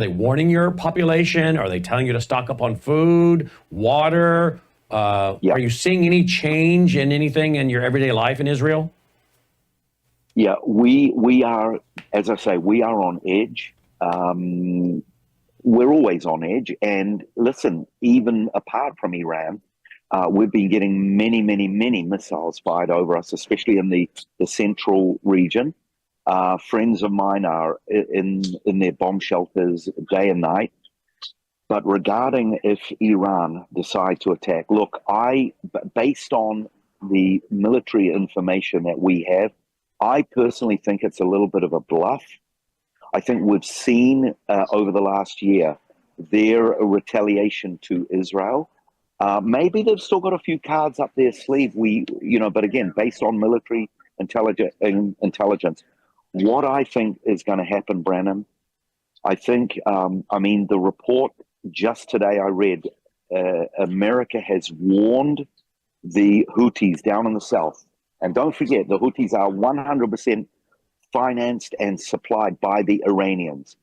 warning your population? Are they telling you to stock up on food, water? Are you seeing any change in anything in your everyday life in Israel?
Yeah, we are, as I say, we are on edge. We're always on edge. And listen, even apart from Iran, we've been getting many, many, many missiles fired over us, especially in the central region. Friends of mine are in their bomb shelters day and night. But regarding if Iran decide to attack, look, based on the military information that we have, I personally think it's a little bit of a bluff. I think we've seen over the last year their retaliation to Israel. Maybe they've still got a few cards up their sleeve. But again, based on military intelligence, what I think is going to happen, Brannon, I think, the report just today I read, America has warned the Houthis down in the south. And don't forget, the Houthis are 100% financed and supplied by the Iranians.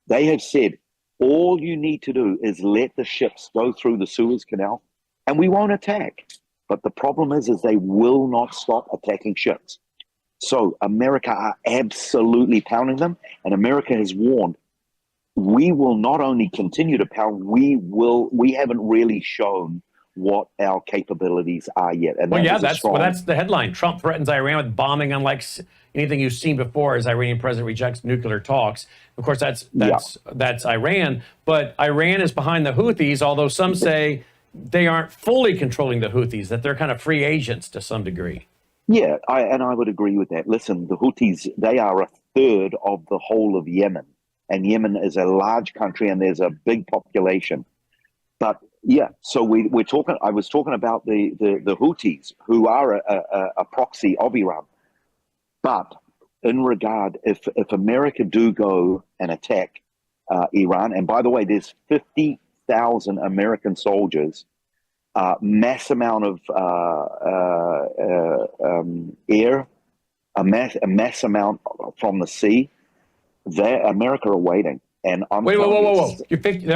They have said, all you need to do is let the ships go through the Suez Canal and we won't attack. But the problem is they will not stop attacking ships. So America are absolutely pounding them, and America has warned, we will not only continue to pound, we haven't really shown what our capabilities are yet. And
that's the headline. Trump threatens Iran with bombing unlike anything you've seen before as Iranian president rejects nuclear talks. Of course, that's Iran, but Iran is behind the Houthis, although some say they aren't fully controlling the Houthis, that they're kind of free agents to some degree.
Yeah, I would agree with that. Listen, the Houthis, they are a third of the whole of Yemen. And Yemen is a large country and there's a big population. But yeah, so we're talking, I was talking about the Houthis, who are a proxy of Iran. But in regard, if America do go and attack Iran, and by the way, there's 50,000 American soldiers, mass amount of air, a mass amount from the sea, America are waiting. And I'm
whoa.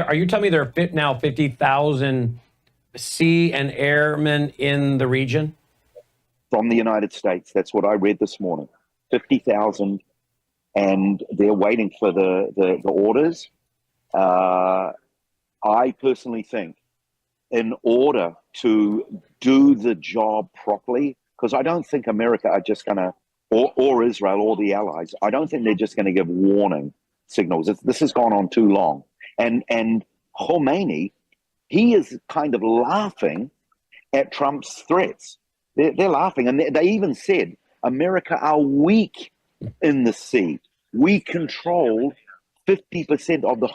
Are you telling me there are now 50,000 sea and airmen in the region?
From the United States. That's what I read this morning. 50,000, and they're waiting for the orders. I personally think in order to do the job properly, because I don't think America are just going to, or Israel or the allies, I don't think they're just going to give warning signals. This has gone on too long. And Khomeini, he is kind of laughing at Trump's threats. They're laughing. And they even said, America are weak in the sea. We control 50% of the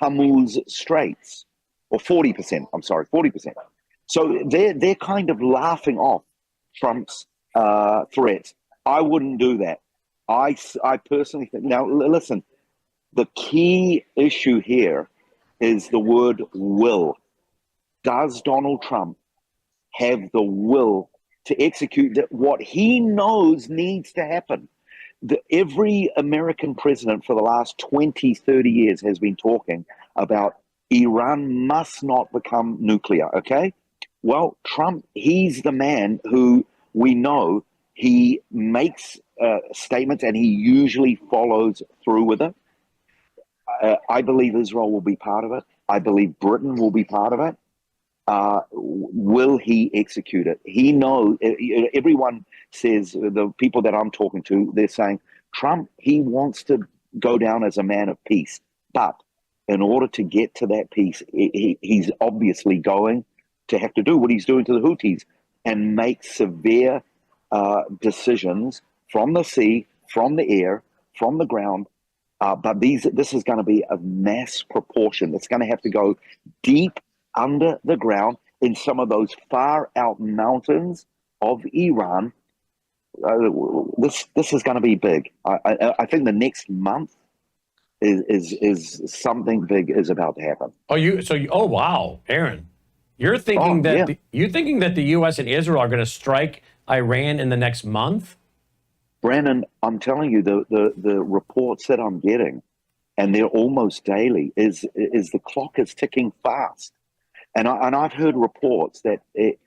Hormuz Straits, or 40%, I'm sorry, 40%. So they're kind of laughing off Trump's threats. I wouldn't do that. I personally think, now listen, the key issue here is the word will. does Donald Trump have the will to execute what he knows needs to happen? Every American president for the last 20, 30 years has been talking about Iran must not become nuclear, okay? Well, Trump, he's the man who we know he makes statements and he usually follows through with it. I believe Israel will be part of it. I believe Britain will be part of it. Will he execute it? He knows, everyone says, the people that I'm talking to, they're saying, Trump, he wants to go down as a man of peace. But in order to get to that peace, he's obviously going to have to do what he's doing to the Houthis and make severe decisions from the sea, from the air, from the ground. But this is going to be a mass proportion. It's going to have to go deep under the ground in some of those far out mountains of Iran. This is going to be big. I think the next month is something big is about to happen.
Oh wow, Aaron, you're thinking you're thinking that the U.S. and Israel are going to strike Iran in the next month?
Brandon, I'm telling you, the reports that I'm getting, and they're almost daily, is the clock is ticking fast. And I've heard reports that a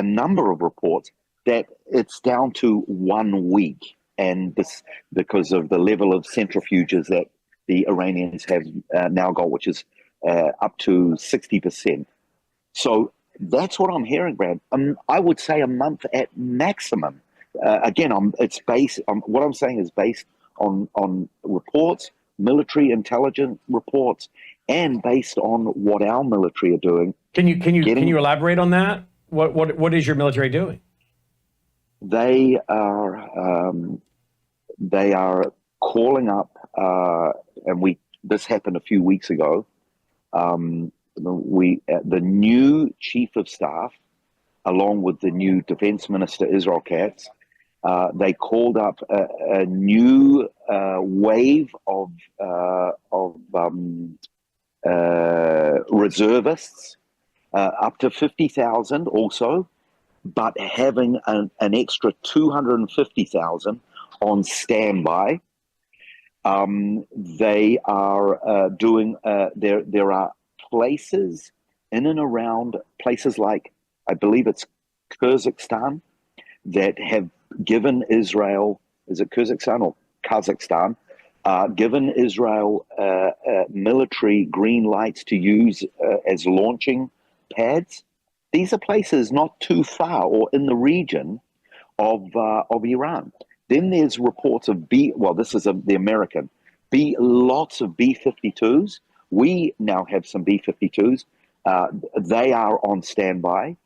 number of reports that it's down to 1 week, and this because of the level of centrifuges that the Iranians have now got, which is up to 60%. So that's what I'm hearing, Brad. I would say a month at maximum. Again, what I'm saying is based on reports, military intelligence reports, and based on what our military are doing.
Can you elaborate on that? What is your military doing?
They are calling up, and this happened a few weeks ago. The new chief of staff, along with the new defense minister Israel Katz, they called up a new wave of reservists, up to 50,000 also, but having an extra 250,000 on standby. They are doing, there are places in and around places like, I believe it's Kyrgyzstan, that have given Israel, is it Kyrgyzstan or Kazakhstan, given Israel military green lights to use as launching pads. These are places not too far or in the region of Iran. Then there's reports of this is the American, lots of B-52s. We now have some B-52s. They are on standby.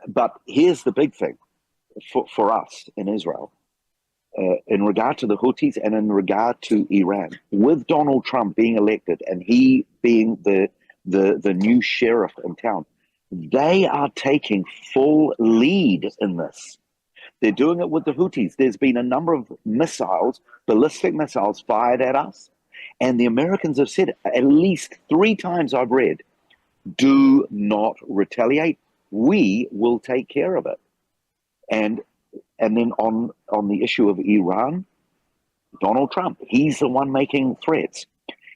But here's the big thing for us in Israel, in regard to the Houthis and in regard to Iran, with Donald Trump being elected and he being the new sheriff in town, they are taking full lead in this. They're doing it with the Houthis. There's been a number of missiles, ballistic missiles, fired at us. And the Americans have said at least 3 times I've read, do not retaliate. We will take care of it. And then on the issue of Iran, Donald Trump, he's the one making threats.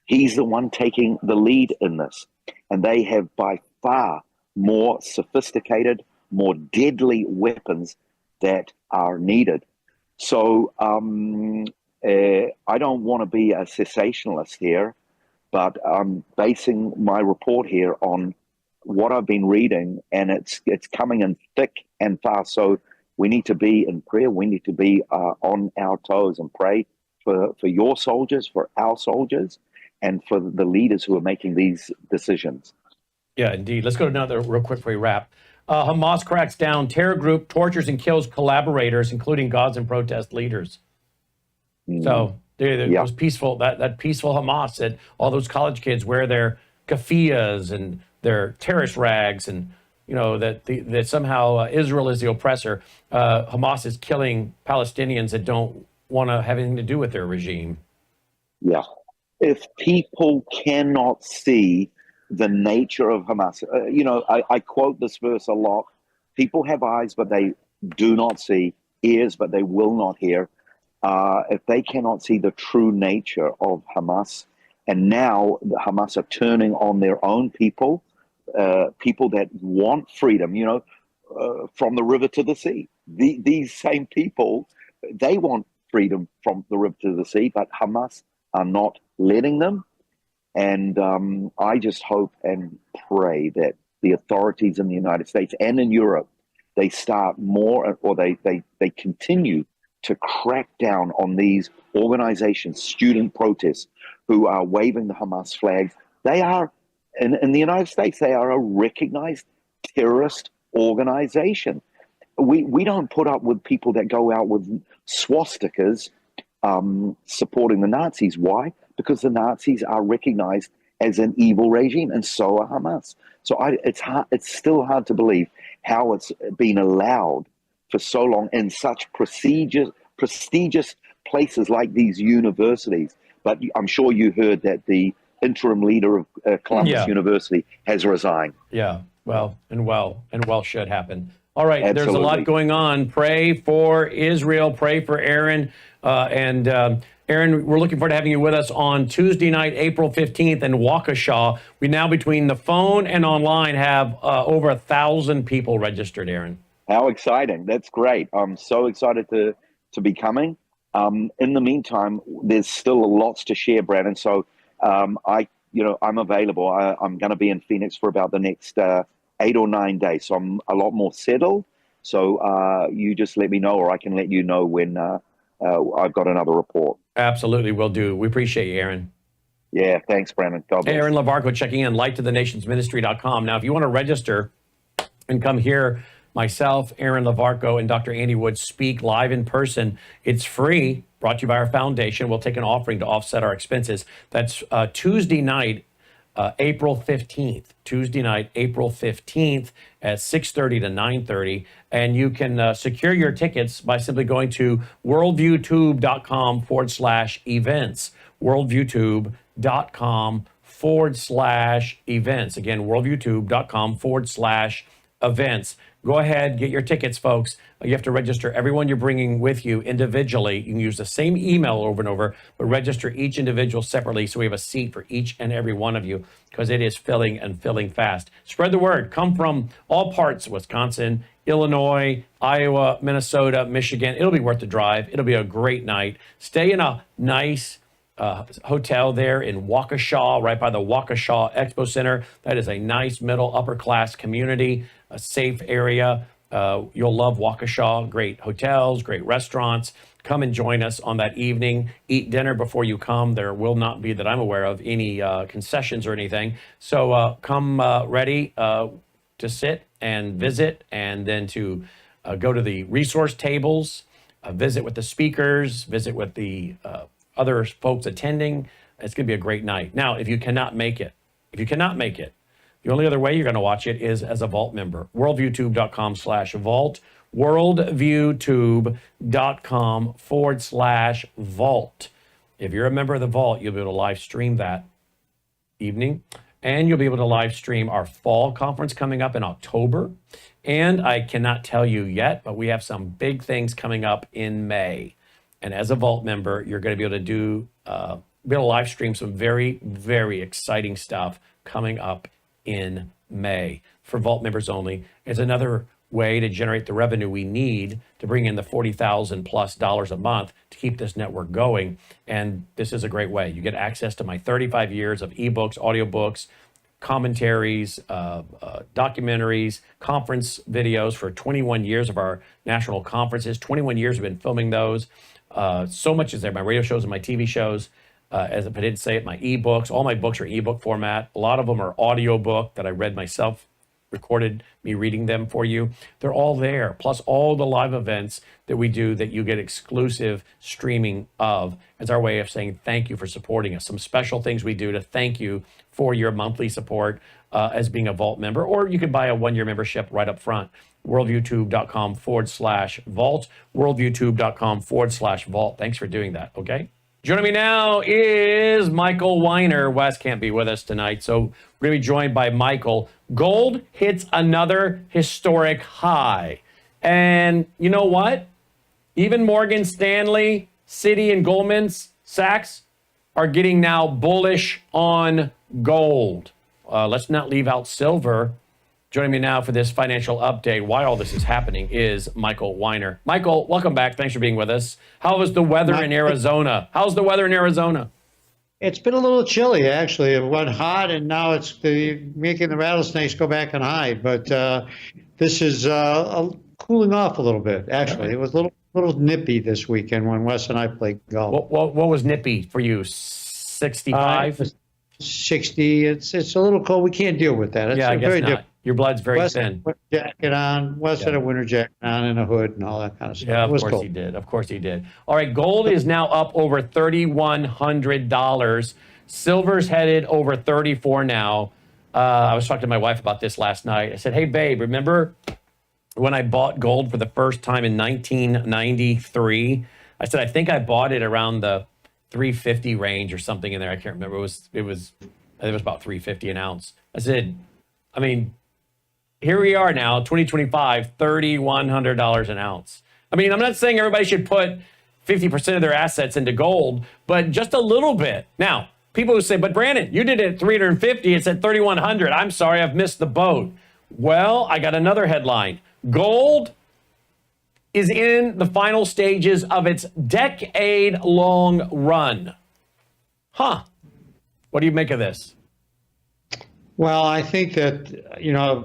He's the one taking the lead in this. And they have by far more sophisticated, more deadly weapons that are needed. So I don't want to be a sensationalist here, but I'm basing my report here on what I've been reading, and it's coming in thick and fast. So we need to be in prayer. We need to be on our toes and pray for your soldiers, for our soldiers, and for the leaders who are making these decisions.
Yeah, indeed. Let's go to another real quick before we wrap. Hamas cracks down. Terror group tortures and kills collaborators, including Gazan protest leaders. So those peaceful, that peaceful Hamas said all those college kids wear their keffiyehs and their terrorist rags, and that somehow Israel is the oppressor. Hamas is killing Palestinians that don't want to have anything to do with their regime.
Yeah. If people cannot see the nature of Hamas. I quote this verse a lot. People have eyes, but they do not see, ears, but they will not hear. If they cannot see the true nature of Hamas, and now the Hamas are turning on their own people, people that want freedom, from the river to the sea. These same people, they want freedom from the river to the sea, but Hamas are not letting them. And I just hope and pray that the authorities in the United States and in Europe, they start more, or they continue to crack down on these organizations, student protests, who are waving the Hamas flags. They are, in the United States, they are a recognized terrorist organization. We don't put up with people that go out with swastikas supporting the Nazis. Why? Because the Nazis are recognized as an evil regime, and so are Hamas. So it's still hard to believe how it's been allowed for so long in such prestigious places like these universities. But I'm sure you heard that the interim leader of Columbus University has resigned.
Yeah, well should happen. All right,
Absolutely.
There's a lot going on. Pray for Israel. Pray for Aaron. Aaron, we're looking forward to having you with us on Tuesday night, April 15th in Waukesha. We now, between the phone and online, have over 1,000 people registered, Aaron.
How exciting. That's great. I'm so excited to be coming. In the meantime, there's still lots to share, Brandon. So I'm available. I'm going to be in Phoenix for about the next 8 or 9 days. So I'm a lot more settled. So you just let me know, or I can let you know when I've got another report.
Absolutely, will do. We appreciate you, Aaron.
Yeah, thanks, Brandon. God bless.
Aaron LaVarco checking in, lighttoTheNationsMinistry.com. Now, if you want to register and come hear myself, Aaron LaVarco, and Dr. Andy Wood speak live in person, it's free, brought to you by our foundation. We'll take an offering to offset our expenses. That's Tuesday night, April 15th. Tuesday night, April 15th at 6:30 to 9:30. And you can secure your tickets by simply going to worldviewtube.com/events. worldviewtube.com/events. Again, worldviewtube.com/events. Go ahead, get your tickets, folks. You have to register everyone you're bringing with you individually. You can use the same email over and over, but register each individual separately so we have a seat for each and every one of you, because it is filling and filling fast. Spread the word. Come from all parts of Wisconsin, Illinois, Iowa, Minnesota, Michigan. It'll be worth the drive. It'll be a great night. Stay in a nice hotel there in Waukesha, right by the Waukesha Expo Center. That is a nice middle upper class community, a safe area. You'll love Waukesha. Great hotels, great restaurants. Come and join us on that evening. Eat dinner before you come. There will not be, that I'm aware of, any concessions or anything. So come ready to sit and visit, and then to go to the resource tables, visit with the speakers, visit with the other folks attending. It's going to be a great night. Now, if you cannot make it, the only other way you're going to watch it is as a Vault member. worldviewtube.com/vault. worldviewtube.com/vault. If you're a member of the Vault, you'll be able to live stream that evening, and you'll be able to live stream our fall conference coming up in October. And I cannot tell you yet, but we have some big things coming up in May. And as a Vault member, you're going to be able to be able to live stream some very, very exciting stuff coming up in May for Vault members only. It's another way to generate the revenue we need to bring in the $40,000+ a month to keep this network going. And this is a great way. You get access to my 35 years of ebooks, audiobooks, commentaries, documentaries, conference videos for 21 years of our national conferences. 21 years we've been filming those. So much is there. My radio shows and my TV shows. As I didn't say it, my ebooks. All my books are ebook format. A lot of them are audiobook that I read myself, recorded me reading them for you. They're all there, plus all the live events that we do that you get exclusive streaming of, as our way of saying thank you for supporting us. Some special things we do to thank you for your monthly support as being a Vault member, or you can buy a 1-year membership right up front. worldviewtube.com/vault. worldviewtube.com/vault. Thanks for doing that, okay? Joining me now is Michael Weiner. Wes can't be with us tonight, so we're going to be joined by Michael. Gold hits another historic high. And you know what? Even Morgan Stanley, Citi, and Goldman Sachs are getting now bullish on gold. Let's not leave out silver. Joining me now for this financial update, why all this is happening, is Michael Weiner. Michael, welcome back. Thanks for being with us. How is the weather in Arizona? How's the weather in Arizona?
It's been a little chilly, actually. It went hot, and now it's making the rattlesnakes go back and hide. But this is cooling off a little bit, actually. It was a little nippy this weekend when Wes and I played golf.
What was nippy for you? 65?
60. It's a little cold. We can't deal with that. It's
I guess
very
not.
different.
Your blood's very
Wes
thin.
had a jacket on. Wes had a winter jacket on and a hood and all that kind of stuff.
Yeah,
it was
course
cold.
he did. Of course he did. All right, gold is now up over $3,100. Silver's headed over 34 now. I was talking to my wife about this last night. I said, hey, babe, remember when I bought gold for the first time in 1993? I said, I think I bought it around the 350 range or something in there. I can't remember. It was about 350 an ounce. I said, I mean, here we are now, 2025, $3,100 an ounce. I mean, I'm not saying everybody should put 50% of their assets into gold, but just a little bit. Now, people who say, but Brandon, you did it at 350, it's at 3,100. I'm sorry, I've missed the boat. Well, I got another headline. Gold is in the final stages of its decade-long run. Huh. What do you make of this?
Well, I think that,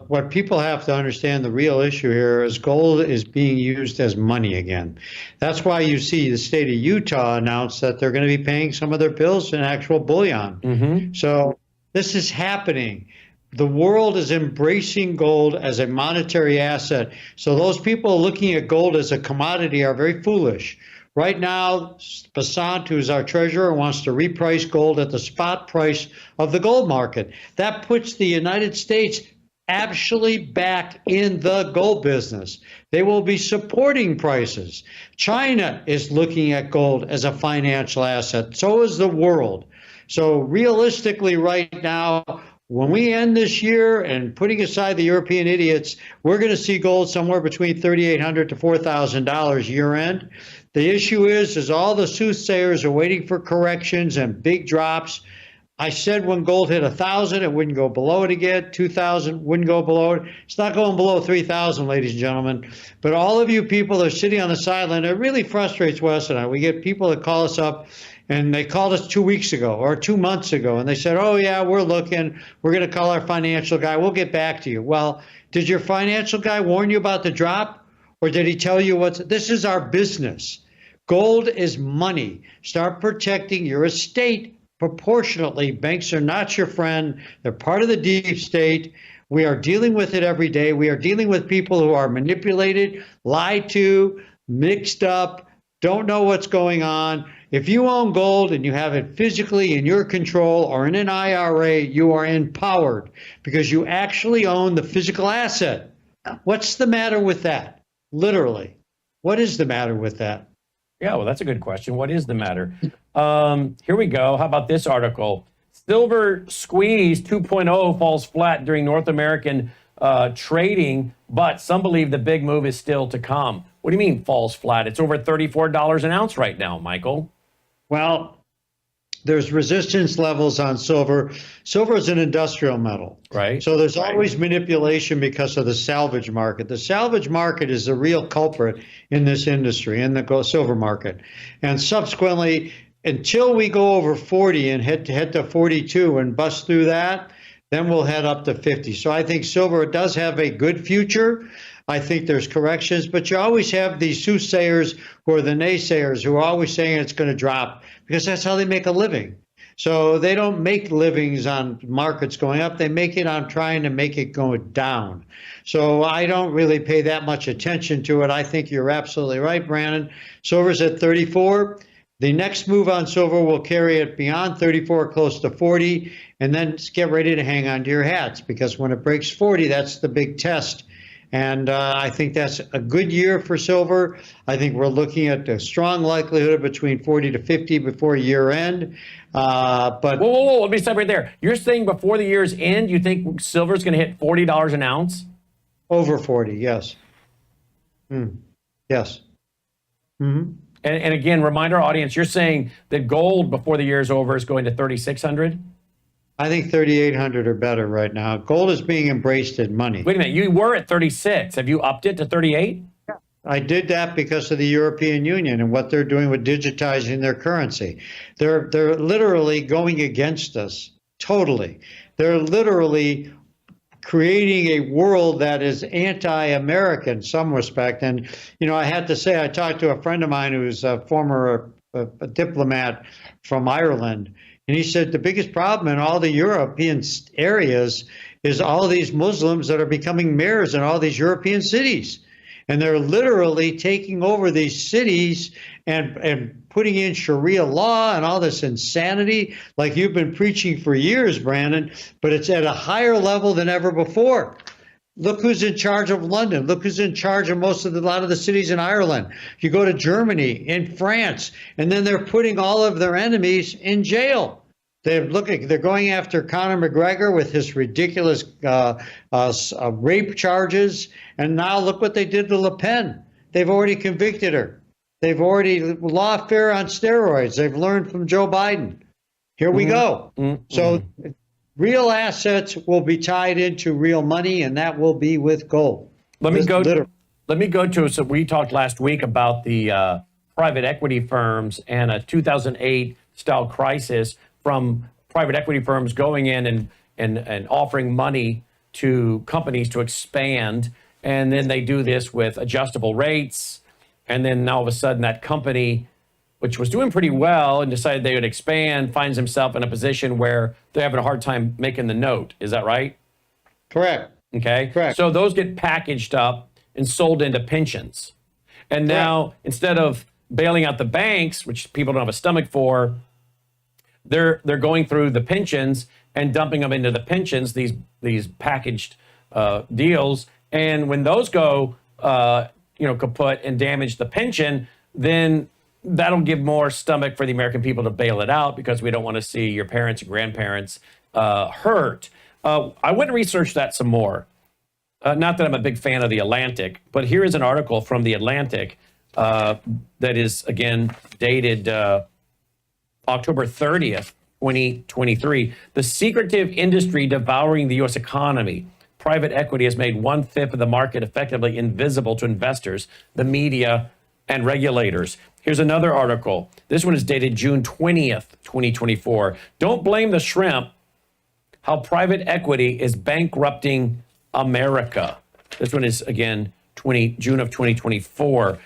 what people have to understand, the real issue here is gold is being used as money again. That's why you see the state of Utah announce that they're going to be paying some of their bills in actual bullion. Mm-hmm. So this is happening. The world is embracing gold as a monetary asset. So those people looking at gold as a commodity are very foolish. Right now, Basant, who's our treasurer, wants to reprice gold at the spot price of the gold market. That puts the United States actually back in the gold business. They will be supporting prices. China is looking at gold as a financial asset. So is the world. So realistically right now, when we end this year, and putting aside the European idiots, we're going to see gold somewhere between $3,800 to $4,000 year end. The issue is all the soothsayers are waiting for corrections and big drops. I said when gold hit 1,000, it wouldn't go below it again. 2,000 wouldn't go below it. It's not going below 3,000, ladies and gentlemen. But all of you people that are sitting on the sideline, it really frustrates Wes and I. We get people that call us up, and they called us 2 weeks ago or 2 months ago, and they said, oh, yeah, we're looking. We're going to call our financial guy. We'll get back to you. Well, did your financial guy warn you about the drop, or did he tell you this is our business? Gold is money. Start protecting your estate proportionately. Banks are not your friend. They're part of the deep state. We are dealing with it every day. We are dealing with people who are manipulated, lied to, mixed up, don't know what's going on. If you own gold and you have it physically in your control or in an IRA, you are empowered because you actually own the physical asset. What's the matter with that? Literally. What is the matter with that?
Yeah, well, that's a good question. What is the matter? Here we go. How about this article? Silver squeeze 2.0 falls flat during North American trading, but some believe the big move is still to come. What do you mean falls flat? It's over $34 an ounce right now, Michael.
Well, there's resistance levels on silver. Silver is an industrial metal.
Right.
So there's always manipulation because of the salvage market. The salvage market is the real culprit in this industry, in the silver market. And subsequently, until we go over 40 and hit to 42 and bust through that, then we'll head up to 50. So I think silver does have a good future. I think there's corrections, but you always have these soothsayers who are the naysayers who are always saying it's going to drop because that's how they make a living. So they don't make livings on markets going up. They make it on trying to make it go down. So I don't really pay that much attention to it. I think you're absolutely right, Brandon. Silver's at 34. The next move on silver will carry it beyond 34, close to 40, and then get ready to hang on to your hats because when it breaks 40, that's the big test. And I think that's a good year for silver. I think we're looking at a strong likelihood of between 40 to 50 before year end. But
whoa, let me stop right there. You're saying before the year's end, you think silver's going to hit $40 an ounce?
over 40, yes. Yes.
And again, remind our audience, you're saying that gold before the year is over is going to 3,600?
I think 3,800 or better right now. Gold is being embraced in money.
Wait a minute, you were at 36. Have you upped it to 38?
I did that because of the European Union and what they're doing with digitizing their currency. They're literally going against us, totally. They're literally creating a world that is anti-American in some respect. And, you know, I had to say, I talked to a friend of mine who's a former a diplomat from Ireland, and he said the biggest problem in all the European areas is all these Muslims that are becoming mayors in all these European cities. And they're literally taking over these cities and putting in Sharia law and all this insanity like you've been preaching for years, Brandon, but it's at a higher level than ever before. Look who's in charge of London. Look who's in charge of a lot of the cities in Ireland. You go to Germany, in France, and then they're putting all of their enemies in jail. They're going after Conor McGregor with his ridiculous rape charges. And now look what they did to Le Pen. They've already convicted her. They've already lawfare on steroids. They've learned from Joe Biden. Here we go. So real assets will be tied into real money, and that will be with gold.
Let me go to, so we talked last week about the private equity firms and a 2008 style crisis from private equity firms going in and offering money to companies to expand. And then they do this with adjustable rates. And then all of a sudden that company, which was doing pretty well and decided they would expand, finds himself in a position where they're having a hard time making the note. Is that right?
Correct.
Okay.
Correct.
So those get packaged up and sold into pensions. And now instead of bailing out the banks, which people don't have a stomach for, they're going through the pensions and dumping them into the pensions, these packaged deals. And when those go, kaput and damage the pension, then that'll give more stomach for the American people to bail it out because we don't want to see your parents and grandparents hurt. I went and researched that some more. Not that I'm a big fan of The Atlantic, but here is an article from The Atlantic that is, again, dated October 30th, 2023. The secretive industry devouring the U.S. economy. Private equity has made 1/5 of the market effectively invisible to investors, the media, and regulators. Here's another article. This one is dated June 20th, 2024. Don't blame the shrimp. How private equity is bankrupting America. This one is, again, June of 2024.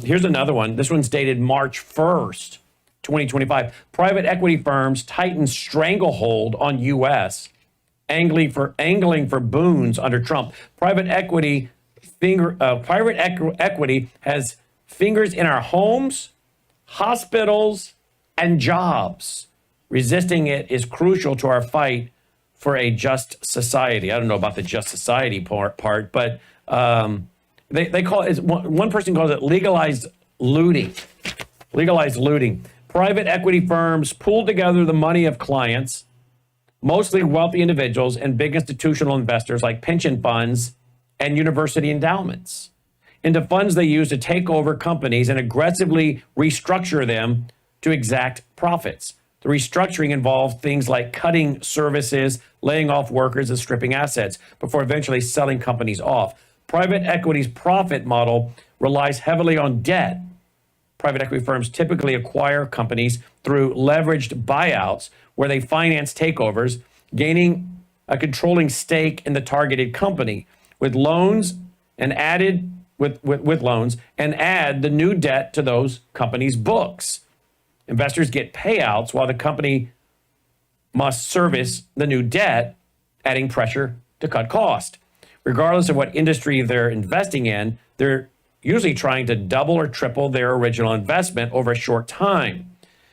Here's another one. This one's dated March 1st, 2025. Private equity firms tighten stranglehold on U.S., angling for boons under Trump. Private equity has fingers in our homes, hospitals, and jobs. Resisting it is crucial to our fight for a just society. I don't know about the just society part, but they call it, one person calls it legalized looting. Legalized looting. Private equity firms pool together the money of clients, mostly wealthy individuals and big institutional investors like pension funds and university endowments, into funds they use to take over companies and aggressively restructure them to exact profits. The restructuring involved things like cutting services, laying off workers, and stripping assets before eventually selling companies off. Private equity's profit model relies heavily on debt. Private equity firms typically acquire companies through leveraged buyouts where they finance takeovers, gaining a controlling stake in the targeted company with loans and add the new debt to those companies' books. Investors get payouts while the company must service the new debt, adding pressure to cut cost. Regardless of what industry they're investing in, they're usually trying to double or triple their original investment over a short time.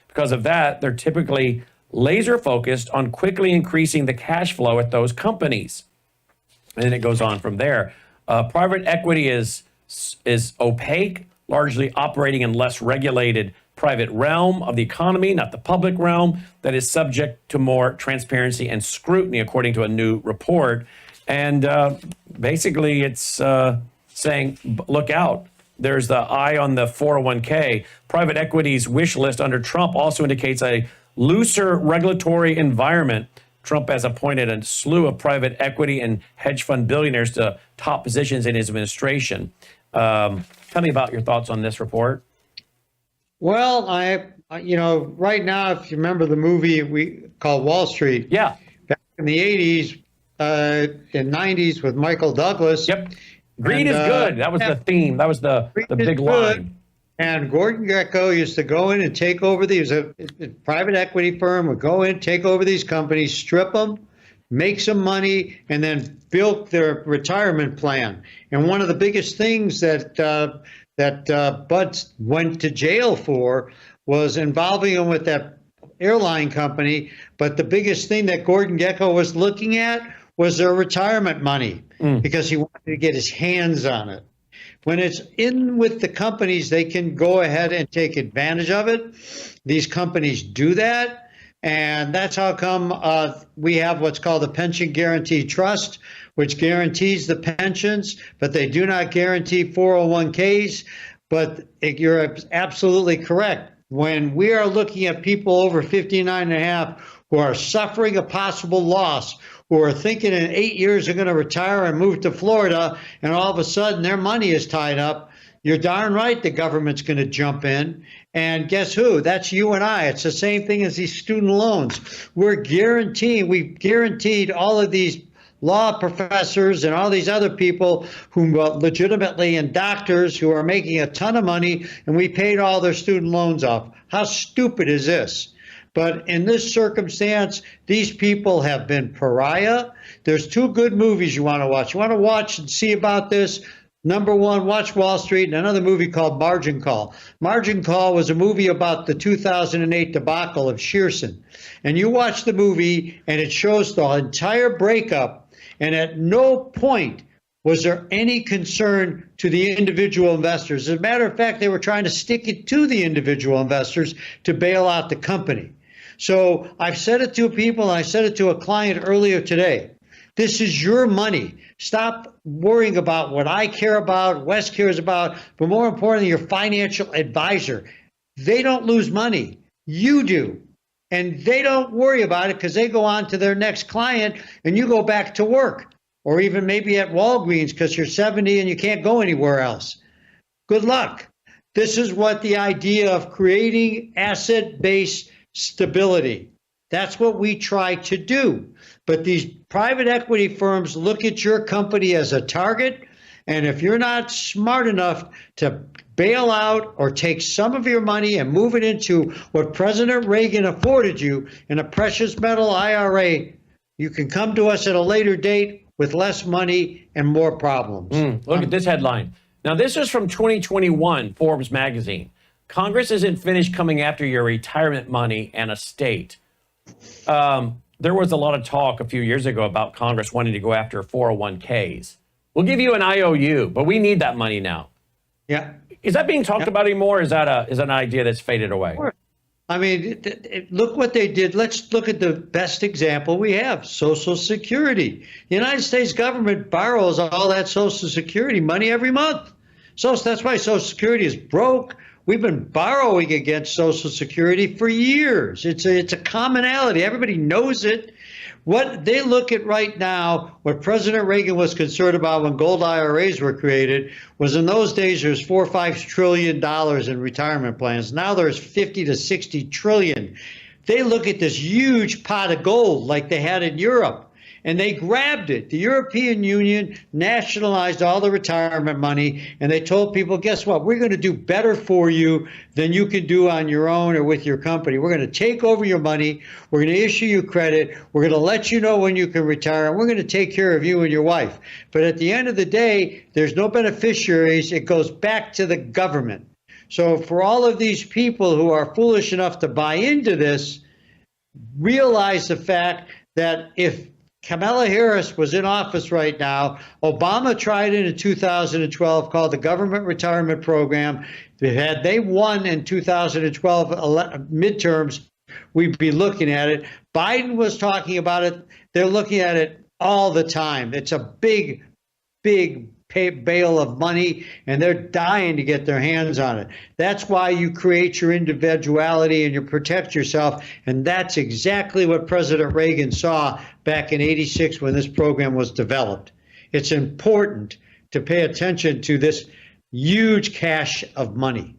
Because of that, they're typically laser focused on quickly increasing the cash flow at those companies. And then it goes on from there. Private equity is opaque, largely operating in less regulated private realm of the economy, not the public realm, that is subject to more transparency and scrutiny, according to a new report. And basically, it's saying, look out. There's the eye on the 401k. Private equity's wish list under Trump also indicates a looser regulatory environment. Trump has appointed a slew of private equity and hedge fund billionaires to top positions in his administration. Tell me about your thoughts on this report.
Well, right now, if you remember the movie we called Wall Street.
Yeah.
Back in the 80s and 90s with Michael Douglas.
Yep. Greed is good. That was the theme. That was the big line.
And Gordon Gekko used to go in and take over these. A private equity firm would go in, take over these companies, strip them, make some money, and then build their retirement plan. And one of the biggest things that Bud went to jail for was involving him with that airline company. But the biggest thing that Gordon Gekko was looking at was their retirement money because he wanted to get his hands on it. When it's in with the companies, they can go ahead and take advantage of it. These companies do that. And that's how come we have what's called the Pension Guarantee Trust, which guarantees the pensions, but they do not guarantee 401ks. But you're absolutely correct. When we are looking at people over 59 and a half who are suffering a possible loss, who are thinking in 8 years they're going to retire and move to Florida, and all of a sudden their money is tied up, you're darn right the government's going to jump in. And guess who? That's you and I. It's the same thing as these student loans. We've guaranteed all of these law professors and all these other people who legitimately, and doctors who are making a ton of money, and we paid all their student loans off. How stupid is this? But in this circumstance, these people have been pariah. There's two good movies you want to watch. You want to watch and see about this. Number one, watch Wall Street, and another movie called Margin Call. Margin Call was a movie about the 2008 debacle of Shearson. And you watch the movie, and it shows the entire breakup, and at no point was there any concern to the individual investors. As a matter of fact, they were trying to stick it to the individual investors to bail out the company. So I've said it to people, and I said it to a client earlier today. This is your money. Stop worrying about what I care about, Wes cares about, but more importantly, your financial advisor. They don't lose money. You do. And they don't worry about it because they go on to their next client and you go back to work, or even maybe at Walgreens because you're 70 and you can't go anywhere else. Good luck. This is what the idea of creating asset-based stability. That's what we try to do. But these private equity firms look at your company as a target. And if you're not smart enough to bail out or take some of your money and move it into what President Reagan afforded you in a precious metal IRA, you can come to us at a later date with less money and more problems.
Look at this headline. Now, this is from 2021, Forbes magazine. Congress isn't finished coming after your retirement money and estate. There was a lot of talk a few years ago about Congress wanting to go after 401ks. We'll give you an IOU, but we need that money now.
Yeah.
Is that being talked about anymore? Or is that an idea that's faded away?
I mean, look what they did. Let's look at the best example we have, Social Security. The United States government borrows all that Social Security money every month. So that's why Social Security is broke. We've been borrowing against Social Security for years. It's a commonality. Everybody knows it. What they look at right now, what President Reagan was concerned about when gold IRAs were created, was in those days there's $4 or $5 trillion in retirement plans. Now there's 50 to 60 trillion. They look at this huge pot of gold like they had in Europe, and they grabbed it. The European Union nationalized all the retirement money, and they told people, guess what? We're going to do better for you than you can do on your own or with your company. We're going to take over your money. We're going to issue you credit. We're going to let you know when you can retire, and we're going to take care of you and your wife. But at the end of the day, there's no beneficiaries. It goes back to the government. So for all of these people who are foolish enough to buy into this, realize the fact that if Kamala Harris was in office right now. Obama tried it in 2012 called the Government Retirement Program. Had they won in 2012 midterms, we'd be looking at it. Biden was talking about it. They're looking at it all the time. It's a big, big bale of money, and they're dying to get their hands on it. That's why you create your individuality and you protect yourself. And that's exactly what President Reagan saw back in '86 when this program was developed. It's important to pay attention to this huge cache of money.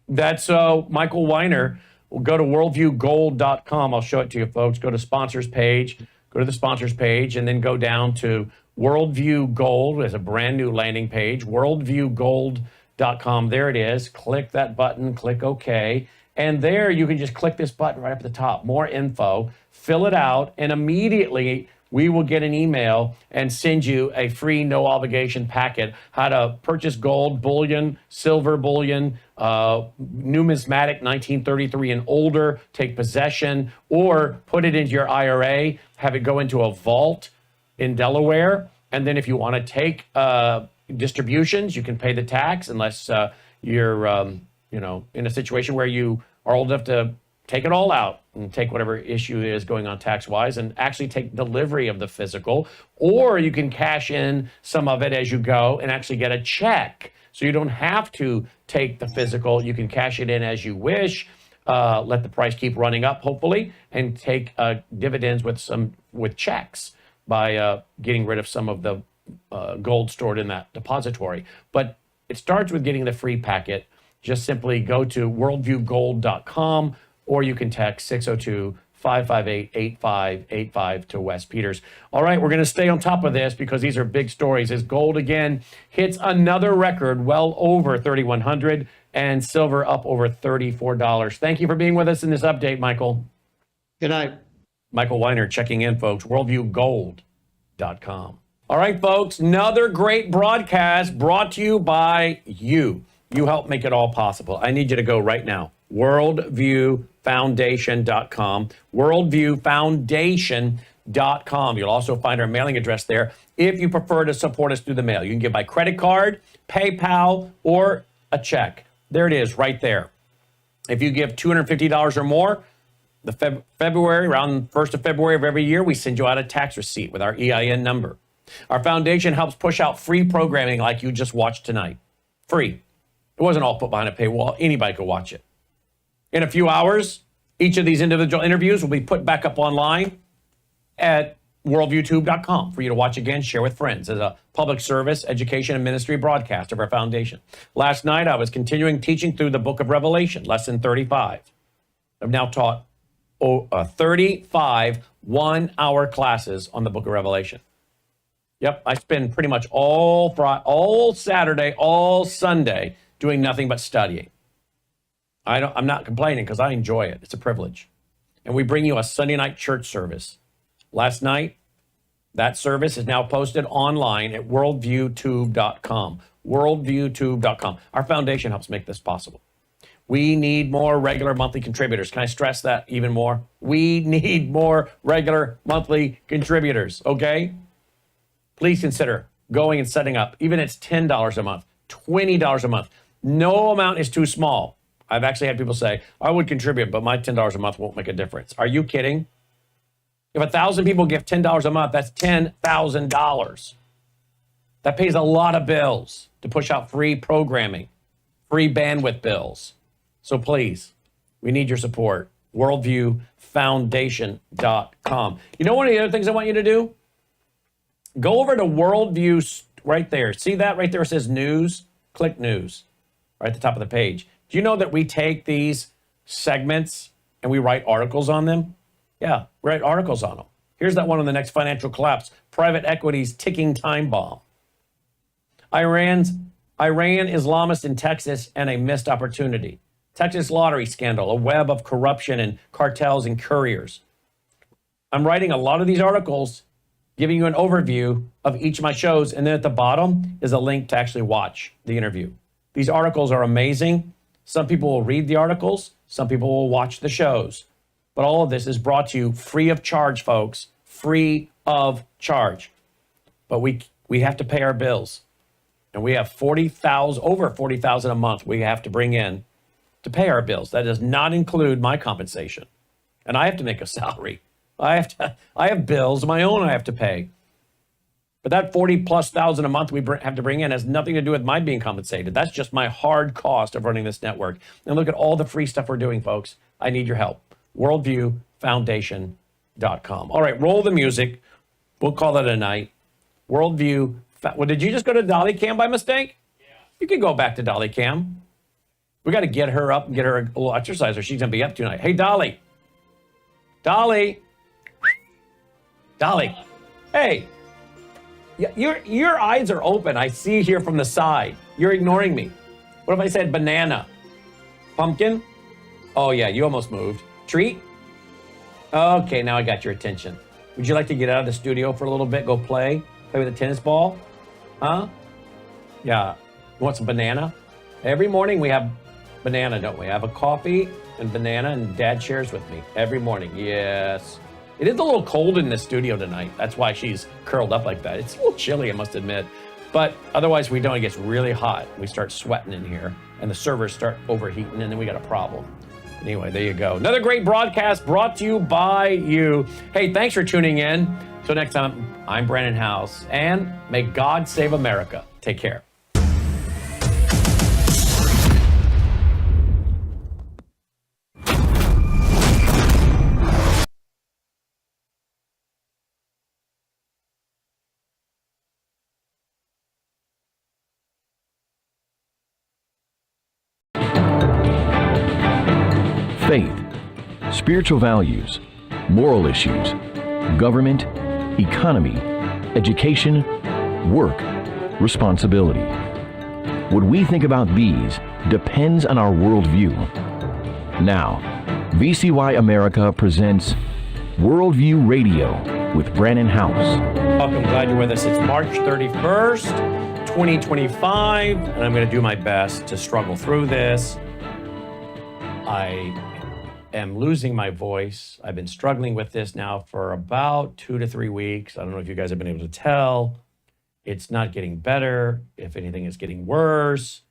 That's Michael Weiner. We'll go to worldviewgold.com. I'll show it to you, folks. Go to sponsors page, go to the sponsors page, and then go down to Worldview Gold. There's a brand new landing page, worldviewgold.com. There it is. Click that button, click OK. And there you can just click this button right up at the top, more info, fill it out, and immediately we will get an email and send you a free, no obligation packet, how to purchase gold, bullion, silver bullion, numismatic 1933 and older, take possession, or put it into your IRA, have it go into a vault in Delaware. And then if you want to take distributions, you can pay the tax unless you're in a situation where you are old enough to take it all out and take whatever issue is going on tax-wise and actually take delivery of the physical. Or you can cash in some of it as you go and actually get a check. So you don't have to take the physical. You can cash it in as you wish, let the price keep running up, hopefully, and take dividends with checks by getting rid of some of the gold stored in that depository. But it starts with getting the free packet. Just simply go to worldviewgold.com, or you can text 602-558-8585 to Wes Peters. All right, we're going to stay on top of this because these are big stories. As gold again hits another record, well over 3,100, and silver up over $34. Thank you for being with us in this update, Michael.
Good night.
Michael Weiner checking in, folks. Worldviewgold.com. All right, folks, another great broadcast brought to you by you. You help make it all possible. I need you to go right now. Worldviewfoundation.com. Worldviewfoundation.com. You'll also find our mailing address there if you prefer to support us through the mail. You can give by credit card, PayPal, or a check. There it is right there. If you give $250 or more, the February, around 1st of February of every year, we send you out a tax receipt with our EIN number. Our foundation helps push out free programming like you just watched tonight. Free. It wasn't all put behind a paywall. Anybody could watch it. In a few hours, each of these individual interviews will be put back up online at worldviewtube.com for you to watch again, share with friends as a public service, education, and ministry broadcast of our foundation. Last night, I was continuing teaching through the book of Revelation, lesson 35. I've now taught 35 one-hour classes on the book of Revelation. Yep, I spend pretty much all Saturday, all Sunday doing nothing but studying. I'm not complaining because I enjoy it. It's a privilege. And we bring you a Sunday night church service. Last night, that service is now posted online at worldviewtube.com. Worldviewtube.com. Our foundation helps make this possible. We need more regular monthly contributors. Can I stress that even more? We need more regular monthly contributors, okay? Please consider going and setting up, even if it's $10 a month, $20 a month. No amount is too small. I've actually had people say, I would contribute, but my $10 a month won't make a difference. Are you kidding? If 1,000 people give $10 a month, that's $10,000. That pays a lot of bills to push out free programming, free bandwidth bills. So please, we need your support. Worldviewfoundation.com. You know one of the other things I want you to do? Go over to Worldview right there. See that right there? It says news. Click news right at the top of the page. Do you know that we take these segments and we write articles on them? Yeah, we write articles on them. Here's that one on the next financial collapse. Private equity's ticking time bomb. Iran Islamist in Texas and a missed opportunity. Texas lottery scandal, a web of corruption and cartels and couriers. I'm writing a lot of these articles, giving you an overview of each of my shows, and then at the bottom is a link to actually watch the interview. These articles are amazing. Some people will read the articles, some people will watch the shows. But all of this is brought to you free of charge, folks. free of charge. But we have to pay our bills. And we have over 40,000 a month we have to bring in to pay our bills. That does not include my compensation. And I have to make a salary. I have bills of my own I have to pay. But that 40,000+ a month we have to bring in has nothing to do with my being compensated. That's just my hard cost of running this network. And look at all the free stuff we're doing, folks. I need your help. WorldviewFoundation.com. All right, roll the music. We'll call it a night. Worldview. Well, did you just go to Dolly Cam by mistake? Yeah. You can go back to Dolly Cam. We got to get her up and get her a little exercise or she's going to be up tonight. Hey, Dolly. Dolly. Dolly. Hey. Your eyes are open. I see here from the side. You're ignoring me. What if I said banana? Pumpkin? Oh, yeah, you almost moved. Treat? Okay, now I got your attention. Would you like to get out of the studio for a little bit, go play with a tennis ball? Huh? Yeah. You want some banana? Every morning we have banana, don't we? I have a coffee and banana, and Dad shares with me every morning. Yes. It is a little cold in the studio tonight. That's why she's curled up like that. It's a little chilly, I must admit. But otherwise we don't. It gets really hot. We start sweating in here, and the servers start overheating, and then we got a problem. Anyway, there you go. Another great broadcast brought to you by you. Hey, thanks for tuning in. Till next time, I'm Brandon House, and may God save America. Take care.
Faith, spiritual values, moral issues, government, economy, education, work, responsibility. What we think about these depends on our worldview. Now, VCY America presents Worldview Radio with Brandon House.
Welcome, glad you're with us. It's March 31st, 2025, and I'm going to do my best to struggle through this. I am losing my voice. I've been struggling with this now for about 2 to 3 weeks. I don't know if you guys have been able to tell. It's not getting better. If anything, it's getting worse.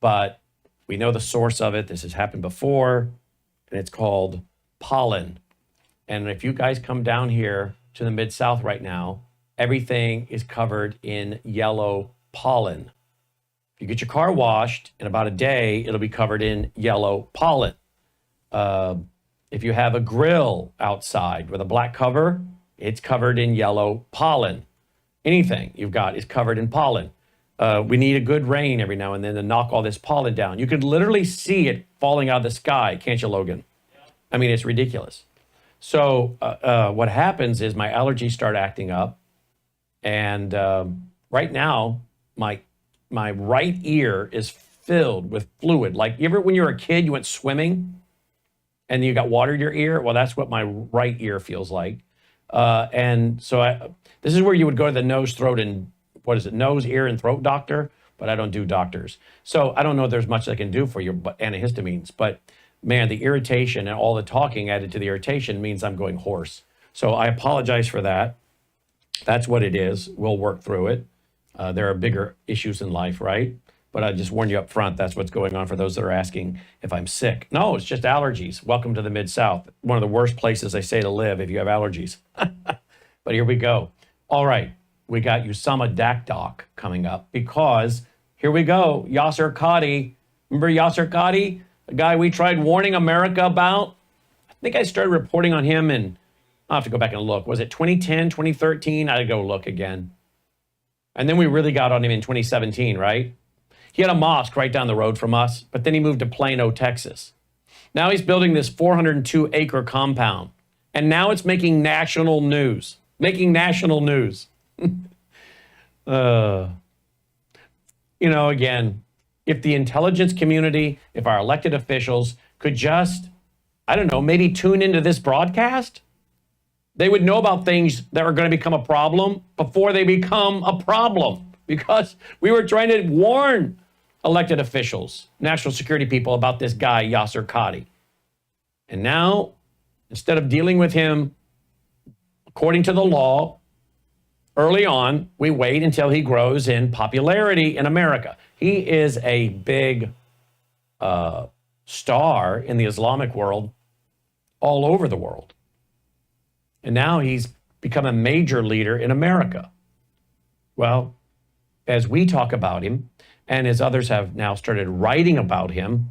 But we know the source of it. This has happened before, and it's called pollen. And if you guys come down here to the Mid-South right now, everything is covered in yellow pollen. If you get your car washed, in about a day, it'll be covered in yellow pollen. If you have a grill outside with a black cover, it's covered in yellow pollen. Anything you've got is covered in pollen. We need a good rain every now and then to knock all this pollen down. You could literally see it falling out of the sky, can't you, Logan? I mean, it's ridiculous. So what happens is my allergies start acting up. And right now, my right ear is filled with fluid. Like, you ever, when you were a kid, you went swimming and you got water in your ear? Well, that's what my right ear feels like. And so this is where you would go to the nose, throat, and nose, ear, and throat doctor, but I don't do doctors. So I don't know if there's much I can do for your antihistamines, but man, the irritation and all the talking added to the irritation means I'm going hoarse. So I apologize for that. That's what it is. We'll work through it. There are bigger issues in life, right? But I just warn you up front, that's what's going on for those that are asking if I'm sick. No, it's just allergies. Welcome to the Mid-South. One of the worst places they say to live if you have allergies. But here we go. All right, we got Usama Dakdoc coming up because here we go. Yasser Qadi. Remember Yasser Qadi? The guy we tried warning America about? I think I started reporting on him in, I'll have to go back and look. Was it 2010, 2013? I'd go look again. And then we really got on him in 2017, right? He had a mosque right down the road from us, but then he moved to Plano, Texas. Now he's building this 402-acre compound, and now it's making national news. Making national news. Again, if the intelligence community, if our elected officials could just, I don't know, maybe tune into this broadcast, they would know about things that are going to become a problem before they become a problem. Because we were trying to warn elected officials, national security people, about this guy, Yasser Qadi. And now, instead of dealing with him according to the law, early on, we wait until he grows in popularity in America. He is a big star in the Islamic world, all over the world. And now he's become a major leader in America. Well, as we talk about him, and as others have now started writing about him,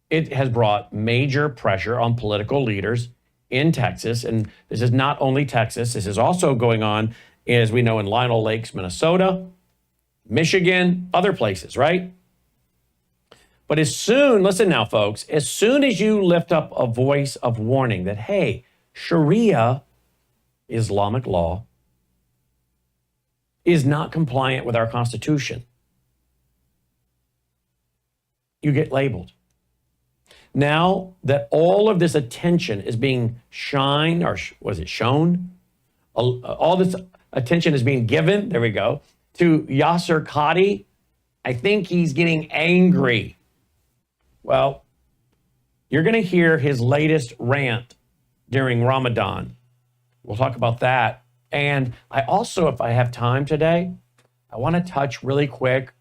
it has brought major pressure on political leaders in Texas. And this is not only Texas, this is also going on, as we know, in Lionel Lakes, Minnesota, Michigan, other places, right? But as soon, listen now, folks, as soon as you lift up a voice of warning that, hey, Sharia, Islamic law, is not compliant with our Constitution, you get labeled. Now that all of this attention is being shined, or was it shown? All this attention is being given, there we go, to Yasser Qadi, I think he's getting angry. Well, you're going to hear his latest rant during Ramadan. We'll talk about that. And I also, if I have time today, I want to touch really quick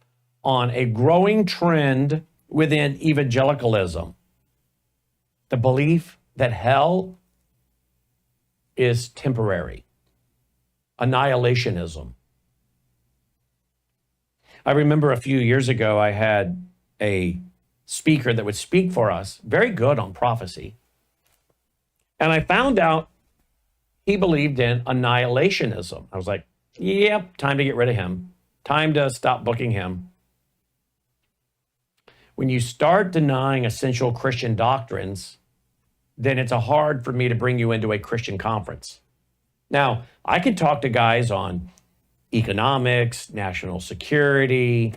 on a growing trend within evangelicalism. The belief that hell is temporary. Annihilationism. I remember a few years ago, I had a speaker that would speak for us, very good on prophecy. And I found out he believed in annihilationism. I was like, yep, time to get rid of him. Time to stop booking him. When you start denying essential Christian doctrines, then it's hard for me to bring you into a Christian conference. Now, I could talk to guys on economics, national security,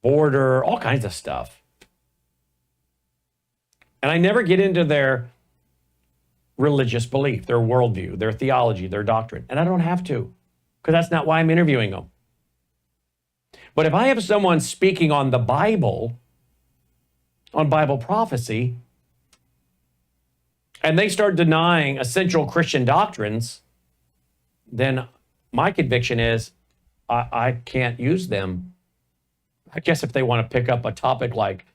border, all kinds of stuff. And I never get into their religious belief, their worldview, their theology, their doctrine. And I don't have to, because that's not why I'm interviewing them. But if I have someone speaking on the Bible, on Bible prophecy, and they start denying essential Christian doctrines, then my conviction is I can't use them. I guess if they want to pick up a topic like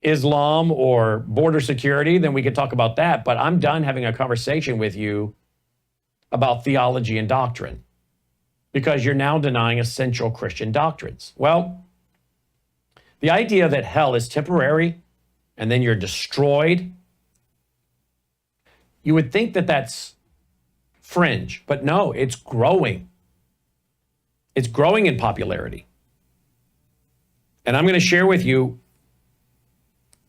Islam or border security, then we could talk about that. But I'm done having a conversation with you about theology and doctrine because you're now denying essential Christian doctrines. Well, the idea that hell is temporary and then you're destroyed, you would think that that's fringe, but no, it's growing. It's growing in popularity. And I'm going to share with you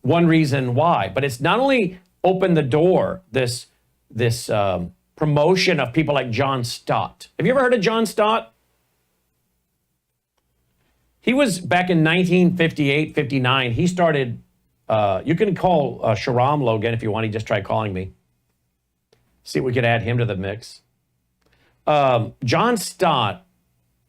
one reason why, but it's not only opened the door, this promotion of people like John Stott. Have you ever heard of John Stott? He was back in 1958, 59. He started, you can call Sharam Logan if you want. He just tried calling me. See if we could add him to the mix. John Stott,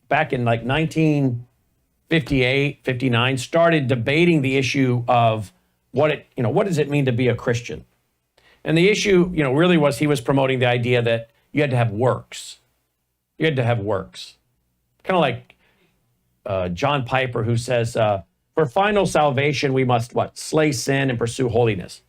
back in like 1958, 59, started debating the issue of what does it mean to be a Christian? And the issue, really was he was promoting the idea that you had to have works. You had to have works. Kind of like John Piper, who says, for final salvation, we must, slay sin and pursue holiness.